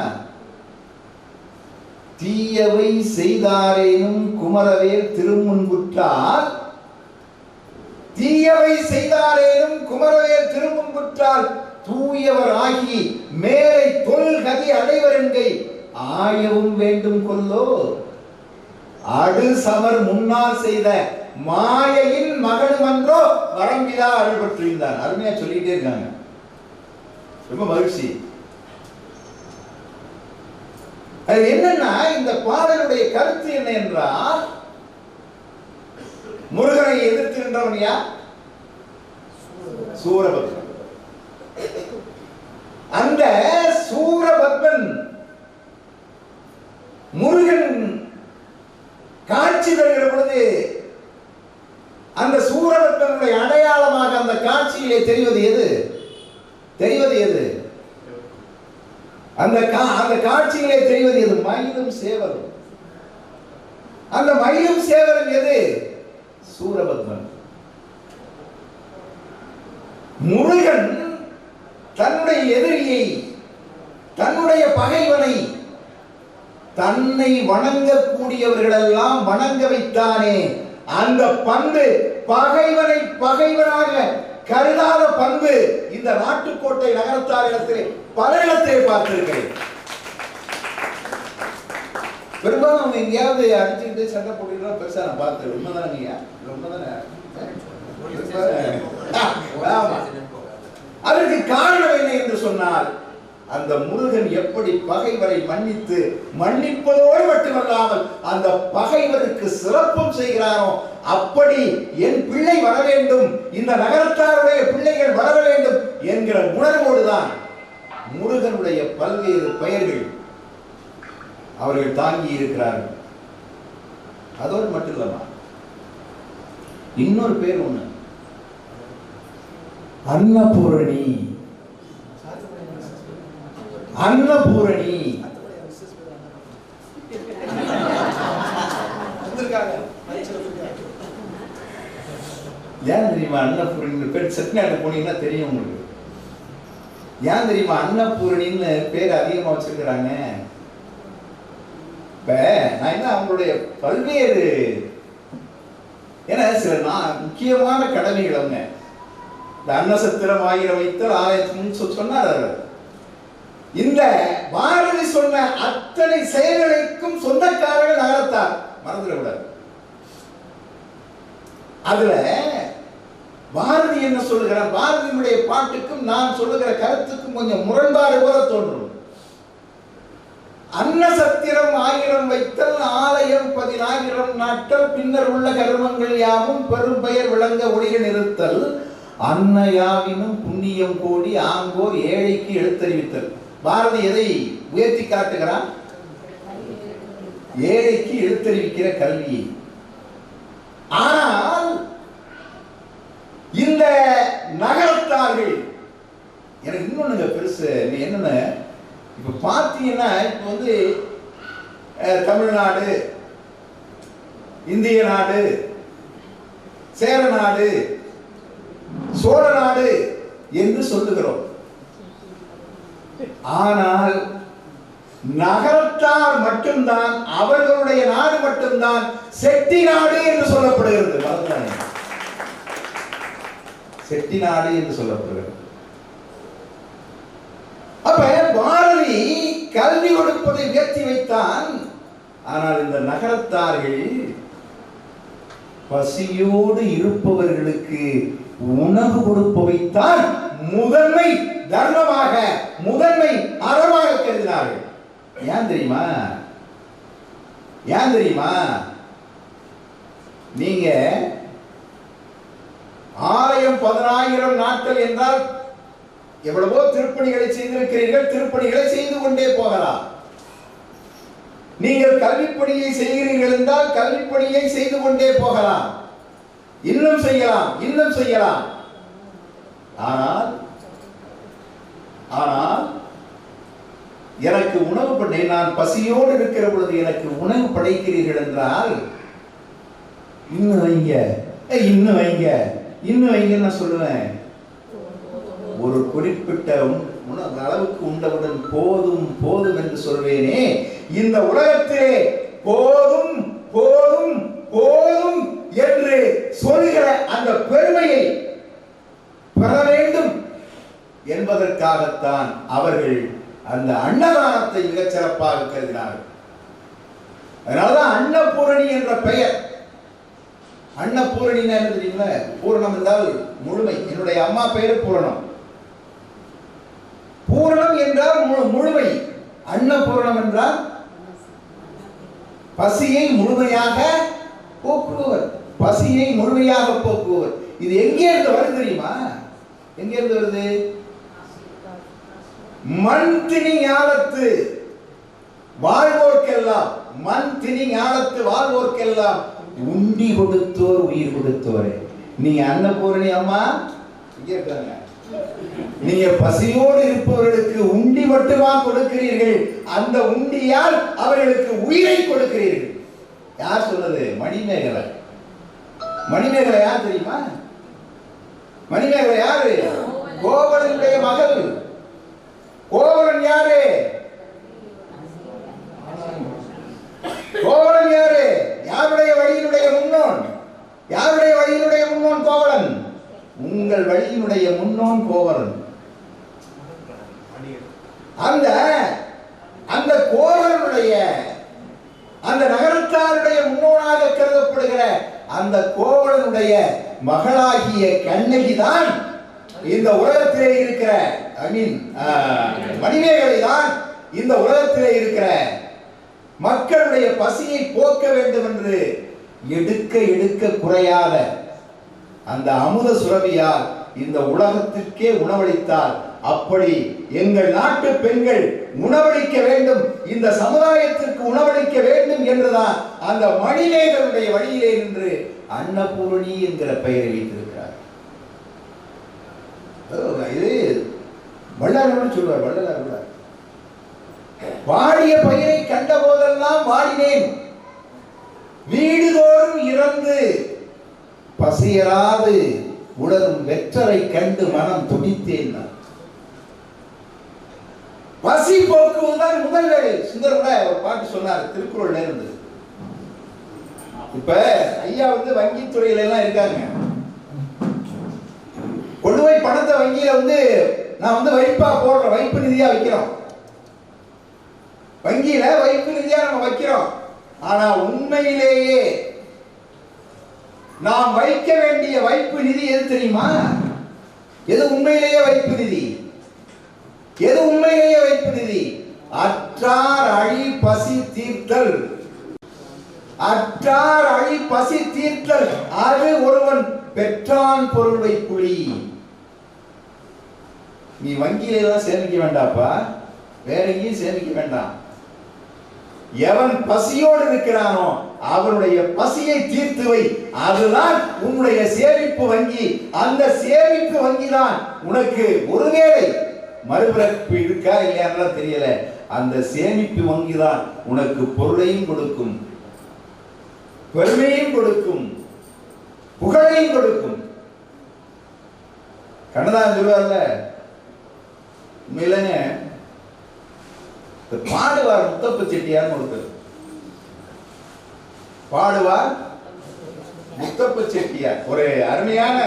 தீயவை செய்தாரேனும் குமரவேல் திருமுன்புற்றால், தீயவை செய்தாரேனும் குமரவேல் திருமுன்புற்றால் தூயவர் ஆகி மேலை தொல்கதி அடைவர் என்கை ஆயவும் வேண்டும் கொல்லோ, அடு சமர் முன்னால் செய்த மாயையின் மகனுமன்றோ வரம்பிதா அருள் பெற்றிருந்தார். அருமையா சொல்லிட்டே இருக்காங்க. ரொம்ப மகிழ்ச்சி. அது என்னன்னா, இந்த பாடலுடைய கருத்து என்ன என்றால், முருகனை எதிர்க்கின்றவன் யார்? சூரபத்மன். அந்த சூரபத்மன் முருகன் காட்சி தருகிற பொழுது அந்த சூரபத்மனுடைய அடையாளமாக அந்த காட்சியிலே தெரிவது எது? அந்த காட்சியிலே தெரிவது எது? மயிலும் சேவலும். அந்த மயிலும் சேவலும் எது? சூரபத்மன். முருகன் தன்னுடைய எதிரியை, தன்னுடைய பகைவனை, தன்னை வணங்கக்கூடியவர்களெல்லாம் வணங்க வைத்தானே, அந்த பண்பு, பகைவனை பகைவனாக கருதாத பண்பு இந்த நாட்டுக்கோட்டை நகரத்தார் இடத்திலே பல இடத்திலே பார்த்திருக்கிறேன். பெரும்பாலும் அவங்க எங்கேயாவது அடிச்சுக்கிட்டு சண்டை போட்டுக்கிட்டு பெருசா நான் பார்த்தேன். உண்மைதானே? உண்மைதானே? அதற்கு காரணம் என்ன என்று சொன்னால், அந்த முருகன் எப்படி பகைவரை மன்னித்து மன்னிப்பதோடு மட்டுமல்லாமல் அந்த பகைவருக்கு சிறப்பும் செய்கிறானோ, அப்படி என் பிள்ளை வர வேண்டும், இந்த நகரத்தாருடைய பிள்ளைகள் வளர வேண்டும் என்கிற உணர்வோடுதான் முருகனுடைய பல்வேறு பெயர்கள் அவர்கள் தாங்கி இருக்கிறார்கள். அதோடு மட்டும் இல்லமா, இன்னொரு பேர் ஒண்ணு, அன்னபூரணி. அன்னபூரணி ஏன் தெரியுமா? அன்னபூரணி பேர் செட்டிநாடு போனீங்கன்னா தெரியும் உங்களுக்கு. ஏன் தெரியுமா அன்னபூரணின்னு பேர் அதிகமா வச்சிருக்கிறாங்க? இப்ப நான் என்ன அவங்களுடைய பல்வேறு, ஏன்னா சில முக்கியமான கடமைகள் அவங்க. இந்த அன்னசத்திரம் ஆயிரம் வைத்தல் ஆலயத்தின் சொன்னார். இந்த பாரதி சொன்ன அத்தனை செயல்களுக்கும் சொந்தக்காரர்கள் நகரத்தார், மறந்துடக்கூடாது. அதுல பாரதி என்ன சொல்லுகிறார்? பாரதியினுடைய பாட்டுக்கும் நான் சொல்லுகிற கருத்துக்கும் கொஞ்சம் முரண்பாடு போல தோன்றும். அன்னசத்திரம் ஆயிரம் வைத்தல் ஆலயம் 10,000 நாட்கள் பின்னர் உள்ள கர்மங்கள் யாவும் பெரும் பெயர் விளங்க ஒளிக நிறுத்தல் அன்னையாவினும் புண்ணியம் கோடி ஆங்கோர் ஏழைக்கு எழுத்தறிவித்தல். பாரதி எதை உயர்த்தி காட்டுகிறான்? ஏழைக்கு எழுத்தறிவிக்கிற கல்வியை. ஆனால் இந்த நகரத்தார்கள் எனக்கு இன்னொன்னு பெருசு என்னன்னு, இப்ப பாத்தீங்கன்னா இப்ப வந்து தமிழ்நாடு, இந்திய நாடு, சேர நாடு, சோழ நாடு என்று சொல்லுகிறோம். ஆனால் நகரத்தார் மட்டும்தான், அவர்களுடைய நாடு மட்டும்தான் செட்டி நாடு என்று சொல்லப்படுகிறது. செட்டி நாடு என்று சொல்லப்படுகிறது. அப்ப பாரதி கல்வி கொடுப்பதை உயர்த்தி வைத்தான். ஆனால் இந்த நகரத்தார்கள் பசியோடு இருப்பவர்களுக்கு உணவு கொடுப்பவைத்தான் முதன்மை தர்மமாக, முதன்மை அறமாக கருதினார்கள். ஏன் தெரியுமா? ஏன் தெரியுமா? நீங்க ஆலயம் 10,000 நாட்கள் என்றால் எவ்வளவோ திருப்பணிகளை செய்திருக்கிறீர்கள், திருப்பணிகளை செய்து கொண்டே போகலாம். நீங்கள் கல்விப்பணியை செய்கிறீர்கள் என்றால் கல்விப்பணியை செய்து கொண்டே போகலாம், இன்னும் செய்யலாம், இன்னும் செய்யலாம். ஆனால் ஆனால் எனக்கு உணவு பண்ணி, நான் பசியோடு இருக்கிற பொழுது எனக்கு உணவு படைக்கிறீர்கள் என்றால் இன்னும் வைங்க, இன்னும் வைங்க, இன்னும் வைங்கன்னு நான் சொல்லுவேன். ஒரு குறிப்பிட்ட அளவுக்கு உண்டவுடன் போதும் போதும் என்று சொல்வேனே, இந்த உலகத்திலே போதும் போதும் போதும் என்று சொல்கிற அந்த பெருமையை பெற வேண்டும் என்பதற்காகத்தான் அவர்கள் அந்த அன்னதானத்தை மிகச் சிறப்பாக கருதினார்கள். அதனாலதான் அன்னபூரணி என்ற பெயர். அன்னபூரணின்னா என்ன தெரியுங்களா? பூரணம் என்றால் முழுமை. என்னுடைய அம்மா பெயர் பூரணம். பூரணம் என்றால் முழுமை. அன்னபூரணம் என்றால் பசியை முழுமையாக போக்குவர், பசியை முழுமையாக போக்குவர். இது எங்கே இருந்து வருது தெரியுமா? எங்கே இருந்து வருது? மண் திணி ஞானத்து வாழ்வோர்க்கெல்லாம், மண் திணி ஞானத்து வாழ்வோர்க்கெல்லாம் உண்டி கொடுத்தோர் உயிர் கொடுத்தோரே. நீங்க அன்னபூரணி அம்மா இங்க இருக்காங்க, நீங்க பசியோடு இருப்பவர்களுக்கு உண்டி மட்டுமா கொடுக்கிறீர்கள், அந்த உண்டியால் அவர்களுக்கு உயிரை கொடுக்கிறீர்கள். யார் சொன்னது? மணிமேகலை. மணிமேகலை யார் தெரியுமா? மணிமேகலை யாரு? கோவலனுடைய மகள். கோவலன் யாரு? கோவலன் யாரு? யாருடைய வழியினுடைய முன்னோன்? யாருடைய வழியினுடைய முன்னோன் கோவலன்? உங்கள் வழியினுடைய முன்னோன் கோவலன். அந்த அந்த கோவலனுடைய அந்த நகரத்தாருடைய முன்னோனாக கருதப்படுகிற அந்த கோவலனுடைய மகளாகிய கண்ணகி தான் இந்த உலகத்திலே இருக்கிற மணிமேகலை தான் இந்த உலகத்திலே இருக்கிற மக்களுடைய பசியை போக்க வேண்டும் என்று எடுக்க எடுக்க குறையாத அந்த அமுத சுரபியால் இந்த உலகத்திற்கே உணவளித்தார். அப்படி எங்கள் நாட்டு பெண்கள் உணவளிக்க வேண்டும், இந்த சமுதாயத்திற்கு உணவளிக்க வேண்டும் என்றுதான் அந்த மணிமேகலுடைய வழியிலே நின்று அன்னபூரணி என்கிற பெயரை வைத்திருக்கிறார். இது வள்ளலார் சொல்வார். வள்ளலார் வாடிய பயிரை கண்ட போதெல்லாம் வாடினேன், வீடுதோறும் இறந்து பசியராது உலரும் வெற்றரை கண்டு மனம் துடித்தேன். பசி போக்குவதுதான் முதல் வேலை. சுந்தர் கூட ஒரு பாட்டு சொன்னார் திருக்குறள்ல இருந்து. இப்ப ஐயா வங்கித்துறையில எல்லாம் இருக்காங்க. கொண்டு போய் பணத்தை வங்கியில நான் வைப்பா போடுறோம், வைப்பு நிதியா வைக்கிறோம். வங்கியில வைப்பு நிதியா நம்ம வைக்கிறோம். ஆனா உண்மையிலேயே நாம் வைக்க வேண்டிய வைப்பு நிதி எது தெரியுமா? எது உண்மையிலேயே வைப்பு நிதி? எது உண்மையிலேயே வைப்பு நிதி? அற்றார் அழி பசி தீர்த்தல். அற்றார் அழி பசி தீர்த்தல். அது ஒருவன் பெற்றான் பொருள் வைப்புளி. நீ வங்கியில எல்லாம் சேமிக்க வேண்டாப்பா, வேற எங்கேயும் சேமிக்க வேண்டாம். எவன் பசியோடு இருக்கிறானோ அவனுடைய பசியை தீர்த்து வை. அதுதான் உன்னுடைய சேமிப்பு வங்கி. அந்த சேமிப்பு வங்கி தான் உனக்கு ஒருவேளை மறுபிறப்பு இருக்கா இல்லையா தெரியல, அந்த சேமிப்பு வங்கி தான் உனக்கு பொருளையும் கொடுக்கும், பெருமையும் கொடுக்கும், புகழையும் கொடுக்கும். கண்ணதாசன் சொல்லுவார்ல, உண்மையிலங்க பாடுவார் முத்தப்ப செட்டியார் ஒருத்தர். பாடுவார் முத்தப்ப செட்டியார் ஒரு அருமையான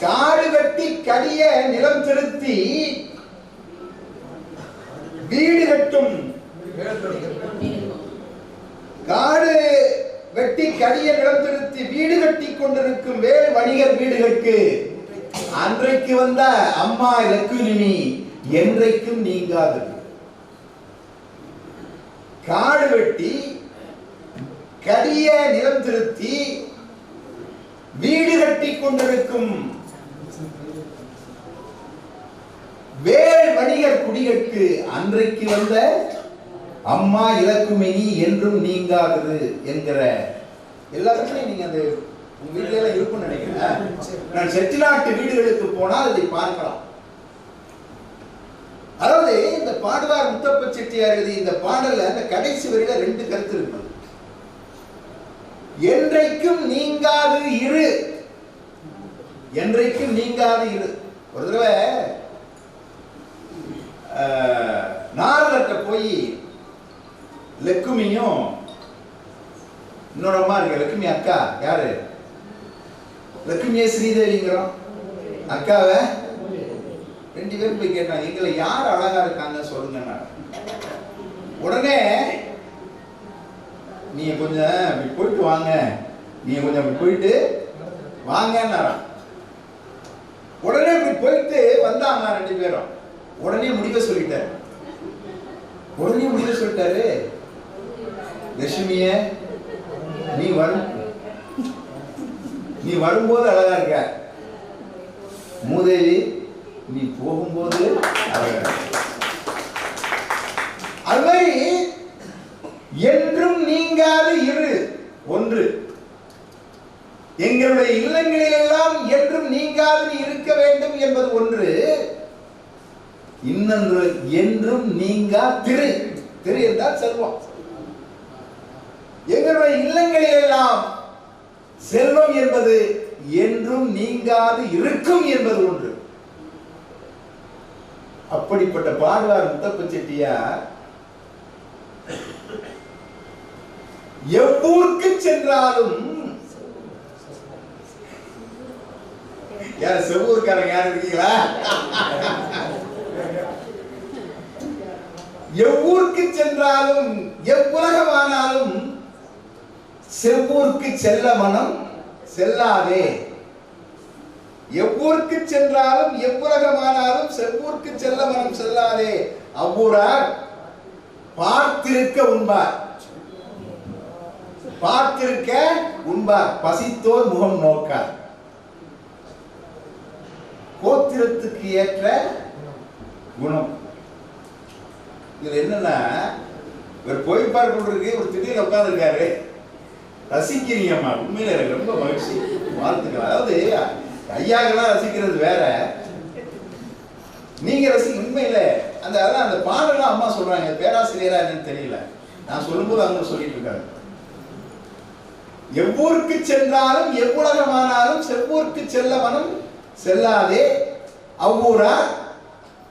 காடு வெட்டி கடிய நிலம் திருத்தி வீடு கட்டும். காடு வெட்டி கடிய நிலம் திருத்தி வீடு கட்டி கொண்டிருக்கும் வேல் வணிகர் வீடுகளுக்கு அன்றைக்கு வந்த அம்மா லக்குமினி என்றைக்கும் நீங்காது. காடு வெட்டி கடிய நிலம் திருத்தி வீடு கட்டி கொண்டிருக்கும் வேல் வணிகர் குடிகளுக்கு அன்றைக்கு வந்த அம்மா இலக்குமினி என்றும் நீங்காதது என்கிற எல்லாருமே நீங்க அந்த உங்க வீட்டுல எல்லாம் இருக்கும்னு நினைக்கிறேன். நான் செட்டிநாட்டு வீடுகளுக்கு போனால் அதை பார்க்கலாம். அதாவது இந்த பாடுவார் முத்தப்ப செட்டியார் எழுதிய இந்த பாடல்ல அந்த கடைசி வரியில 2 கருத்து இருக்கு. என்றைக்கும் நீங்காது இரு, என்றைக்கும் நீங்காது இரு. ஒரு தடவை நாரதர்கிட்ட போய் லக்குமியும் இன்னொரு அம்மா இருக்கு, லக்குமி அக்கா, யாரு லக்குமியே ஸ்ரீதேவிங்கிறோம், அக்காவை 2 பேரும் போய் கேட்டாங்க, எங்களை யார் அழகா இருக்காங்க சொல்லுங்க. உடனே நீங்க கொஞ்சம் இப்படி போயிட்டு வாங்க, நீங்க கொஞ்சம் இப்படி போயிட்டு வாங்கன்னாராம். உடனே இப்படி போயிட்டு வந்தாங்க 2 பேரும். உடனே முடிவை சொல்லிட்டாரு. லட்சுமிய நீ வரும்போது அழகா இருக்க, மூதேவி நீ போகும்போது அழகா. அது மாதிரி என்றும் நீங்காது இரு. ஒன்று, எங்களுடைய இல்லங்களிலெல்லாம் என்றும் நீங்காது இருக்க வேண்டும் என்பது ஒன்று. இன்னொன்று, என்றும் நீங்கா திரு. திரு என்றால் செல்வம். எங்களுடைய இல்லங்களிலெல்லாம் செல்வம் என்பது என்றும் நீங்காது இருக்கும் என்பது ஒன்று. அப்படிப்பட்ட பாடுவார் முத்தப்ப செட்டியார் எவ்வூருக்கு சென்றாலும், யார் செவ்வூர்காரங்க யார் இருக்கீங்களா? எவ்வூருக்கு சென்றாலும் எவ்வுலகமானாலும் செவ்வூருக்கு செல்ல மனம் செல்லாதே. எவ்வூருக்கு சென்றாலும் எவ்வுலகமானாலும் செவ்வூருக்கு செல்ல மனம் செல்லாதே. அவ்வூரார் பார்த்திருக்க உண்பார். பார்த்திருக்க உண்பார். பசித்தோர் முகம் நோக்கார். கோத்திரத்துக்கு ஏற்ற குணம். இதுல என்னன்னா, இவர் போய் பார்க்க ஒரு திடீர்னு உட்கார்ந்து இருக்காரு. ரசிக்கிறீங்கம்மா, உண்மையில எனக்கு ரொம்ப மகிழ்ச்சி, வாழ்த்துக்கள். அதாவது ஐயாக்கெல்லாம் ரசிக்கிறது வேற, நீங்க உண்மையில அந்த அதான் அந்த பாடலாம் அம்மா சொல்றாங்க. பேராசிரியரா என்னன்னு தெரியல, நான் சொல்லும்போது அவங்க சொல்லிட்டு இருக்காங்க. எவ்வூருக்கு சென்றாலும் எவ்வுலகமானாலும் செவ்வூருக்கு செல்ல மனம் செல்லாதே. அவ்வூரா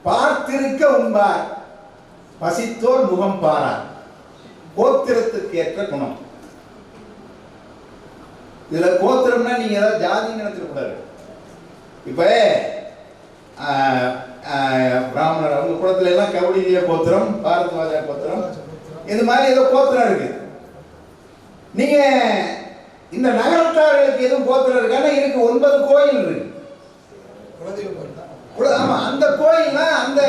பார்த்திருக்க உண்பார். பசித்தோர் முகம் பாரார். கோத்திரத்துக்கு ஏற்ற குணம். இதுல கோத்திரம்னா நீங்க ஏதாவது ஜாதி நினைச்சிடக்கூடாது. இப்ப பிராமணர் அவங்க குளத்துல எல்லாம் கவுடிய கோத்திரம், பாரத்வாஜா கோத்திரம், இந்த மாதிரி ஏதோ கோத்திரம் இருக்கு. நீங்க இந்த நகரத்தார்களுக்கு எதுவும் கோத்திரம் இருக்கான்னா இருக்கு. 9 கோயில் இருக்கு. ஆமா, அந்த கோயில்னா அந்த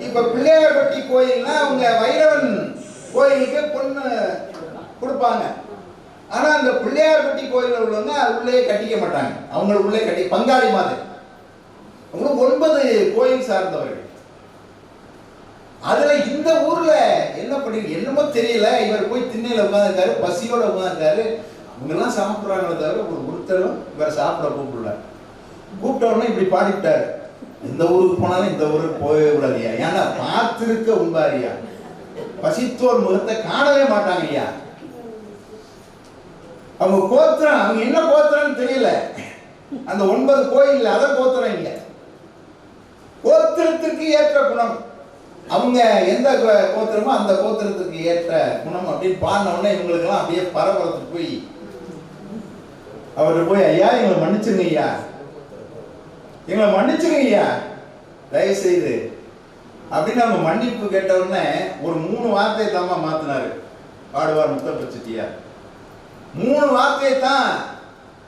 இப்ப பிள்ளையார்பட்டி கோயில்னா அவங்க வைரவன் கோயிலுக்கு பொண்ணு கொடுப்பாங்க. ஆனா அந்த பிள்ளையார்பட்டி கோயில் உள்ளவங்க உள்ளே கட்டிக்க மாட்டாங்க. அவங்க உள்ளே கட்டி பங்காளி மாதிரி. அவங்க 9 கோயில் சார்ந்தவர்கள். அதுல இந்த ஊர்ல என்ன பண்ணி என்னமோ தெரியல, இவர் போய் திண்ணையில உட்கார்ந்துருக்காரு, பசியோட உட்கார்ந்துருக்காரு. இவங்க எல்லாம் சாப்பிடுறாங்களே தவிர ஒருத்தரும் இவரை சாப்பிட கூப்பிடல. கூப்பிட்ட உடனே இப்படி பாடிவிட்டாரு, இந்த ஊருக்கு போனாலும் இந்த ஊருக்கு போகவே கூடாதுயா. ஏன்னா பார்த்திருக்க உண்பாரியா. பசித்தோர் முகத்தை காணவே மாட்டாங்க ஐயா. அவங்க கோத்திரம், அவங்க என்ன கோத்திரம்னு தெரியல. அந்த 9 கோயில் அத கோத்திரம் இல்ல. கோத்திரத்திற்கு ஏற்ற குணம். அவங்க எந்த கோத்திரமோ அந்த கோத்திரத்திற்கு ஏற்ற குணம் அப்படின்னு பாடின உடனே இவங்களுக்கு எல்லாம் அப்படியே பரபரத்து போய் அவர்கிட்ட போய், ஐயா எங்களை மன்னிச்சுங்க ஐயா, எங்களை மன்னிச்சுங்க ஐயா தயவு செய்து அப்படின்னு அவங்க மன்னிப்பு கேட்ட உடனே ஒரு 3 வார்த்தையை தாமா மாத்தினாரு பாடுவார் முத்தப்ப செட்டியார். 3 வார்த்தையை தான்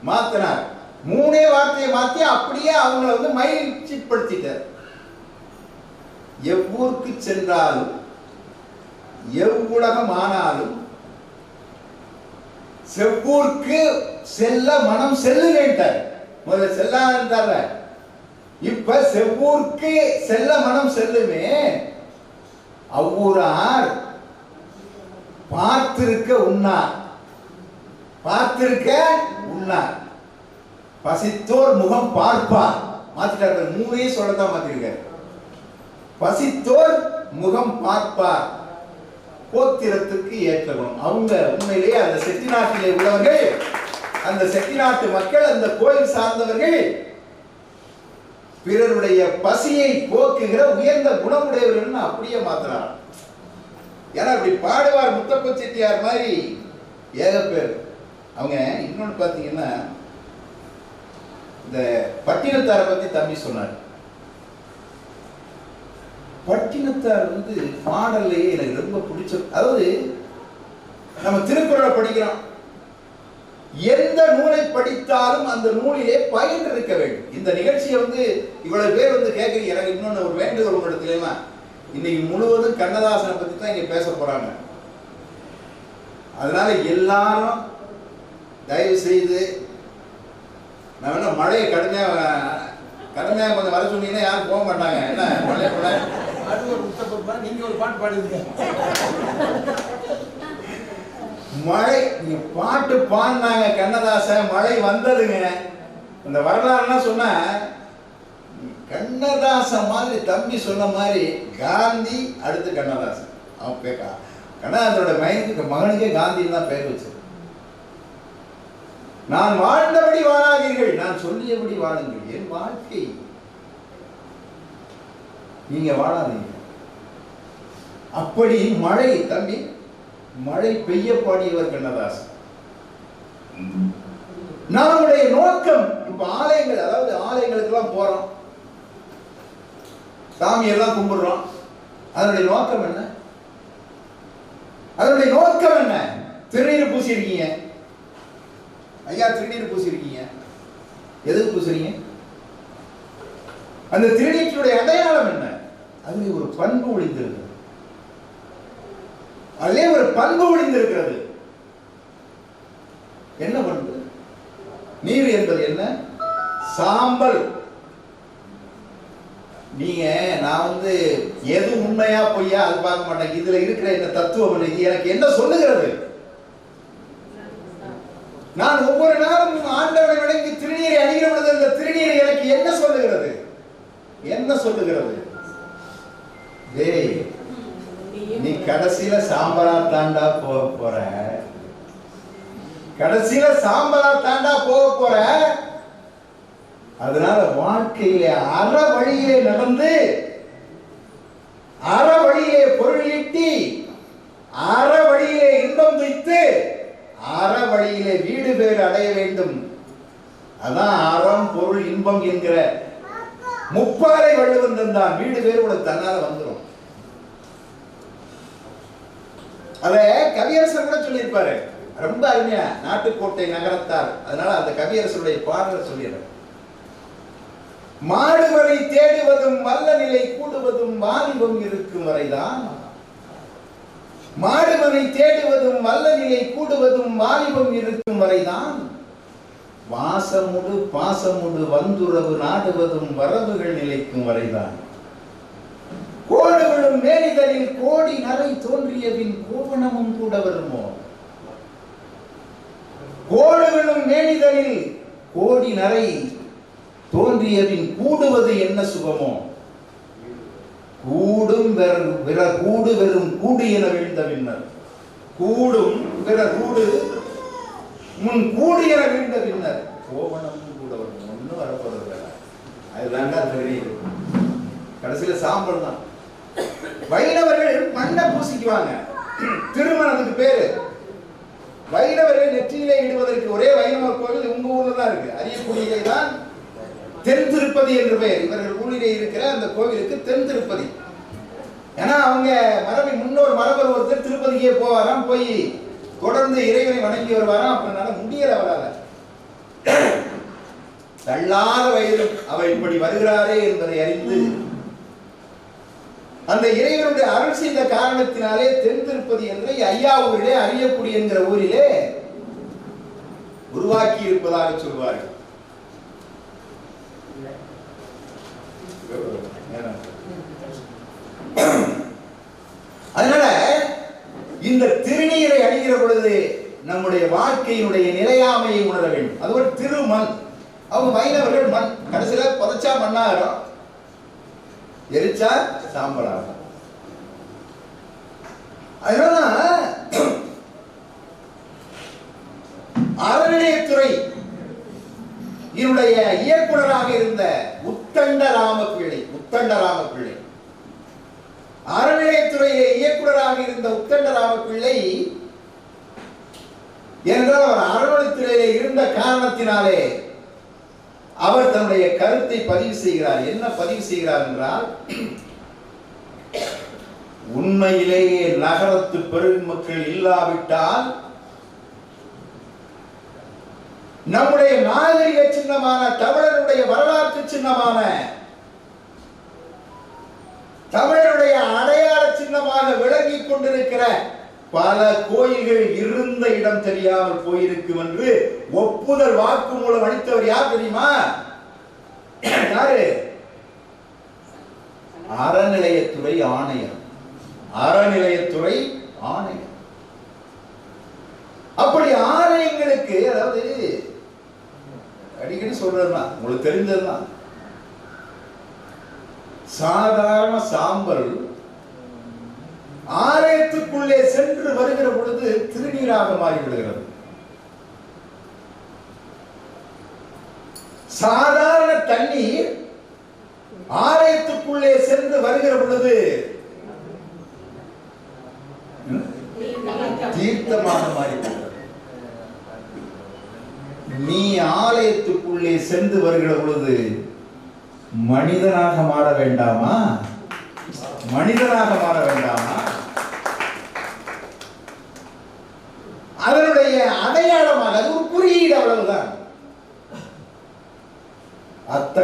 மாத்தினார். 3 வார்த்தையை மாத்தி அப்படியே அவங்களை மகிழ்ச்சிப்படுத்திட்டார். எவ்வூருக்கு சென்றாலும் எவ்வுலகம் ஆனாலும் செவ்வூருக்கு செல்ல மனம் செல்லுவேன்ட்டார். முதல்ல செல்லாத, இப்ப செவ்வூருக்கு செல்ல மனம் செல்லுமே. அவ்வூரார் பார்த்திருக்க உண்ணார். பார்த்திருக்க உண்ணார். பசித்தோர் முகம் பார்ப்பார். மாத்திட்டாரு. 3 சொல்லத்தான் மாத்திருக்காரு. பசித்தோர் முகம் பார்ப்பார். கோத்திரத்துக்கு ஏற்ற குணம். அவங்க உண்மையிலேயே அந்த செட்டிநாட்டிலே உள்ளவர்கள், அந்த செட்டிநாட்டு மக்கள், அந்த கோயில் சார்ந்தவர்கள் பிறருடைய பசியை போக்குகிற உயர்ந்த குணமுடையவர்கள் அப்படியே மாத்தினார். ஏன்னா இப்படி பாடுவார் முத்தப்ப செட்டியார் மாதிரி ஏக பேர். அவங்க இன்னொன்னு பாத்தீங்கன்னா, இந்த பட்டினத்தாரை பத்தி தம்பி சொன்னார். பட்டினத்தார் பாடல்லையே எனக்கு ரொம்ப பிடிச்ச, அதாவது நம்ம திருக்குறளை படிக்கிறோம், எந்த நூலை படித்தாலும் அந்த நூலிலே பயன் இருக்க வேண்டும். இந்த நிகழ்ச்சியை இவ்வளவு பேர் கேட்குறீங்க. எனக்கு இன்னொன்னு ஒரு வேண்டுகோள் உங்களிடத்துல, இன்னைக்கு முழுவதும் கண்ணதாசனை பத்தி தான் இங்க பேச போறாங்க. அதனால எல்லாரும் தயவு செய்து, நான் வேணா மழையை கடுமையா கொஞ்சம் வர சொன்னீங்கன்னா யாரும் போக மாட்டாங்க. என்ன மழை மழை நீங்க ஒரு பாட்டு பாடுவீங்க, மழை நீங்க பாட்டு பாடினாங்க கண்ணதாசன், மழை வந்ததுங்க. இந்த வரலாறுலாம் சொன்ன கண்ணதாசன் மாதிரி தம்பி சொன்ன மாதிரி காந்தி அடுத்து கண்ணதாசன். அவன் கண்ணதாசனோட மகனுக்கே காந்தின்னு தான் பெயர் வச்சு. நான் வாழ்ந்தபடி வாழாதீர்கள், நான் சொல்லியபடி வாழுங்கள். என் வாழ்க்கை நீங்க வாழாதீங்க. அப்படி மழை தம்பி, மழை பெய்ய பாடியவர் கண்ணதாசன். நம்முடைய நோக்கம் இப்ப ஆலயங்கள், அதாவது ஆலயங்களுக்கு எல்லாம் போறோம், சாமி எல்லாம் கும்பிடுறோம். அதனுடைய நோக்கம் என்ன? அதனுடைய நோக்கம் என்ன? திருநீர் பூசி இருக்கீங்க ஐயா, திருநீர் பூசி இருக்கீங்க, எதுக்கு பூசுறீங்க? அந்த திருநீற்றுடைய அடையாளம் என்ன? அதிலே ஒரு பண்பு ஒளிந்திருக்கிறது. அதிலே ஒரு பண்பு ஒளிந்திருக்கிறது. என்ன பண்பு? நீர் என்பது என்ன? சாம்பல். நீங்க நான் எது உண்மையா பொய்யா அது பார்க்க மாட்டேன். இதுல இருக்கிற இந்த தத்துவம் இது எனக்கு என்ன சொல்லுகிறது? நான் ஒவ்வொரு நாளும் ஆண்டவரை வணங்கி திருநீரை அணிகிற பொழுது அந்த திருநீரை எனக்கு என்ன சொல்லுகிறது? என்ன சொல்லுகிறது? டேய், நீ கடைசியில சாம்பலா தாண்டா போக போற, கடைசியில சாம்பலா தாண்டா போக போற. அதனால வாழ்க்கையிலே அற வழியே நடந்து, அற வழியே பொருள் ஈட்டி, அற வழியிலே இன்பம் வைத்து, அற வழியிலே வீடு பேறு அடைய வேண்டும். அதான் அறம் பொருள் இன்பம் என்கிற முப்பாறை வள்ளுவன் தந்தான். வீடு பேறு கூட தன்னால வந்துடும். அத கவியரசர் கூட சொல்லியிருப்பாரு, ரொம்ப அருமையா. நாட்டுக்கோட்டை நகரத்தார். அதனால அந்த கவியரசருடைய பாடலை சொல்லிடுறேன். மாடுவரை தேடுவதும் வல்ல நிலை கூடுவதும் வாலிபம் இருக்கும் வரைதான். மாடுவரை தேடுவதும் வல்ல நிலை கூடுவதும் வாலிபம் இருக்கும் வரைதான். வாசமுடு பாசமுடு வந்துறவு நாடுவதும் வரவுகள் நிலைக்கும் வரைதான். கோடுகளும் மேலிதழில் கோடி நரை தோன்றியவின் கோவணமும் கூட வருமோ? கோடுகளும் மேலிதழில் கோடி நரை தோன்றியவின் கூடுவது என்ன சுகமோ? கூடும் விர கூடு வெறும் கூடு என வீழ்ந்த பின்னர். கூடும் விர கூடு முன் கூடு என வீழ்ந்த பின்னர் கோவணமும் கூட வரும். ஒன்னும் வரப்போறது. அதுதான் தெரியுது. கடைசியில சாம்பல் தான். வைணவர்கள் மண்ணை பூசிக்குவாங்க. திருமணத்துக்கு பேரு. வைணவர்கள் நெற்றியிலே இடுவதற்கு ஒரே வைணவர் கோவில் உங்க ஊர்ல தான் இருக்கு. அரியக்குடியிலே தான் தென் திருப்பதி என்று பெயர். இவர்கள் ஊரிலே இருக்கிற அந்த கோவிலுக்கு தென் திருப்பதி. ஏன்னா அவங்க முன்னோர் மரபர் ஒருத்தர் திருப்பதிக்கே போவாராம். போய் தொடர்ந்து இறைவனை வணங்கி வருவாராம். அப்படினால முடியல அவரால. தள்ளாத வயதிலும் அவர் இப்படி வருகிறாரே என்பதை அறிந்து அந்த இறைவனுடைய அருள் செய்த காரணத்தினாலே தென் திருப்பதி என்ற ஐயா ஊரிலே அரியக்குடி என்கிற ஊரிலே உருவாக்கி இருப்பதாக சொல்வார்கள். அதனால இந்த திருநீரை அணிகிற பொழுது நம்முடைய வாழ்க்கையினுடைய நிலையாமையை உணர வேண்டும். அது ஒரு திருமண். அவங்க வைணவர்கள் மண். கடைசியில புதைச்சா மண்ணாயிரும், எரிச்சா சாம்பலாகும். அதனால அறநிலையத்துறை என்னுடைய இயக்குனராக இருந்த உத்தண்ட ராமபிள்ளை அறநிலையத்துறையிலே இயக்குனராக இருந்த உத்தண்ட ராமபிள்ளை என்றால் அவர் அறநிலையத்துறையிலே இருந்த காரணத்தினாலே அவர் தன்னுடைய கருத்தை பதிவு செய்கிறார். என்ன பதிவு செய்கிறார் என்றால், உண்மையிலேயே நகரத்து பெருமக்கள் இல்லாவிட்டால் நம்முடைய நாகரிக சின்னமான தமிழருடைய வரலாற்று சின்னமான தமிழருடைய அடையாள சின்னமாக விளங்கிக் கொண்டிருக்கிற பல கோயில்கள் இருந்த இடம் தெரியாமல் போயிருக்கும் என்று ஒப்புதல் வாக்கு மூலம் அளித்தவர் யார் தெரியுமா? யாரு? அறநிலையத்துறை ஆணையர். அறநிலையத்துறை ஆணையர். அப்படி ஆலயங்களுக்கு, அதாவது அடிக்கடி சொல்றதுதான், உங்களுக்கு தெரிஞ்சதுதான், சாதாரண சாம்பல் ஆலயத்துக்குள்ளே சென்று வருகிற பொழுது திருநீராக மாறிவிடுகிறது. சாதாரண தண்ணீர் ஆலயத்துக்குள்ளே சென்று வருகிற பொழுது தீர்த்தமாக மாறிவிடுகிறது. நீ ஆலயத்துக்குள்ளே சென்று வருகிற பொழுது மனிதனாக மாற வேண்டாமா? மனிதனாக மாற வேண்டாமா?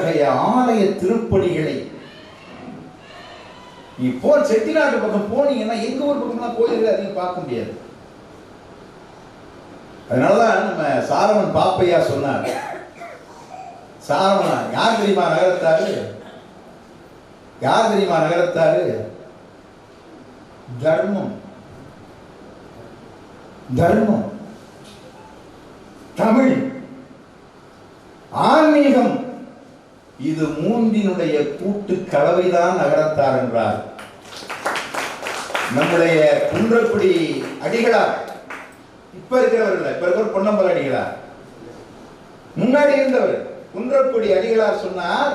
அத்தகைய ஆலய திருப்பணிகளை இப்போ செட்டிநாட்டு பக்கம் போனீங்கன்னா எங்க ஊர் பக்கம்லாம் கோயில்கள் அதிகம் பார்க்க முடியாது. அதனாலதான் நம்ம சாரவன் பாப்பையா சொன்னார். சாரவனா யார் தெரியுமா நகரத்தாரு? யார் தெரியுமா நகரத்தாரு? தர்மம், தர்மம், தமிழ், ஆன்மீகம், இது மூன்றினுடைய கூட்டு கலவைதான் நகரத்தார் என்றார். நம்முடைய குன்றக்குடி அடிகளார், இப்ப இருக்கிறவர், இப்ப இருக்கிற பொன்னம்பல அடிகளார், முன்னாடி இருந்தவர் குன்றக்குடி அடிகளார் சொன்னார்,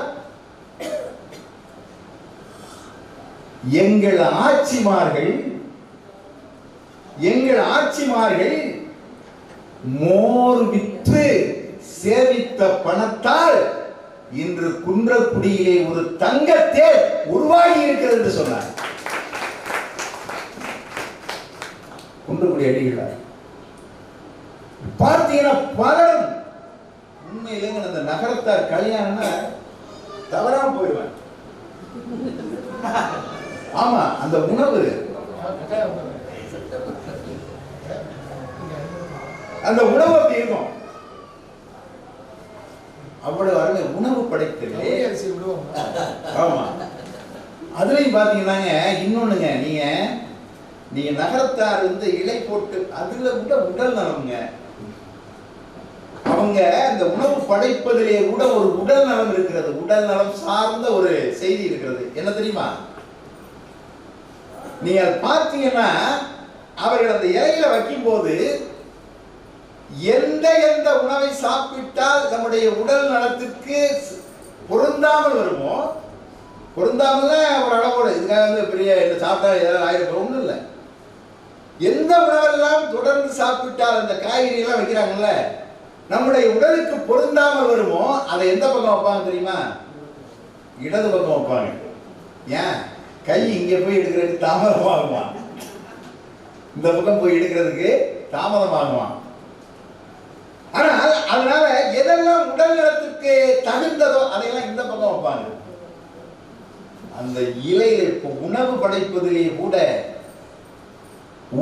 எங்கள் ஆட்சிமார்கள் மோர் விற்று சேவித்த பணத்தால் இன்று குன்றக்குடியிலே ஒரு தங்கத்தேர் உருவாகி இருக்கிறது என்று சொன்னார். குன்றக்குடி அடிகளார் பார்த்தீங்கன்னா பலரும் உண்மையிலே அந்த நகரத்தார் கல்யாணம்னா தவறாம போயிடுவாங்க. ஆமா, அந்த உணவு, அந்த உணவு அப்படி இருக்கும். அவ்வளவு அருமை உணவு படைக்கிறது. ஆமா, அதுலயும் பாத்தீங்கன்னாங்க இன்னொன்னுங்க, நீங்க நகரத்தார் வந்து இலை போட்டு அதுல கூட உடல் நலம்ங்க. அவங்க அந்த உணவு படைப்பதிலே கூட ஒரு உடல் நலம் இருக்கிறது, உடல் நலம் சார்ந்த ஒரு செய்தி இருக்கிறது. என்ன தெரியுமா? நீங்க பார்த்தீங்கன்னா அவர்கள் அந்த இலையில வைக்கும் போது எந்த உணவை சாப்பிட்டால் நம்முடைய உடல் நலத்திற்கு பொருந்தாமல் வருமோ, பொருந்தாமல் ஒரு அளவோடு, இதுக்காக வந்து பெரிய என்ன சாப்பிட்டா ஏதாவது ஆயிரம் ஒன்றும் இல்லை, எந்த உணவெல்லாம் தொடர்ந்து சாப்பிட்டால் அந்த காய்கறி எல்லாம் வைக்கிறாங்கல்ல நம்முடைய உடலுக்கு பொருந்தாமல் வருமோ அதை எந்த பக்கம் வைப்பாங்க தெரியுமா? இடது பக்கம் வைப்பாங்க. ஏன்? கை இங்கே போய் எடுக்கிறதுக்கு தாமதமாகுமா, இந்த பக்கம் போய் எடுக்கிறதுக்கு தாமதமாகுமா. ஆனால் அதனால எதெல்லாம் உடல் நலத்துக்கு தகுந்ததோ அதையெல்லாம் இந்த பக்கம் வைப்பாங்க. அந்த இலையில இப்போ உணவு படைப்பதிலே கூட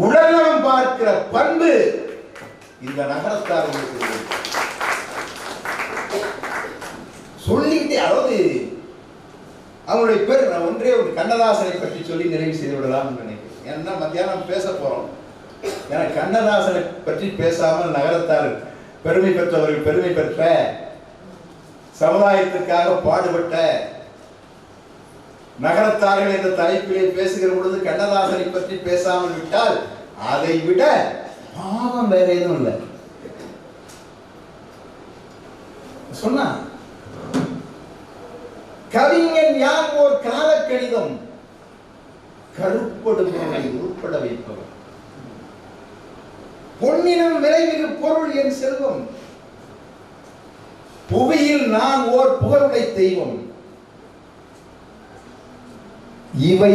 உடல்நலம் பார்க்கிற பண்பு இந்த நகரத்தார்களுக்கு சொல்லிட்டு, அதாவது அவங்களுடைய பேர் நான் ஒன்றே ஒரு கண்ணதாசனை பற்றி சொல்லி நிறைவு செய்து விடலாம் நினைக்கிறேன். ஏன்னா மத்தியானம் பேச போறோம். ஏன்னா கண்ணதாசனை பற்றி பேசாமல் நகரத்தார் பெருமை பெற்றவர்கள், பெருமை பெற்ற சமுதாயத்துக்காக பாடுபட்ட நகரத்தார்கள் என்ற தலைப்பிலே பேசுகிற பொழுது கண்ணதாசனை பற்றி பேசாமல் விட்டால் அதை விட பாவம் வேற எதுவும் இல்லை. சொன்னா கவிஞன் யான் ஓர் கால கணிதம் கருப்படுபவனை உருப்பட வைப்பவர், பொன்னினும் விளைமிகு பொருள் என் செல்வம், புவியில் நான் ஓர் புகழுடை தெய்வம், இவை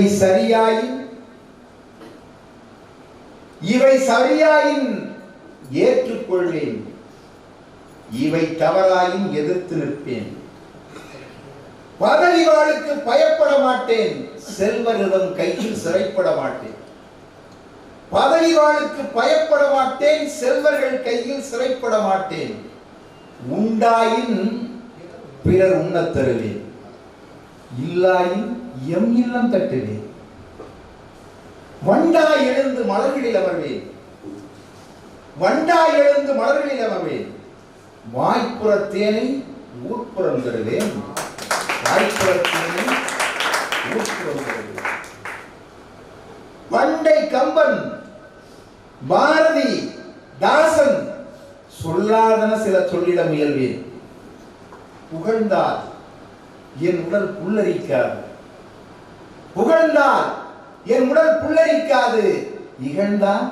சரியாயின் ஏற்றுக்கொள்வேன், இவை தவறாயின் எதிர்த்து நிற்பேன், பதவிவாளுக்கு பயப்பட மாட்டேன், செல்வரிடம் கையில் சிறைப்பட மாட்டேன், பதவிவாளுக்கு பயப்பட மாட்டேன், செல்வர்கள் கையில் சிறைப்பட மாட்டேன், உண்டாயின் பிறர் உண்ணத் தருவேன், இல்லாயின் எம் இல்லம் தட்டுவேன், வண்டாய் எழுந்து மலர்களில் அமர்வேன், வண்டாய் எழுந்து மலர்களில் அமர்வேன், வாய்ப்புறத்தேனை ஊர்ப்புறம் தருவேன், வாய்ப்புறத்தேனை ஊர்ப்புறம் தருவேன். பண்டை கம்பன், பாரதி, தாசன் சொல்லாதன சில சொல்லிட முயல்வேன், புகழ்ந்தால் என் உடல் புல்லரிக்காது, புகழ்ந்தால் என் உடல் புல்லரிக்காது, இகழ்ந்தால்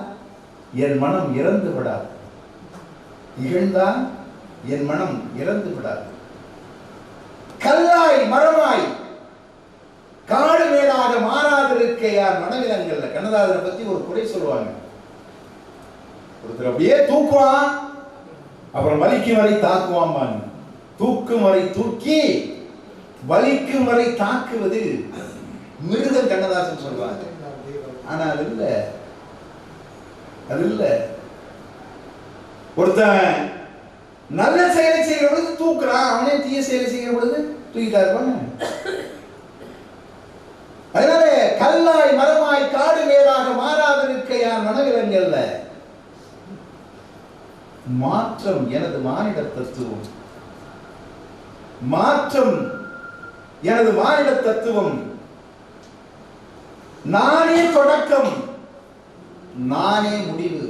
என் மனம் இறந்து விடாது, இகழ்ந்தால் என் மனம் இறந்து விடாது. கல்லாய் மரமாய் காடு மேலாக மாறாதிருக்க யார் மனவிலங்கல்ல. கண்ணதாசனை பத்தி ஒரு குறை சொல்லுவாங்க. ஒருத்தர் அப்படியே தூக்குவான், அப்புறம் வலிக்கும் வரை தாக்குவான், தூக்கும் வரை தூக்கி வலிக்கும் வரை தாக்குவது மிருகம். கண்ணதாசன் சொல்வாங்க. ஆனா அது இல்ல, அது இல்ல. ஒருத்தன் நல்ல செயலை செய்கிற பொழுது தூக்குறான், அவனே தீய செயலை செய்கிற பொழுது தூக்கிட்டா இருப்பாங்க. அதனால கல்லாய் மரமாய் காடு மேலாக மாறாதிருக்க யான் மனவிலங்கல்ல. மாற்றம் எனது மானிட தத்துவம், மாற்றம் எனது மானிட தத்துவம். நானே தொடக்கம், நானே முடிவு,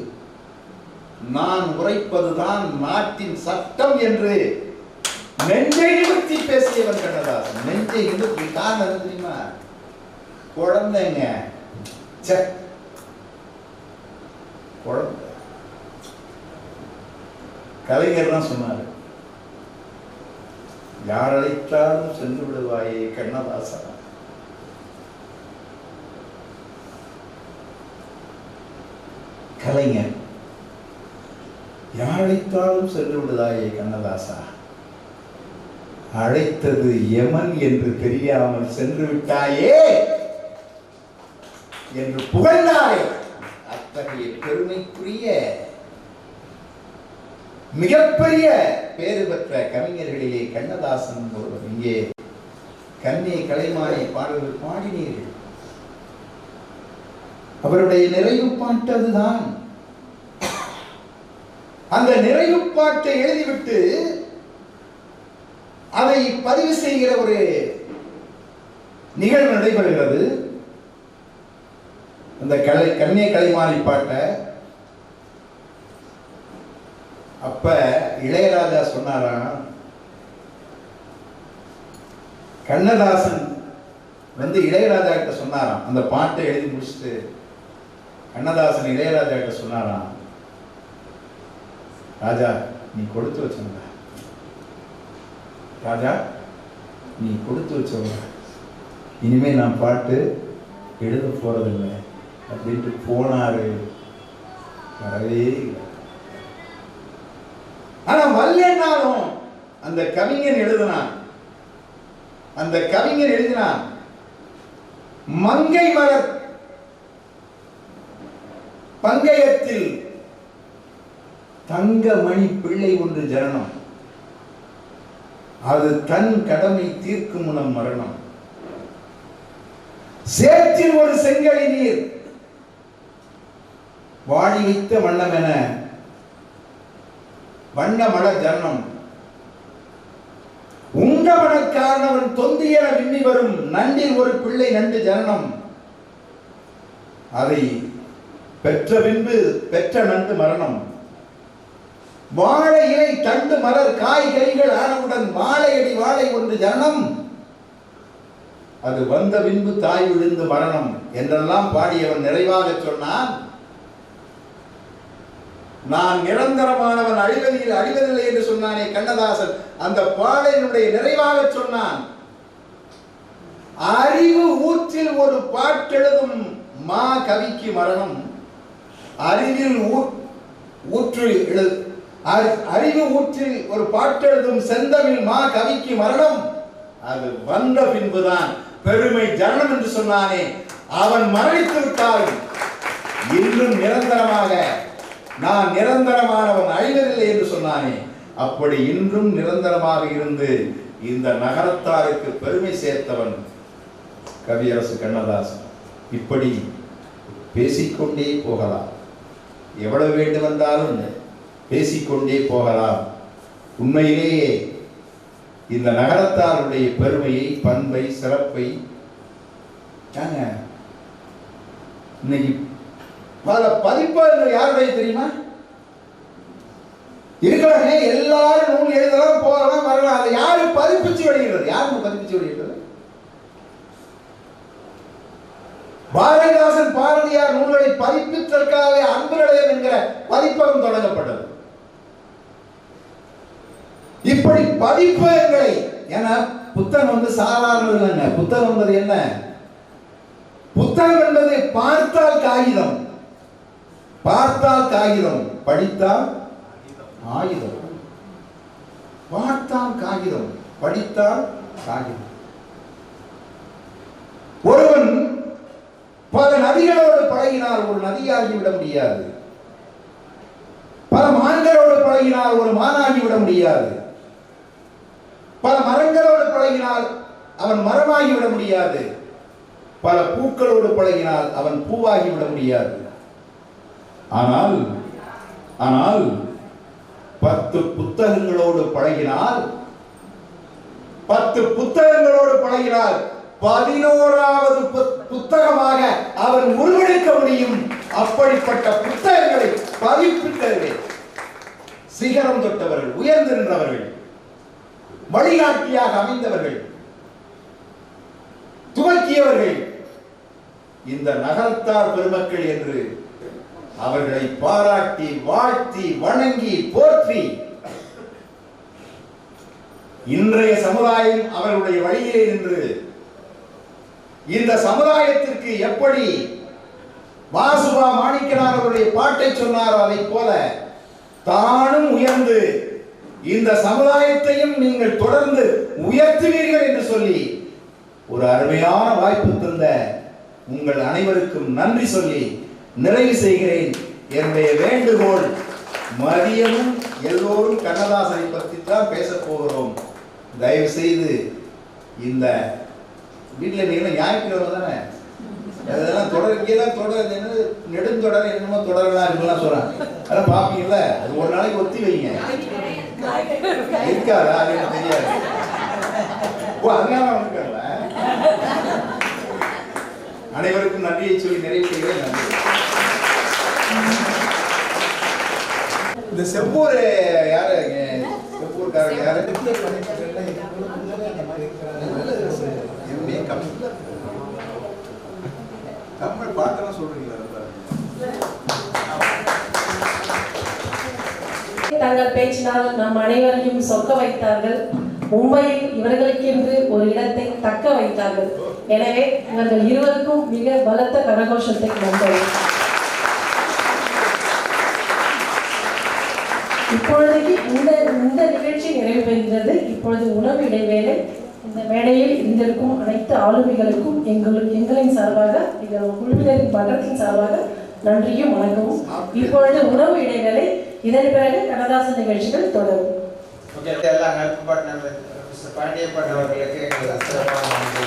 நான் உரைப்பதுதான் நாட்டின் சட்டம் என்று நெஞ்சை நிமிர்த்தி பேசியவன் கண்ணதாசன். நெஞ்சை நிமிர்த்தி. காரணம் தெரியுமா? குழந்தைங்க, குழந்தை. கலைஞர் தான் சொன்னார், யார் அழைத்தாலும் சென்று விடுவாயே கண்ணதாசா. கலைஞர், யார் அழைத்தாலும் சென்று விடுவாயே கண்ணதாசா. அழைத்தது யமன் என்று தெரியாமல் சென்று விட்டாயே என்று புகழ்ந்தாரே. அத்தகைய பெருமைக்குரிய மிகப்பெரிய பேறு பெற்ற கவிஞர்களிலே கண்ணதாசன் ஒருவர். இங்கே கண்ணே கலைமானே பாடல்கள் பாடினீர்கள். அவருடைய நிறைவு பாட்டு அதுதான். அந்த நிறைவு பாட்டை எழுதிவிட்டு அதை பதிவு செய்கிற ஒரு நிகழ்வு நடைபெறுகிறது. அந்த கண்ணே கலைமானி பாட்டை அப்ப இளையராஜா சொன்னாராம், கண்ணதாசன் வந்து இளையராஜா கிட்ட சொன்னாராம், அந்த பாட்டை எழுதி முடிச்சுட்டு கண்ணதாசன் இளையராஜா கிட்ட சொன்னாராம், ராஜா நீ கொடுத்து வச்சவங்க, ராஜா நீ கொடுத்து வச்சவங்க, இனிமே நான் பாட்டு எழுத போறதில்லை அப்படின்ட்டு போனாரு. வரவே இல்லை. ஆனா வல்லேனாலும் அந்த கவிஞன் எழுதினான். அந்த கவிஞன் எழுதினான், மங்கை மலர் பங்கயத்தில் தங்கமணி பிள்ளை ஒன்று ஜனனம், அது தன் கடமை தீர்க்கும் முனம் மரணம். சேற்றில் ஒரு செங்கழி நீர் வாடி வைத்த வண்ணம் என வண்ண மலர் ஜனனம். உண்டவனக்காரனவன் தொந்தியென விண்ணி வரும் நண்டில் ஒரு பிள்ளை நண்டு ஜனனம். அதை பெற்ற பின்பு பெற்ற நண்டு மரணம். வாழை இலை தண்டு மலர் காய்கறிகள் ஆனவுடன் வாழையடி வாழை ஒன்று ஜனனம். அது வந்த பின்பு தாய் விழுந்து மரணம் என்றெல்லாம் பாடியவன் நிறைவாக சொன்னான், நான் நிரந்தரமானவன் அழிவதில்லை என்று சொன்னானே கண்ணதாசன். அந்த பாடலினுடைய நிறைவாக சொன்னான், அறிவு ஊற்றில் ஒரு பாட்டெழுதும் மா கவிக்கு மரணம். அறிவில் ஊற்று அறிவு ஊற்றில் ஒரு பாட்டெழுதும் செந்தமிழ் மா கவிக்கு மரணம். அது வந்த பின்புதான் பெருமை ஜனனம் என்று சொன்னானே, அவன் மரணித்து விட்டால் இன்னும் நிரந்தரமாக நான் நிரந்தரமானவன் அழிவதில்லை என்று சொன்னானே, அப்படி இன்றும் நிரந்தரமாக இருந்து இந்த நகரத்தாருக்கு பெருமை சேர்த்தவன் கவியரசு கண்ணதாசன். இப்படி பேசிக்கொண்டே போகலாம், எவ்வளவு வேண்டுமென்றாலும் பேசிக்கொண்டே போகலாம். உண்மையிலேயே இந்த நகரத்தாருடைய பெருமையை, பண்பை, சிறப்பை இன்னைக்கு பல பதிப்பகங்கள் யாருடைய தெரியுமா? இருக்கிறாங்க, எல்லாரும் நூல் எழுதலாம், போகலாம், வரலாம். அதை யாரு பதிப்பிச்சு வெளியிடுறது? யாரும் பதிப்பிச்சு வெளியிடுறது? பாரதிதாசன் பாரதியார் நூல்களை பதிப்பித்தற்காக அன்பு நிலையம் என்கிற பதிப்பகம் தொடங்கப்பட்டது. இப்படி பதிப்பகங்களை, என புத்தகம் வந்து சாதாரண இல்லைங்க. புத்தகம் என்பது என்ன? புத்தகம் என்பது பார்த்தால் காகிதம், பார்த்தால் காகிதம், படித்தால் ஆயுதம். பார்த்தால் காகிதம், படித்தால் காகிதம். ஒருவன் பல நதிகளோடு பழகினால் ஒரு நதியாகிவிட முடியாது. பல மான்களோடு பழகினால் ஒரு மானாகிவிட முடியாது. பல மரங்களோடு பழகினால் அவன் மரமாகிவிட முடியாது. பல பூக்களோடு பழகினால் அவன் பூவாகிவிட முடியாது. ஆனால் ஆனால் 10 புத்தகங்களோடு பழகினால் 11வது புத்தகமாக அவன் உருவெடுக்க முடியும். அப்படிப்பட்ட புத்தகங்களை பதிப்பித்தவர்கள், சிகரம் தொட்டவர்கள், உயர்ந்து நின்றவர்கள், வழிகாட்டியாக அமைந்தவர்கள், துவக்கியவர்கள் இந்த நகரத்தார் பெருமக்கள் என்று அவர்களை பாராட்டி வாழ்த்தி வணங்கி போற்றி இன்றைய சமுதாயம் அவர்களுடைய வழியிலே நின்று இந்த சமுதாயத்திற்கு எப்படி வாசுபா மாணிக்கனார் அவருடைய பாட்டை சொன்னாரோ அதை போல தானும் உயர்ந்து இந்த சமுதாயத்தையும் நீங்கள் தொடர்ந்து உயர்த்துவீர்கள் என்று சொல்லி ஒரு அருமையான வாய்ப்பு தந்த உங்கள் அனைவருக்கும் நன்றி சொல்லி நிறைவு செய்கிறேன். என்னுடைய வேண்டுகோள், மதியமும் எல்லோரும் கண்ணதாசனை பற்றி தான் பேச போகிறோம். தயவு செய்து இந்த வீட்டில் நீங்களும் ஞாயிற்றுக்கிழமை தானே அதெல்லாம் தொடர் இங்கேதான் தொடர் நெடுந்தொடர் என்னமோ தொடரெல்லாம் இருக்குலாம் சொல்றாங்க. அதெல்லாம் பார்ப்பீங்கல்ல, அது ஒரு நாளைக்கு ஒத்தி வைங்க. இருக்காதா? அது எனக்கு தெரியாது. ஓ, அதனால இருக்காங்கள. அனைவருக்கும் நன்றியை சொல்லி நிறைவு செய்கிறேன். நன்றி. இந்த செவ்வூர் யாரு? செவ்வூர்காரங்க யாரு? தமிழ் பாட்டெல்லாம் சொல்றீங்களா? தங்கள் பேச்சினால் நம் அனைவரையும் சொக்க வைத்தார்கள். மும்பையில் இவர்களுக்கென்று ஒரு இடத்தை தக்க வைத்தார்கள். எனவே இவர்கள் இருவருக்கும் மிக பலத்த கரகோஷத்தை நன்றி. இப்பொழுதைக்கு இந்த நிகழ்ச்சி நிறைவு பெறுகிறது. இப்பொழுது உணவு இடைவேளை. இந்த மேடையில் இருந்திருக்கும் அனைத்து ஆளுமைகளுக்கும் எங்களின் சார்பாக, எங்கள் குழுவினரின் மன்றத்தின் சார்பாக நன்றியும் வணக்கமும். இப்பொழுது உணவு இடைவேளை. இதன் பிறகு கண்ணதாசன் நிகழ்ச்சிகள் தொடரும். பாண்டியப்பன் அவர்களுக்கு எங்கள் சிறப்பான நன்றி.